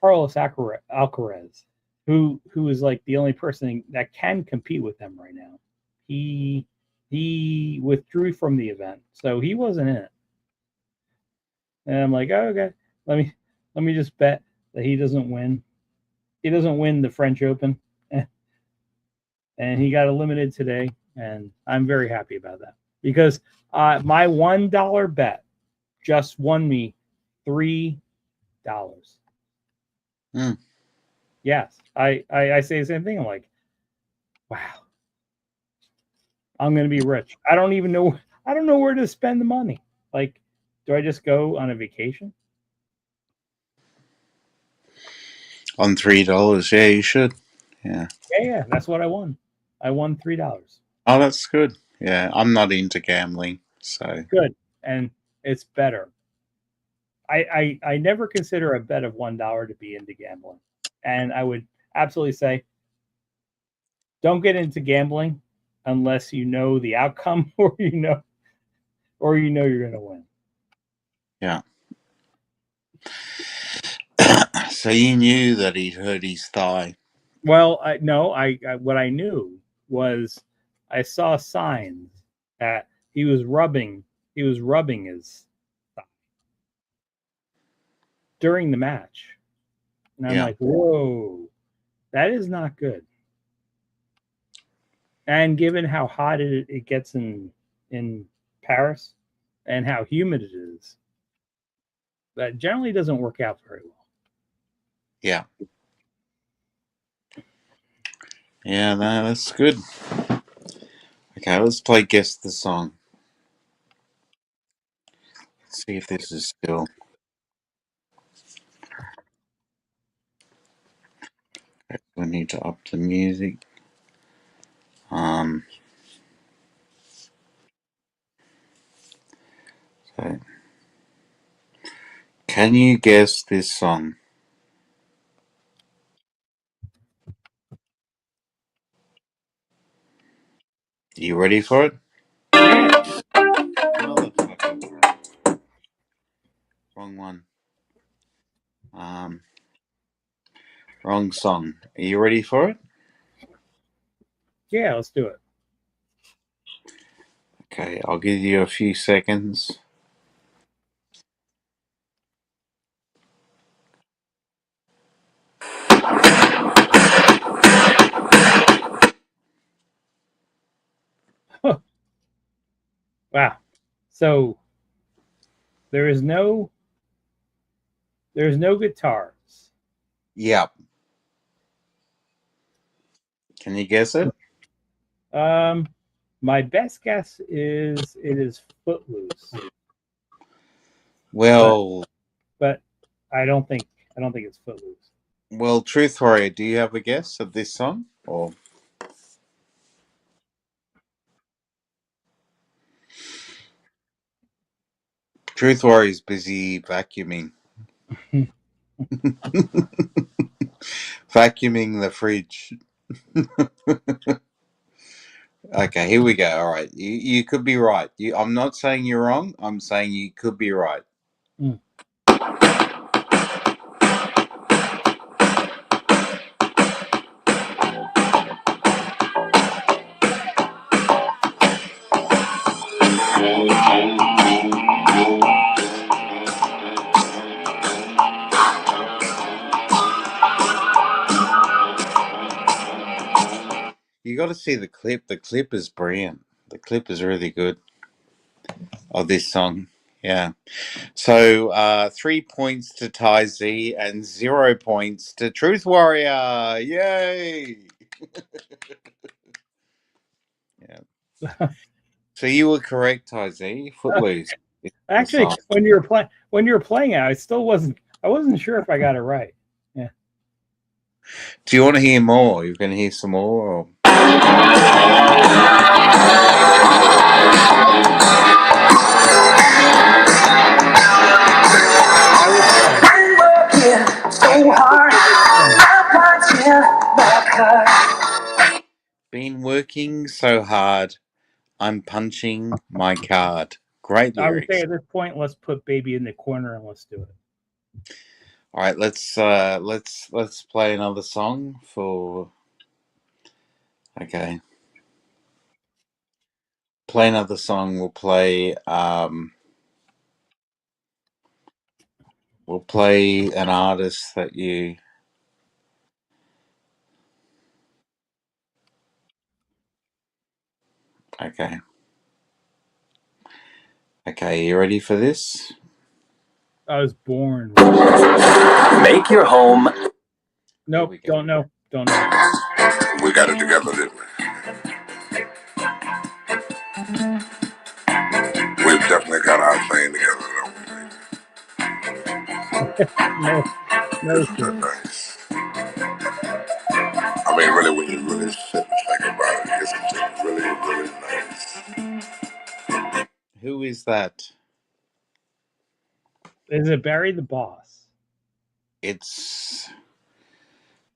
Carlos Alcaraz, who is like the only person that can compete with them right now. He withdrew from the event, so he wasn't in it. And I'm like, oh, okay, let me just bet that he doesn't win. He doesn't win the French Open, and he got eliminated today. And I'm very happy about that because my $1 bet just won me $3. Mm. Yes, I say the same thing. I'm like, wow, I'm gonna be rich. I don't know where to spend the money. Like, do I just go on a vacation? On $3, yeah, you should. Yeah. Yeah, that's what I won. I won $3. Oh, that's good. Yeah, I'm not into gambling, so Good, and it's better. I never consider a bet of $1 to be into gambling, and I would absolutely say, don't get into gambling unless you know the outcome or you know you're going to win. yeah. So you knew that he'd hurt his thigh. Well, I what I knew was I saw signs that he was rubbing his thigh during the match. And I'm like, whoa, that is not good. And given how hot it gets in Paris and how humid it is, that generally doesn't work out very well. Yeah. Yeah, no, that's good. Okay, let's play Guess the Song. Let's see if this is still. Okay, we need to up the music. So, can you guess this song? You ready for it? Motherfucker. Wrong one. Wrong song. Are you ready for it? Yeah, let's do it. Okay, I'll give you a few seconds. Wow. So there's no guitars. Yep. Can you guess it? My best guess is it is Footloose. Well, but I don't think it's Footloose. Well, Truth Warrior, do you have a guess of this song? Or Truth Warrior is busy vacuuming. Vacuuming the fridge. Okay, here we go. All right. You could be right. I'm not saying you're wrong. I'm saying you could be right. Mm. You got to see the clip. The clip is brilliant. The clip is really good of this song. Yeah. So 3 points to Ty Z and 0 points to Truth Warrior. Yay! Yeah. So you were correct, Ty Z. Footloose. Actually, when you were playing it, I wasn't sure if I got it right. Yeah. Do you want to hear more? You can hear some more. Or... So hard, been working so hard, I'm punching my card. Great I would lyrics. say at this point, let's put Baby in the corner and let's do it. All right, let's play another song for. Okay. Play another song. We'll play an artist that you. Okay. Okay, you ready for this? I was born. Make your home. Nope, don't know. We got it together, didn't we? We've definitely got our thing together, don't we? No, Isn't that nice? I mean, really, when you really sit and think about it, isn't it really, really nice? Who is that? Is it Barry the Boss? It's.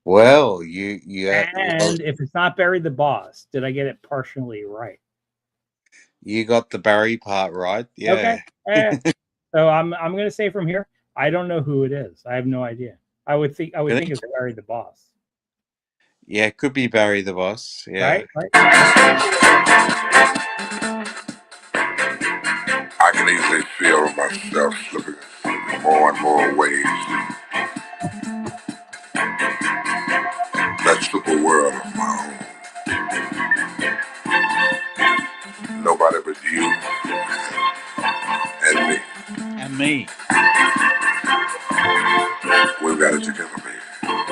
Well, you And if it's not Barry the Boss, did I get it partially right? You got the Barry part right. Yeah. Okay. So I'm going to say from here, I don't know who it is. I have no idea. I would think it's Barry the Boss. Yeah, it could be Barry the Boss. Yeah. Right. I can easily feel myself slipping more and more ways. That super world of my own. Nobody but you and me. And me. We've got it together, baby.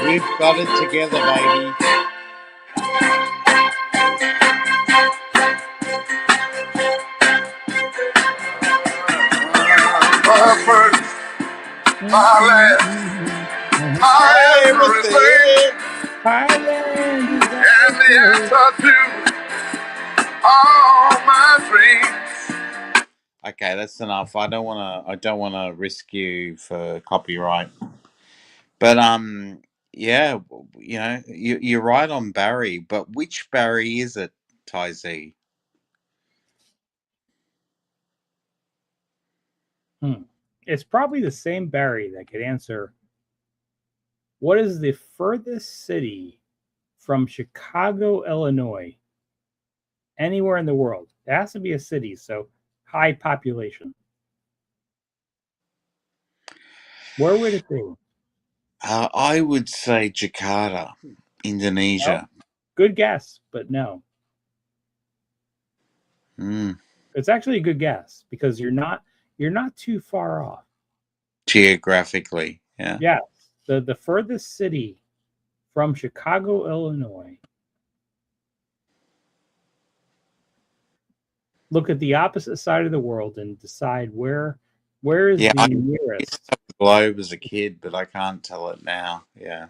We've got it together, baby. My first, my last, my everything, and the answer to all my dreams. Okay, that's enough. I don't wanna risk you for copyright. But yeah, you know, you're right on Barry, but which Barry is it, Ty Z? It's probably the same Barry that could answer. What is the furthest city from Chicago, Illinois? Anywhere in the world. It has to be a city, so high population. Where would it be? I would say Jakarta, Indonesia. No. Good guess, but no. It's actually a good guess because you're not too far off. Geographically, yeah. Yeah. The furthest city from Chicago, Illinois. Look at the opposite side of the world and decide where is the nearest. globe as a kid, but I can't tell it now. Yeah.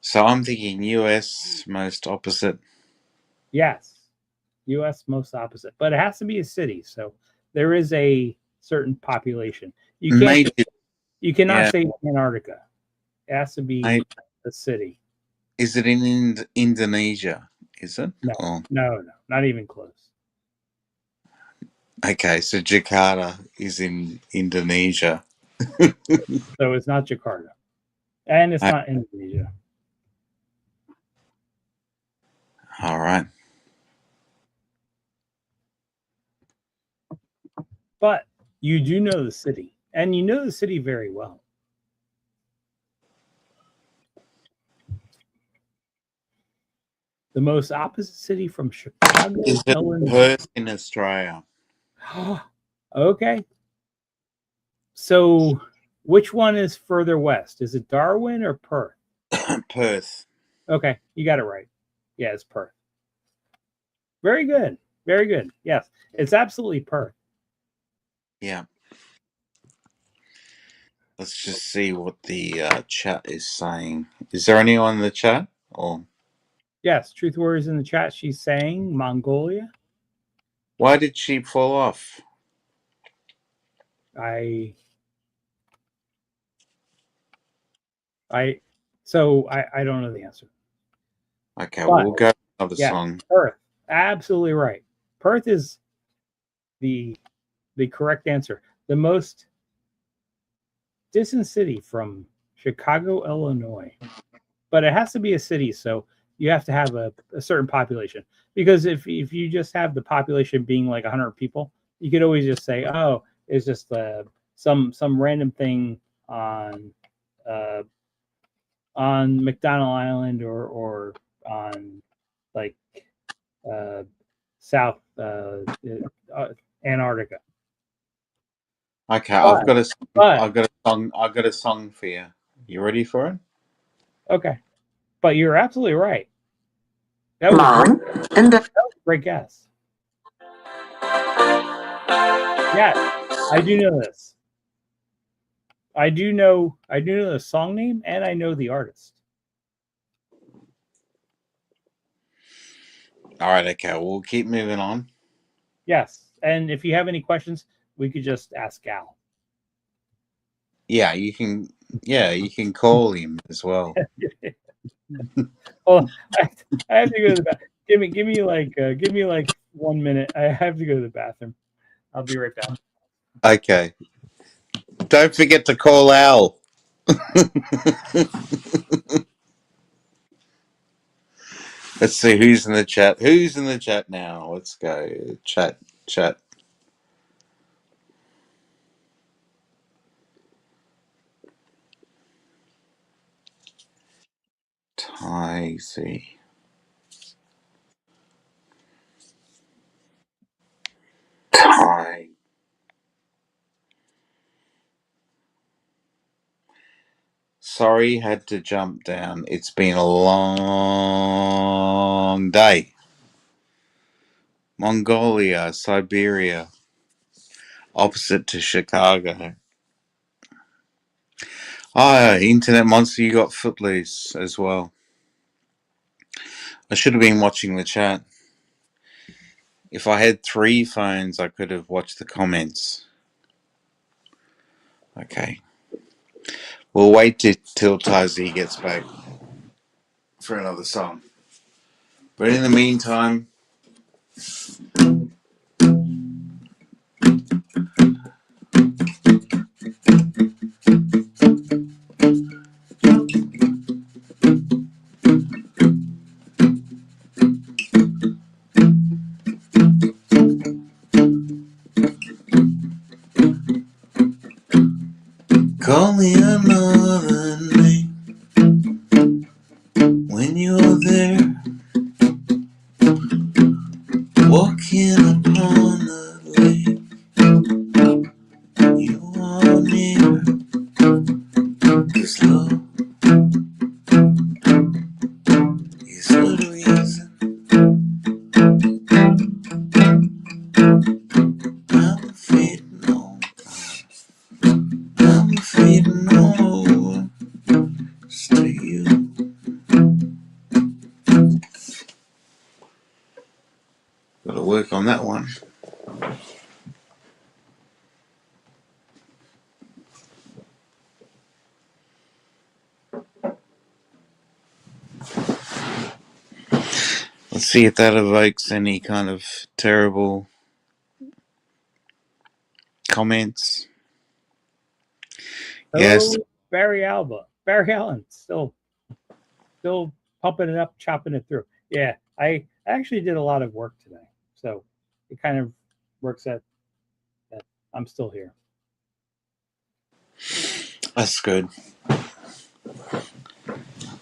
So I'm thinking US most opposite. Yes, U.S. most opposite, but it has to be a city. So there is a certain population. You can't. Maybe, You cannot yeah. say Antarctica. It has to be Maybe. a city. Is it in Indonesia? Is it? No, Or, no, not even close. okay, so Jakarta is in Indonesia. So it's not Jakarta, and it's I- not Indonesia. All right. But you do know the city, and you know the city very well. The most opposite city from Chicago, Is it Illinois. Perth in Australia? Okay. So which one is further west? Is it Darwin or Perth? Perth. Okay, you got it right. Yeah, it's Perth. Very good. Very good. Yes, it's absolutely Perth. Yeah. Let's just see what the chat is saying. Is there anyone in the chat? Or Yes, Truth Warriors in the chat. She's saying Mongolia. why did she fall off? I don't know the answer. Okay, But, we'll go another yeah, song. Perth. Absolutely right. Perth is the correct answer. The most distant city from Chicago, Illinois. But it has to be a city, so you have to have a certain population. Because if you just have the population being like 100 people, you could always just say, oh, it's just some random thing on McDonald Island or on like South Antarctica. Okay, I've got a song for you. You ready for it? Okay, but you're absolutely right. That was a great guess. Yeah, I do know this. I do know the song name and I know the artist. All right, okay, we'll keep moving on. Yes, and if you have any questions, we could just ask Al. Yeah, you can you can call him as well. Well, I have to go to the bathroom. Give me like 1 minute. I have to go to the bathroom. I'll be right back. Okay. Don't forget to call Al. Let's see who's in the chat. Who's in the chat now? Let's go. Chat. Ty. Sorry, had to jump down. It's been a long day. Mongolia, Siberia, opposite to Chicago. Internet Monster, you got Footloose as well. I should have been watching the chat. If I had 3 phones, I could have watched the comments. Okay. We'll wait till Tazi gets back for another song. But in the meantime, call me another name when you're there, walking upon the lake. You are near, 'cause love is the reason I'm fading on. I'm fading. work on that one. Let's see if that evokes any kind of terrible comments. Yes. Oh, Barry Allen, still pumping it up, chopping it through. Yeah, I actually did a lot of work today, so it kind of works out that I'm still here. That's good.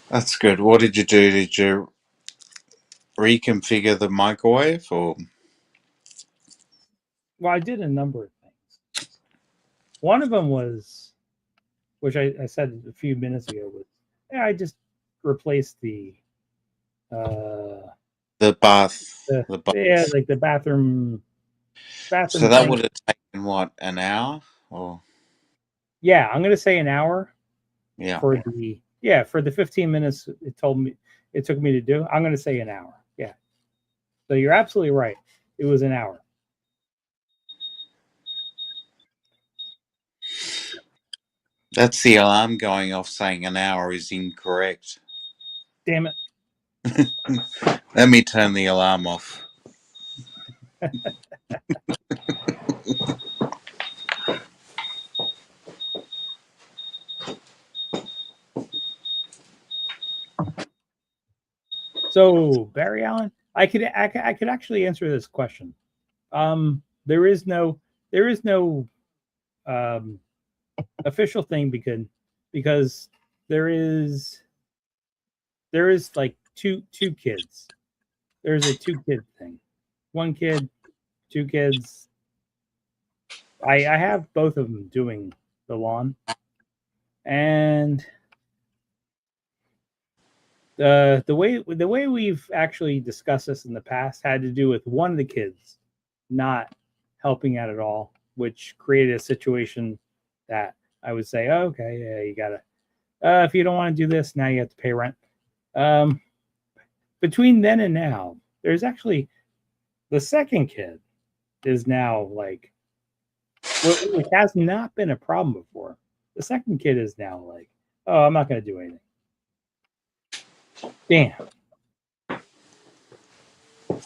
That's good. What did you do? Did you reconfigure the microwave or? Well, I did a number of things. One of them was, which I said a few minutes ago, was I just replaced the bath. yeah, like the bathroom So that thing. would have taken what, an hour or? Yeah, I'm gonna say an hour. Yeah. For the 15 minutes it took me to do. I'm gonna say an hour. Yeah. So you're absolutely right. It was an hour. That's the alarm going off saying an hour is incorrect. Damn it. Let me turn the alarm off. So Barry Allen, I could actually answer this question. There is no official thing because there is like two kids. There's a 2 kid thing. 1 kid, 2 kids. I have both of them doing the lawn, and the way we've actually discussed this in the past had to do with one of the kids not helping out at all, which created a situation that I would say, oh, okay, yeah, you gotta. If you don't want to do this, now you have to pay rent. Between then and now, there's actually the second kid is now like, which has not been a problem before. The second kid is now like, oh, I'm not going to do anything. Damn.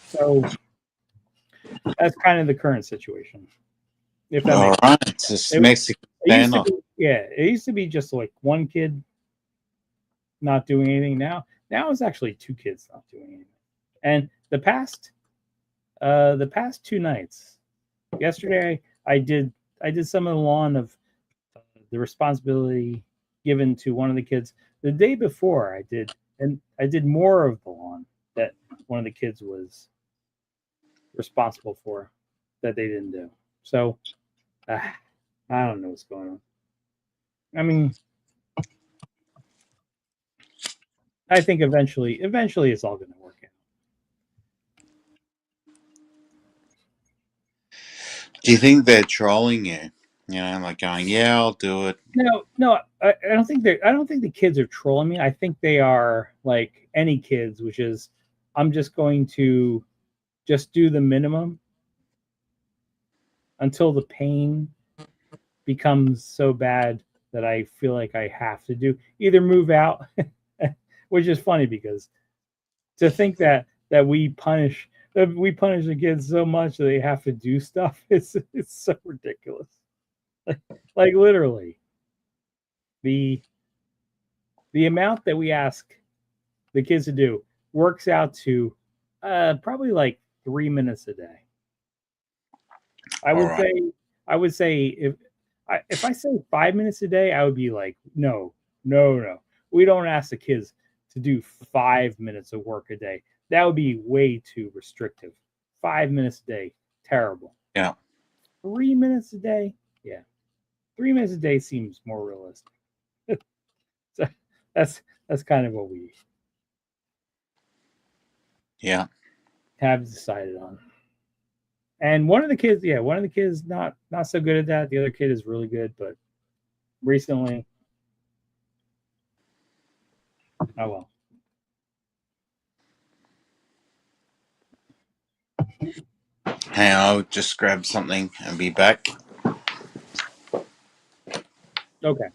So that's kind of the current situation. If that All makes right, it's just Mexican standoff. It used to be just like 1 kid not doing anything. Now it's actually 2 kids not doing anything. And the past 2 nights, yesterday I did some of the lawn of the responsibility given to one of the kids. The day before I did more of the lawn that one of the kids was responsible for that they didn't do. So I don't know what's going on. I mean, I think eventually it's all going to work out. Do you think they're trolling you? You know, like going, "Yeah, I'll do it." No, I don't think the kids are trolling me. I think they are like any kids, which is I'm just going to just do the minimum until the pain becomes so bad that I feel like I have to either move out, which is funny because to think that we punish the kids so much that they have to do stuff, it's so ridiculous. Like literally, the amount that we ask the kids to do works out to probably like 3 minutes a day. I would say if I say 5 minutes a day, I would be like, no. We don't ask the kids to do 5 minutes of work a day. That would be way too restrictive. 5 minutes a day, terrible. Yeah. 3 minutes a day, yeah. 3 minutes a day seems more realistic. So that's kind of what we have decided on. And one of the kids not so good at that. The other kid is really good, but recently, oh well. Hey, I'll just grab something and be back. Okay.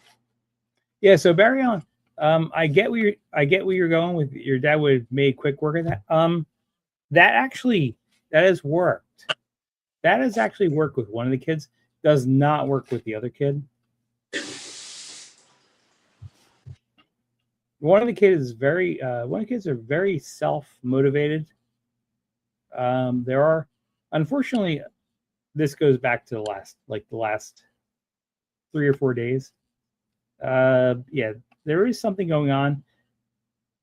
Yeah. So Barry Allen, I get where you're going with your dad would have made quick work of that. That has worked. That has actually worked with one of the kids. Does not work with the other kid. One of the kids are very self motivated. There are, unfortunately, this goes back to the last 3 or 4 days. Yeah, there is something going on,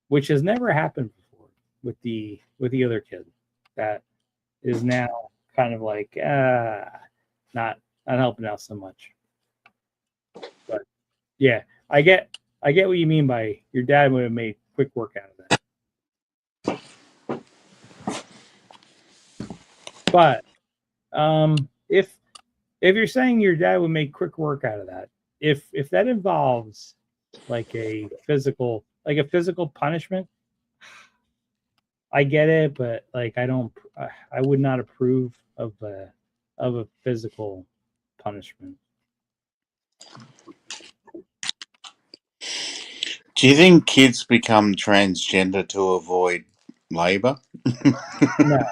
which has never happened before with the other kid. That is now kind of like not helping out so much. But yeah, I get what you mean by your dad would have made quick work out of that. But if you're saying your dad would make quick work out of that, if that involves like a physical punishment, I get it, but like I would not approve of a physical punishment. Do you think kids become transgender to avoid labor? No.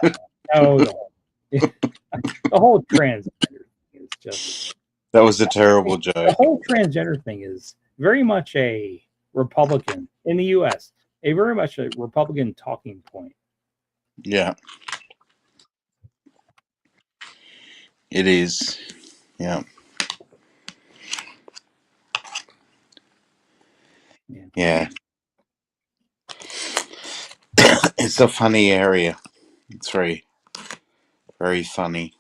The whole transgender thing is just That was a terrible the joke. whole transgender thing is very much a Republican in the U.S. Very much a Republican talking point. Yeah. It is. Yeah. Yeah. It's a funny area. It's very, very funny.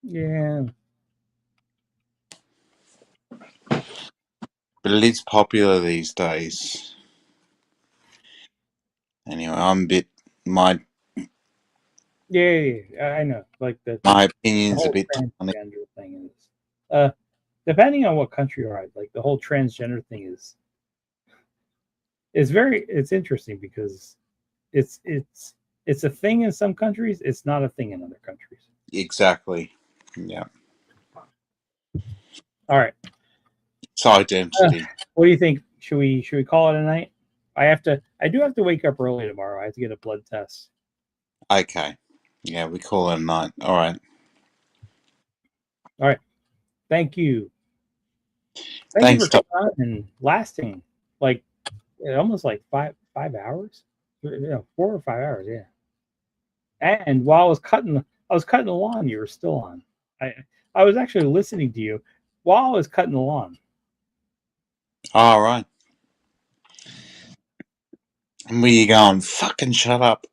Yeah. But it is popular these days. Anyway, I'm a bit Yeah, I know. Like my opinion's a whole bit funny. transgender thing is, depending on what country you're at, like the whole transgender thing is it's interesting because it's a thing in some countries. It's not a thing in other countries. Exactly. Yeah. All right. It's identity. What do you think? Should we call it a night? I do have to wake up early tomorrow. I have to get a blood test. Okay. Yeah, we call it a night. All right. All right. Thank you. Thanks, you for coming on and lasting like almost like 5 hours. 4 or 5 hours, yeah. And while I was cutting the lawn, you were still on. I was actually listening to you while I was cutting the lawn. All right. And where you going? Fucking shut up.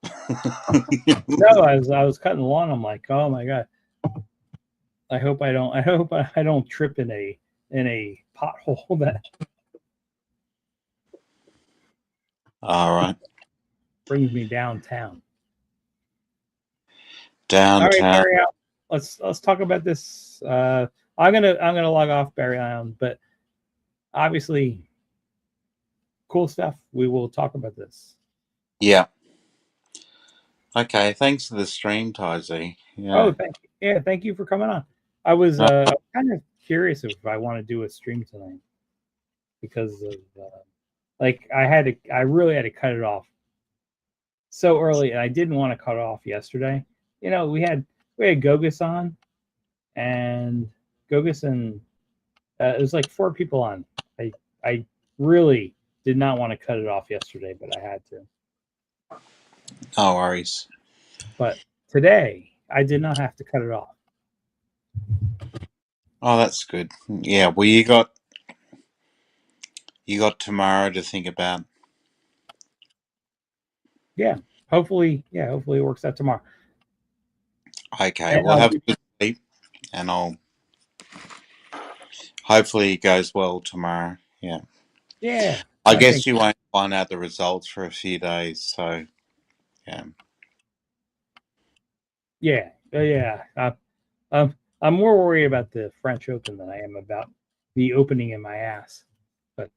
No, I was cutting the lawn. I'm like, oh my god. I hope I don't trip in a pothole that All right. brings me downtown. Downtown. All right, Barry Allen. Let's talk about this. I'm gonna log off, Barry Allen, but obviously cool stuff. We will talk about this. Yeah. Okay. Thanks for the stream, Tarzy. Yeah. Oh, thank you for coming on. I was kind of curious if I want to do a stream tonight because of like I really had to cut it off so early, and I didn't want to cut it off yesterday. You know, we had Gogus on, and Gogus and it was like 4 people on. I really did not want to cut it off yesterday, but I had to. No worries. But today I did not have to cut it off. Oh, that's good. Yeah. Well, you got tomorrow to think about. Yeah. Hopefully it works out tomorrow. Okay. We'll have a good sleep, and hopefully it goes well tomorrow. Yeah. Yeah. I guess you won't find out the results for a few days, so yeah. Yeah. I'm more worried about the French Open than I am about the opening in my ass. But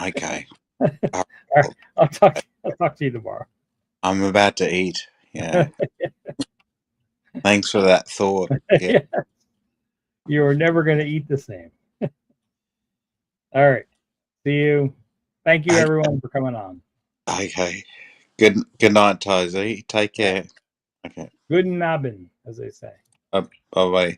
okay. All right. I'll talk to you tomorrow. I'm about to eat. Yeah. Thanks for that thought. Yeah. You're never going to eat the same. All right. See you. Thank you, Hey. everyone, for coming on. Okay. Good night, Tozy. Take care. Okay. Good nabbing, as they say. Bye bye.